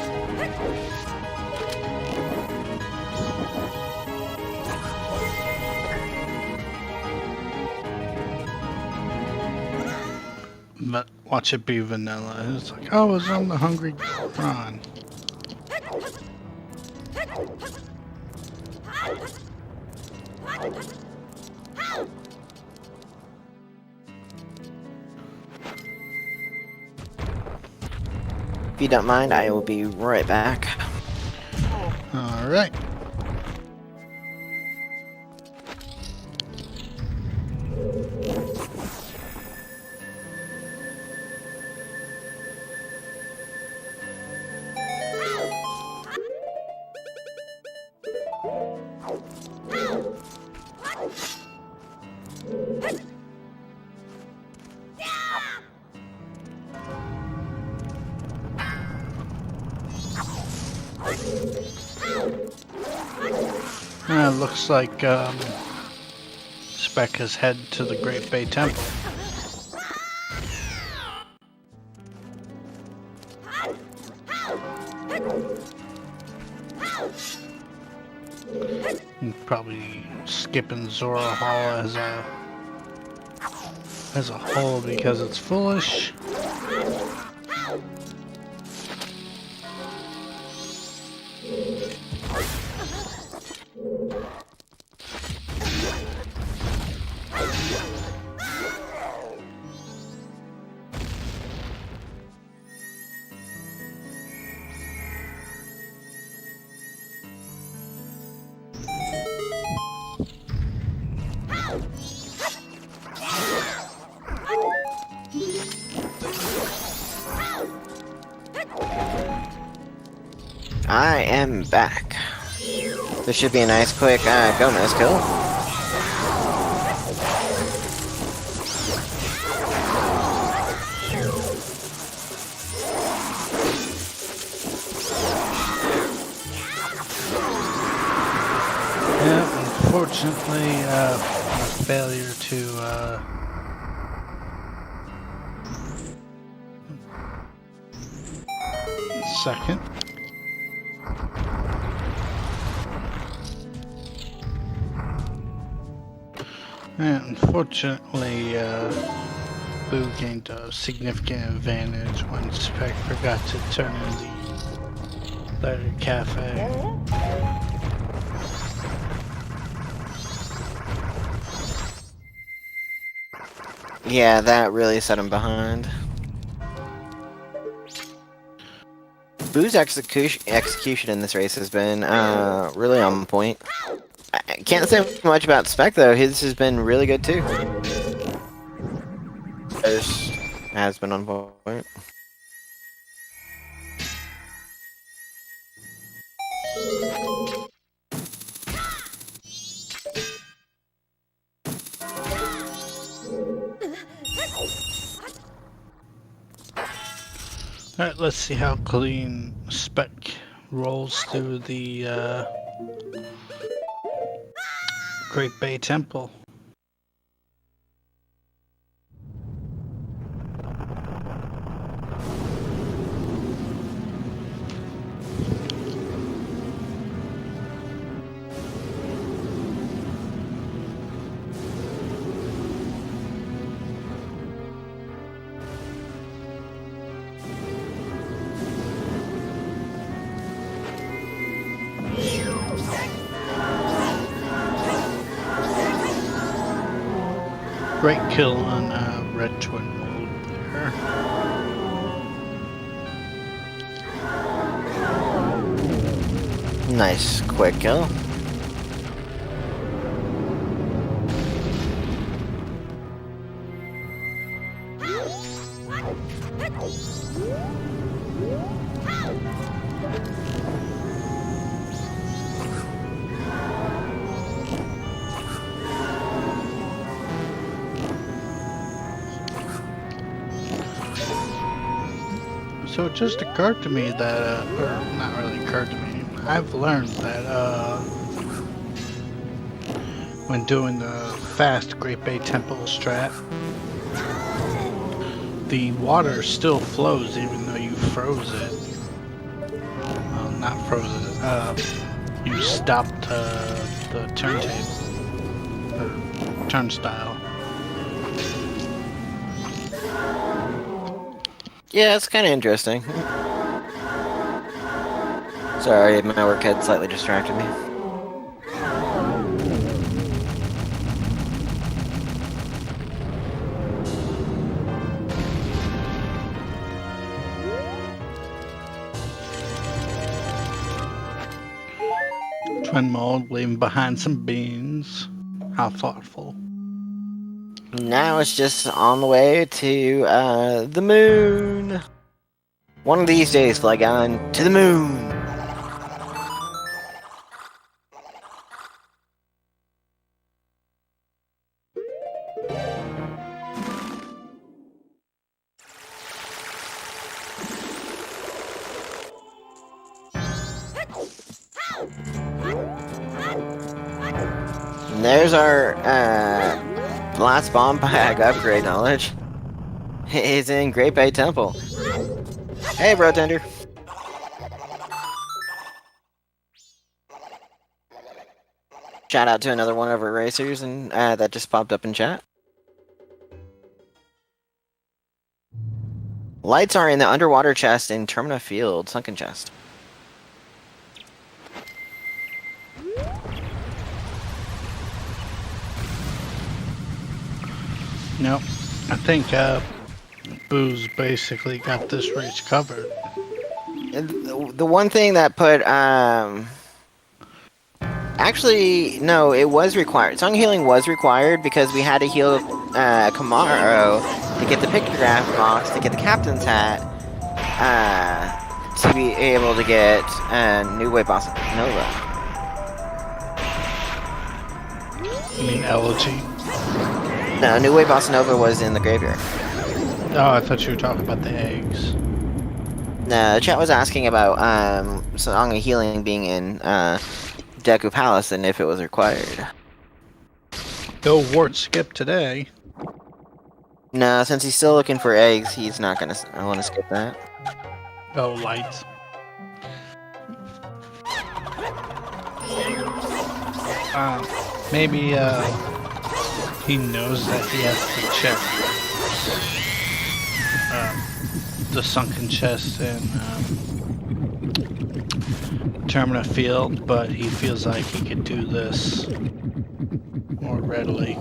But watch it be vanilla. It's like, oh, it's on the Hungry Ron. If you don't mind, I will be right back. Alright. Looks like Spec has head to the Great Bay Temple. And probably skipping Zora Hall as a whole because it's foolish. I am back. This should be a nice quick Gomez kill. Yeah, unfortunately, a failure to second. And unfortunately, Boo gained a significant advantage when Spec forgot to turn in the letter cafe. Yeah, that really set him behind. Boo's execution in this race has been really on point. I can't say much about Spec though, his has been really good too. His has been on point. Alright, let's see how clean Spec rolls through the Great Bay Temple. Great kill on Red Twin mode there. Nice quick kill. So it just occurred to me that, or not really occurred to me, I've learned that when doing the fast Great Bay Temple strat, the water still flows even though you froze it. Well, not froze it, you stopped the turntable, or turnstile. Yeah, it's kind of interesting. Sorry, my work had slightly distracted me. Twin mold, leaving behind some beans. How thoughtful. Now it's just on the way to the moon. One of these days, fly on to the moon. And there's our last bomb bag upgrade knowledge. It's in Great Bay Temple. Hey, bro tender. Shout out to another one of our racers, and that just popped up in chat. Lights are in the underwater chest in Termina Field, sunken chest. Nope. I think Boo's basically got this race covered. And the one thing that put actually no, it was required. Song healing was required because we had to heal Kamaro to get the pictograph box to get the captain's hat to be able to get New Way Bossa Nova. You mean elegy? No, New Way Bossa Nova was in the graveyard. Oh, I thought you were talking about the eggs. No, the chat was asking about Song of Healing being in Deku Palace and if it was required. Go Wart skip today. No, since he's still looking for eggs, he's not gonna want to skip that. Oh, lights. Maybe he knows that he has to check the sunken chest in Termina Field, but he feels like he could do this more readily.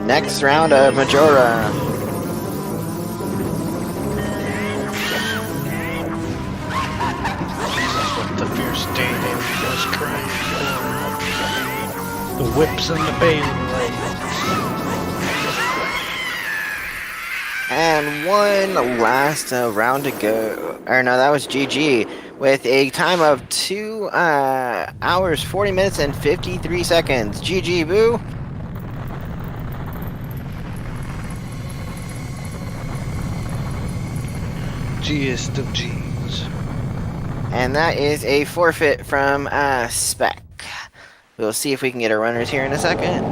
Next round of Majora. The fierce day was crying for the whips and the Beyblades. And one last round to go. Or no, that was GG. With a time of 2 hours, 40 minutes, and 53 seconds. GG, Boo. Gist of G's. And that is a forfeit from Spec. We'll see if we can get our runners here in a second.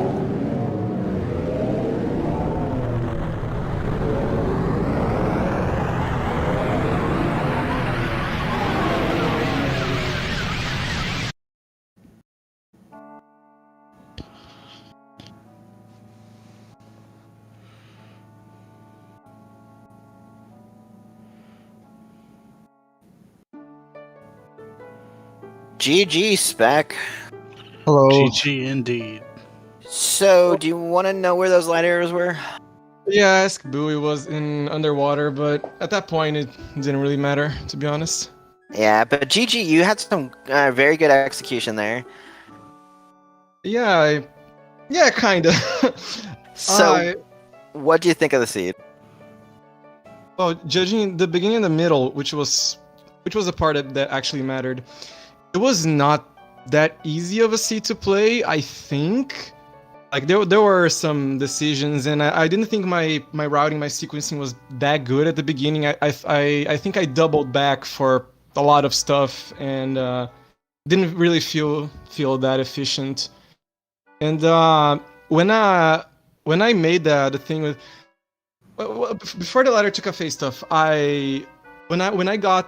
GG, Spec. Hello. GG indeed. So, do you want to know where those light arrows were? Yeah, I asked Bowie was in underwater, but at that point it didn't really matter, to be honest. Yeah, but GG, you had some very good execution there. Yeah, yeah, kinda. So, what do you think of the seed? Well, judging the beginning and the middle, which was the part that actually mattered, it was not that easy of a seed to play, I think. Like there were some decisions, and I didn't think my routing, my sequencing was that good at the beginning. I think I doubled back for a lot of stuff, and didn't really feel that efficient. And when I made the thing with before the ladder to cafe stuff, when I got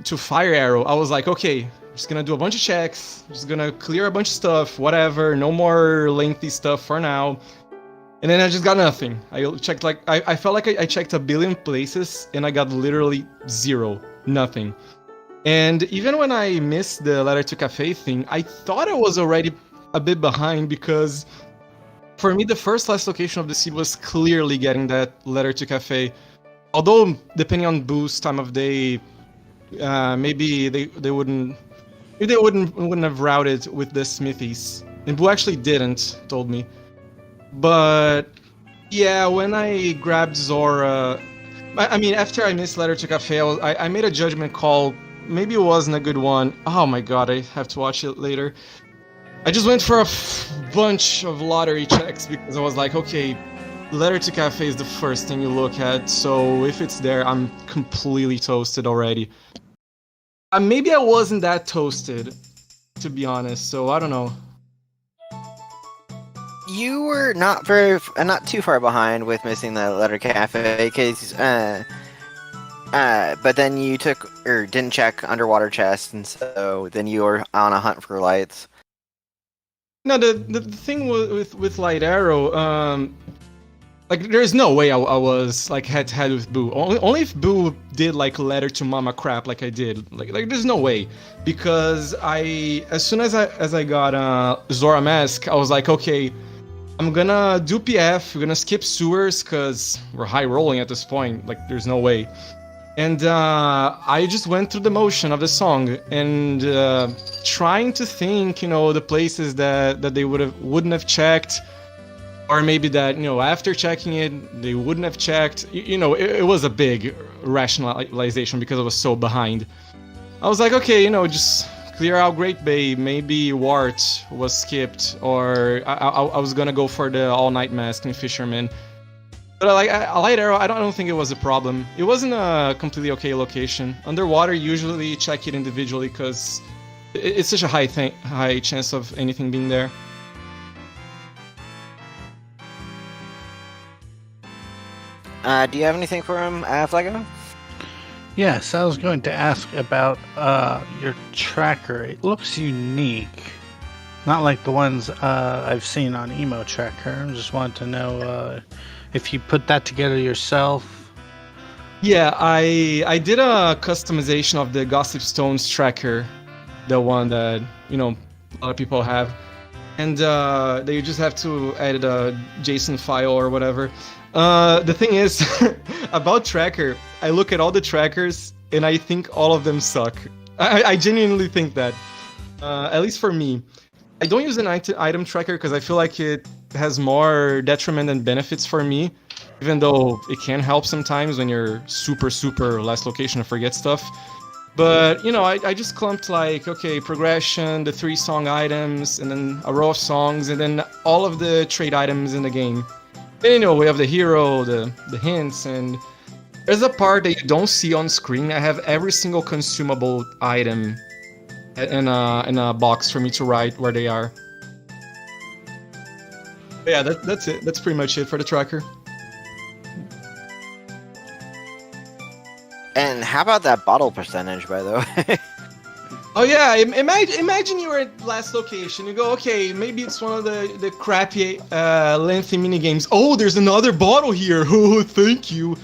to Fire Arrow, I was like, okay, I'm just gonna do a bunch of checks, just gonna clear a bunch of stuff, whatever, no more lengthy stuff for now. And then I just got nothing. I checked like I felt like I checked a billion places and I got literally zero, nothing. And even when I missed the ladder to cafe thing, I thought I was already a bit behind because for me the last location of the seed was clearly getting that ladder to cafe. Although depending on boost, time of day, maybe they wouldn't have routed with the smithies. And Boo actually didn't, told me. But yeah, when I grabbed Zora, I mean after I missed ladder to cafe, I made a judgment call. Maybe it wasn't a good one. Oh my god, I have to watch it later. I just went for a bunch of lottery checks because I was like, okay, ladder to cafe is the first thing you look at, so if it's there, I'm completely toasted already. Maybe I wasn't that toasted, to be honest, so I don't know. You were not too far behind with missing the letter cafe, because but then you didn't check underwater chest, and so then you were on a hunt for lights. No, the thing with Light Arrow, like there's no way I was like head to head with Boo. Only if Boo did like letter to Mama crap like I did. Like there's no way, because as soon as I got Zora Mask, I was like, okay, I'm gonna do PF. We're gonna skip sewers because we're high rolling at this point. Like there's no way. And I just went through the motion of the song and trying to think, the places that they wouldn't have checked, or maybe that after checking it they wouldn't have checked. It was a big rationalization because I was so behind. I was like, okay, just clear out Great Bay. Maybe Wart was skipped, or I was gonna go for the All Night Mask and Fisherman. But like Light Arrow, I don't think it was a problem. It wasn't a completely okay location. Underwater, usually check it individually because it's such a high chance of anything being there. Do you have anything for him, Flago? Yes, I was going to ask about your tracker. It looks unique. Not like the ones I've seen on Emo Tracker. I just wanted to know if you put that together yourself. Yeah, I did a customization of the Gossip Stones tracker, the one that a lot of people have, and they just have to edit a JSON file or whatever. The thing is, about tracker, I look at all the trackers and I think all of them suck. I genuinely think that, at least for me. I don't use an item tracker because I feel like it has more detriment than benefits for me, even though it can help sometimes when you're super last location and forget stuff. But I just clumped like, okay, progression, the 3 song items, and then a row of songs, and then all of the trade items in the game. And we have the hero, the hints, and there's a part that you don't see on screen. I have every single consumable item in a box for me to write where they are. But yeah, that's it. That's pretty much it for the tracker. And how about that bottle percentage, by the way? Oh yeah, imagine you were at last location. You go, okay, maybe it's one of the crappy lengthy mini games. Oh, there's another bottle here. Oh, thank you.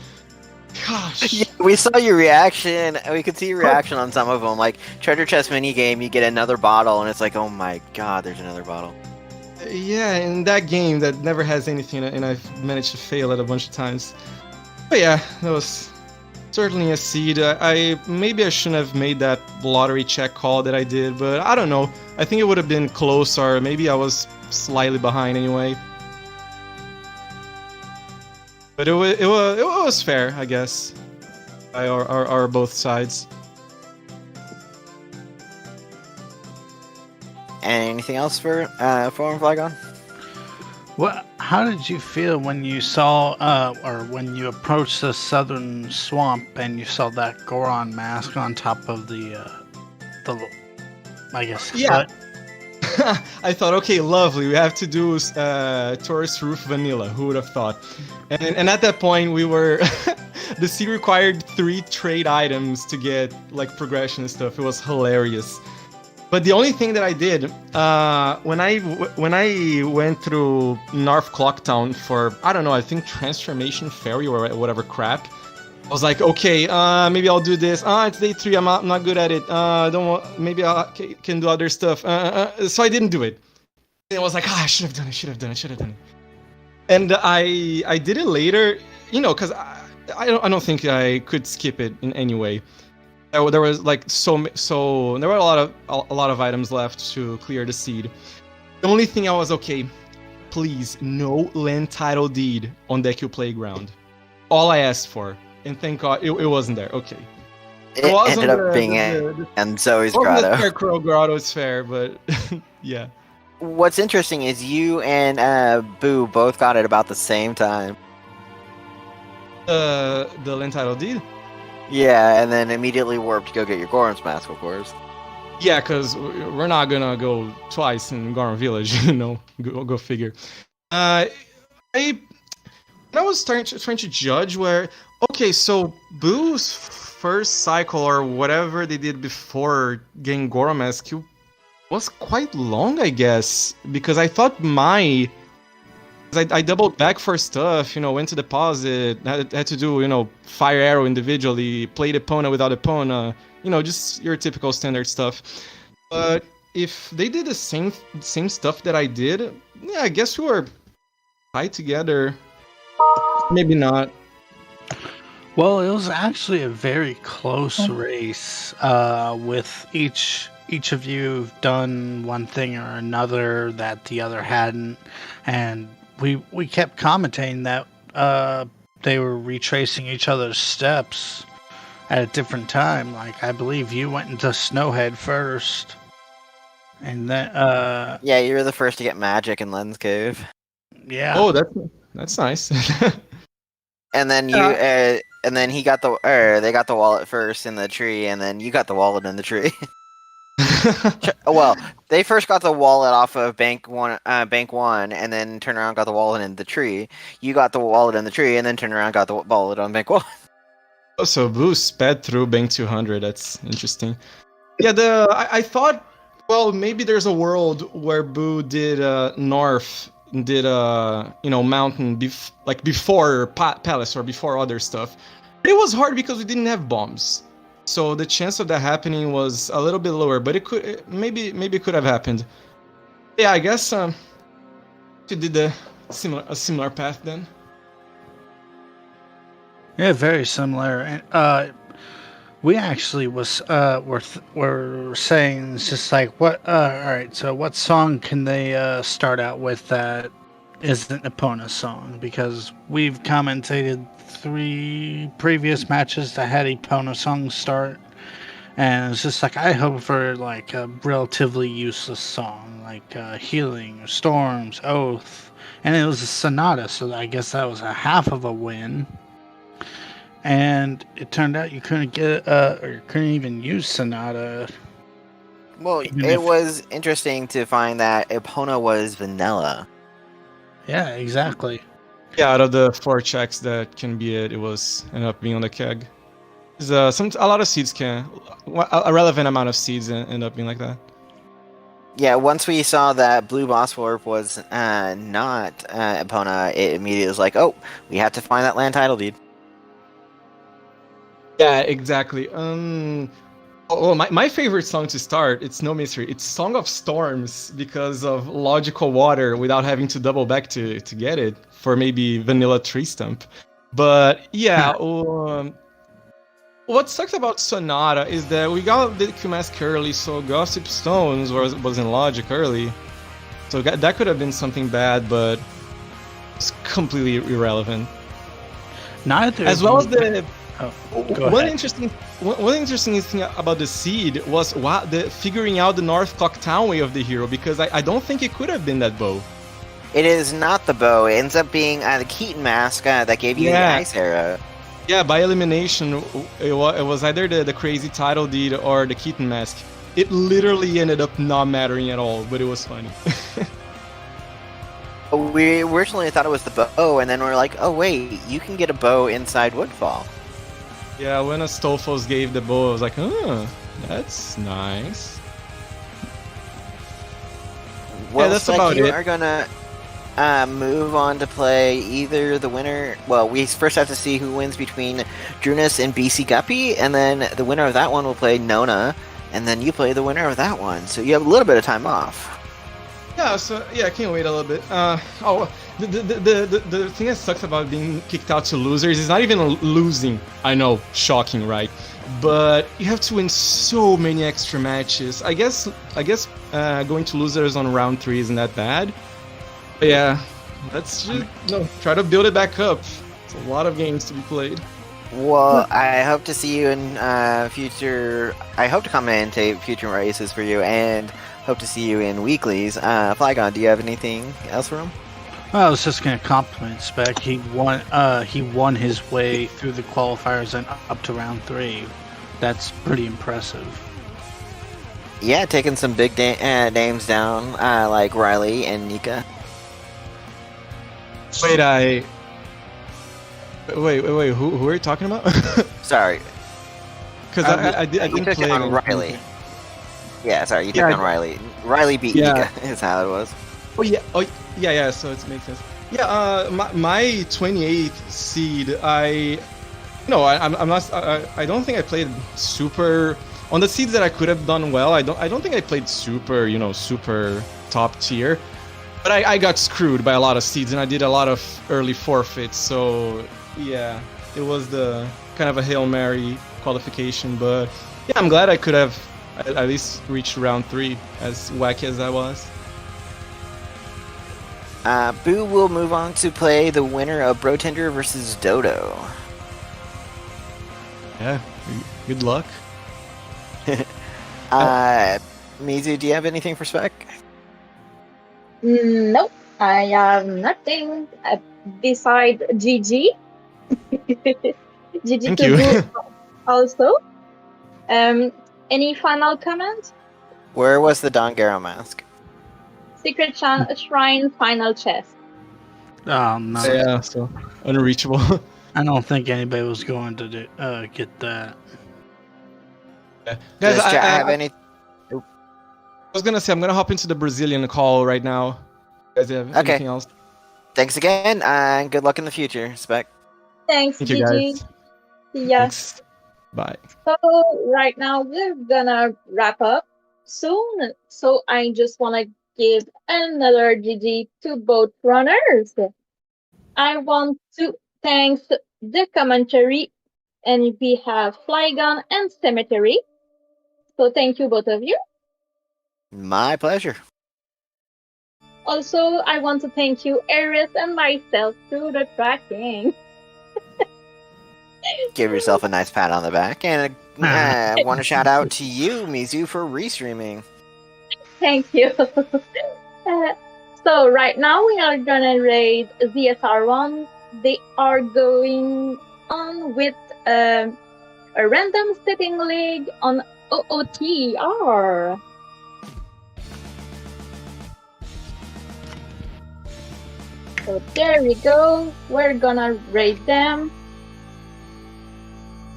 Gosh. Yeah, we saw your reaction. We could see your reaction on some of them. Like treasure chest mini game, you get another bottle, and it's like, oh my god, there's another bottle. Yeah, in that game that never has anything, and I've managed to fail it a bunch of times. But yeah, that was certainly a seed. Maybe I shouldn't have made that lottery check call that I did, but I don't know. I think it would have been close, or maybe I was slightly behind anyway. But it was fair, I guess, or both sides. And anything else for Flagon? How did you feel when you saw, or when you approached the southern swamp and you saw that Goron mask on top of the I guess, Yeah. I thought, okay, lovely. We have to do Taurus Roof Vanilla. Who would have thought? And at that point, we were the seed required 3 trade items to get like progression and stuff. It was hilarious. But the only thing that I did when I went through North Clocktown for, I don't know, I think Transformation Fairy or whatever crap, I was like, okay, maybe I'll do this. It's day 3. I'm not good at it. Maybe I can do other stuff. So I didn't do it. And I was like, I should have done it. And I did it later, because I don't think I could skip it in any way. There was like so there were a lot of items left to clear the seed. The only thing I was, okay, please, no land title deed on Deku Playground. All I asked for. And thank God it wasn't there. Okay. It ended up being and Zoe's grotto. The Scarecrow grotto is fair, but yeah. What's interesting is you and Boo both got it about the same time. The land title deed? Yeah, and then immediately warped to go get your Goron's mask, of course. Yeah, because we're not gonna go twice in Goron Village, go figure. I was trying to judge where, okay, so Boo's first cycle or whatever they did before getting Goron mask was quite long, I guess, because I thought I doubled back for stuff, went to deposit, had to do, fire arrow individually, played Epona without Epona, just your typical standard stuff. But if they did the same stuff that I did, yeah, I guess we were tied together. Maybe not. Well, it was actually a very close race, with each of you done one thing or another that the other hadn't, and we kept commenting that they were retracing each other's steps at a different time. Like, I believe you went into Snowhead first, and then yeah, you were the first to get magic in Lens Cave. Yeah. Oh, that's nice. And then and then they got the wallet first in the tree, and then you got the wallet in the tree. Well, they first got the wallet off of Bank 1, and then turned around and got the wallet in the tree. You got the wallet in the tree, and then turned around and got the wallet on Bank 1. Oh, so Boo sped through Bank 200. That's interesting. Yeah, I thought, well, maybe there's a world where Boo did North, did Mountain, before Palace or before other stuff. It was hard because we didn't have bombs. So the chance of that happening was a little bit lower, but maybe it could have happened. Yeah, I guess we did a similar path then. Yeah, very similar. And we actually were saying, it's just like, what? All right, so what song can they start out with that isn't Epona's song? Because we've commentated 3 previous matches that had Epona songs start, and it's just like, I hope for like a relatively useless song, like Healing, Storms, Oath, and it was a Sonata, so I guess that was a half of a win. And it turned out you couldn't get or you couldn't even use Sonata. Well, it was interesting to find that Epona was vanilla. Yeah, exactly. Yeah, out of the 4 checks that can be it ended up being on the keg. A lot of seeds a relevant amount of seeds end up being like that. Yeah, once we saw that Blue Boss Warp was not Epona, it immediately was like, oh, we have to find that land title deed. Yeah, exactly. My favorite song to start, it's no mystery. It's Song of Storms because of logical water without having to double back to get it for maybe vanilla tree stump. But yeah, what sucks about Sonata is that we got the Q-Mask early, so Gossip Stones was in logic early. So that could have been something bad, but it's completely irrelevant. Neither. As well as the... One interesting thing about the seed was the figuring out the North Clocktown way of the hero, because I don't think it could have been that bow. It is not the bow. It ends up being the Keaton mask that gave you the ice arrow. Yeah, by elimination, it was either the crazy title deed or the Keaton mask. It literally ended up not mattering at all, but it was funny. We originally thought it was the bow, and then we're like, oh wait, you can get a bow inside Woodfall. Yeah, when Astolfos gave the bow, I was like, oh, that's nice. Well, yeah, that's Spec, about you it. are gonna move on to play either the winner. Well, we first have to see who wins between Drunus and BC Guppy, and then the winner of that one will play Nona, and then you play the winner of that one. So you have a little bit of time off. Yeah, so yeah, I can't wait a little bit. The thing that sucks about being kicked out to losers is not even losing. I know, shocking, right? But you have to win so many extra matches. I guess going to losers on round 3 isn't that bad. But yeah, let's just try to build it back up. It's a lot of games to be played. Well, I hope to see you in future. I hope to commentate future races for you, and hope to see you in weeklies. Flygon, do you have anything else for him? Well, I was just gonna compliment Spec. He won his way through the qualifiers and up to round 3. That's pretty impressive. Yeah, taking some big names down, like Riley and Nika. Wait, who are you talking about? Sorry. Because I didn't took play it on Riley. Yeah, sorry, you took on Riley. Riley beat Nika, is how it was. Oh yeah, so it makes sense. Yeah, my 28th seed, I'm not. I don't think I played super on the seeds that I could have done well. I don't think I played super, super top tier. But I got screwed by a lot of seeds, and I did a lot of early forfeits. So yeah, it was the kind of a Hail Mary qualification. But yeah, I'm glad I could have at least reached round 3, as wacky as I was. Boo will move on to play the winner of Brotender versus Dodo. Yeah, good luck. Mizu, do you have anything for Spec? Nope, I have nothing beside GG. GG Thank to you. Boo also. Any final comments? Where was the Don Garo mask? Secret Shrine final chest. Oh no! Yeah, so unreachable. I don't think anybody was going to get that. Guys, Does chat have any? I was gonna say I'm gonna hop into the Brazilian call right now. You guys have anything else? Thanks again, and good luck in the future, Spec. Thanks, Thank you, GG. guys. Yes. Thanks. Bye. So right now we're gonna wrap up soon. So I just wanna give another GG to both runners. I want to thank the commentary, and we have Flygon and Cemetery. So thank you, both of you. My pleasure. Also, I want to thank you, Aries, and myself through the tracking. Give yourself a nice pat on the back, and I want to shout out to you, Mizu, for restreaming. Thank you. So right now we are gonna raid ZSR1. They are going on with a random setting league on OOTR. So there we go. We're gonna raid them.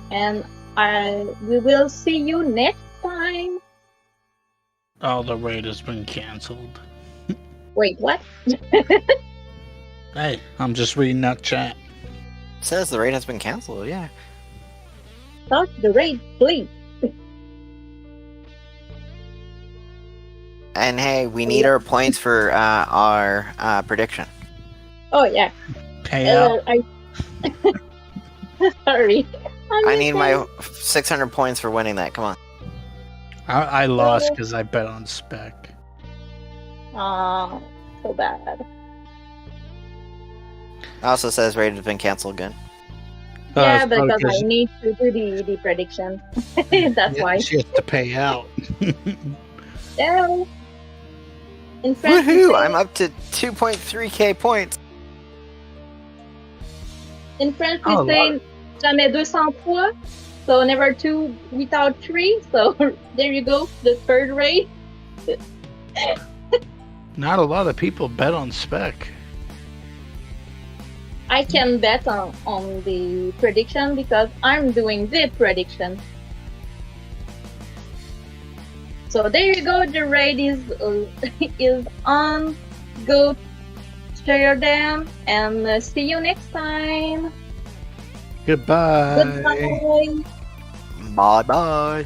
And we will see you next time. Oh, the raid has been cancelled. Wait, what? Hey, I'm just reading that chat. It says the raid has been canceled, yeah. Start the raid, please. And hey, we need our points for our prediction. Oh, yeah. Pay out. Sorry. I need my 600 points for winning that, come on. I lost because I bet on Spec. Oh, so bad. It also says raid has been canceled again. Yeah, because I need to do the prediction. That's why. She has to pay out. Yeah. In French, we Woohoo! say, I'm up to 2.3k points. in French, we Oh, say jamais 203, so never 2 without 3. So there you go, the third rate. Not a lot of people bet on Spec. I can bet on the prediction because I'm doing the prediction. So there you go, the raid is on. Go share them and see you next time. Goodbye. Goodbye. Bye bye.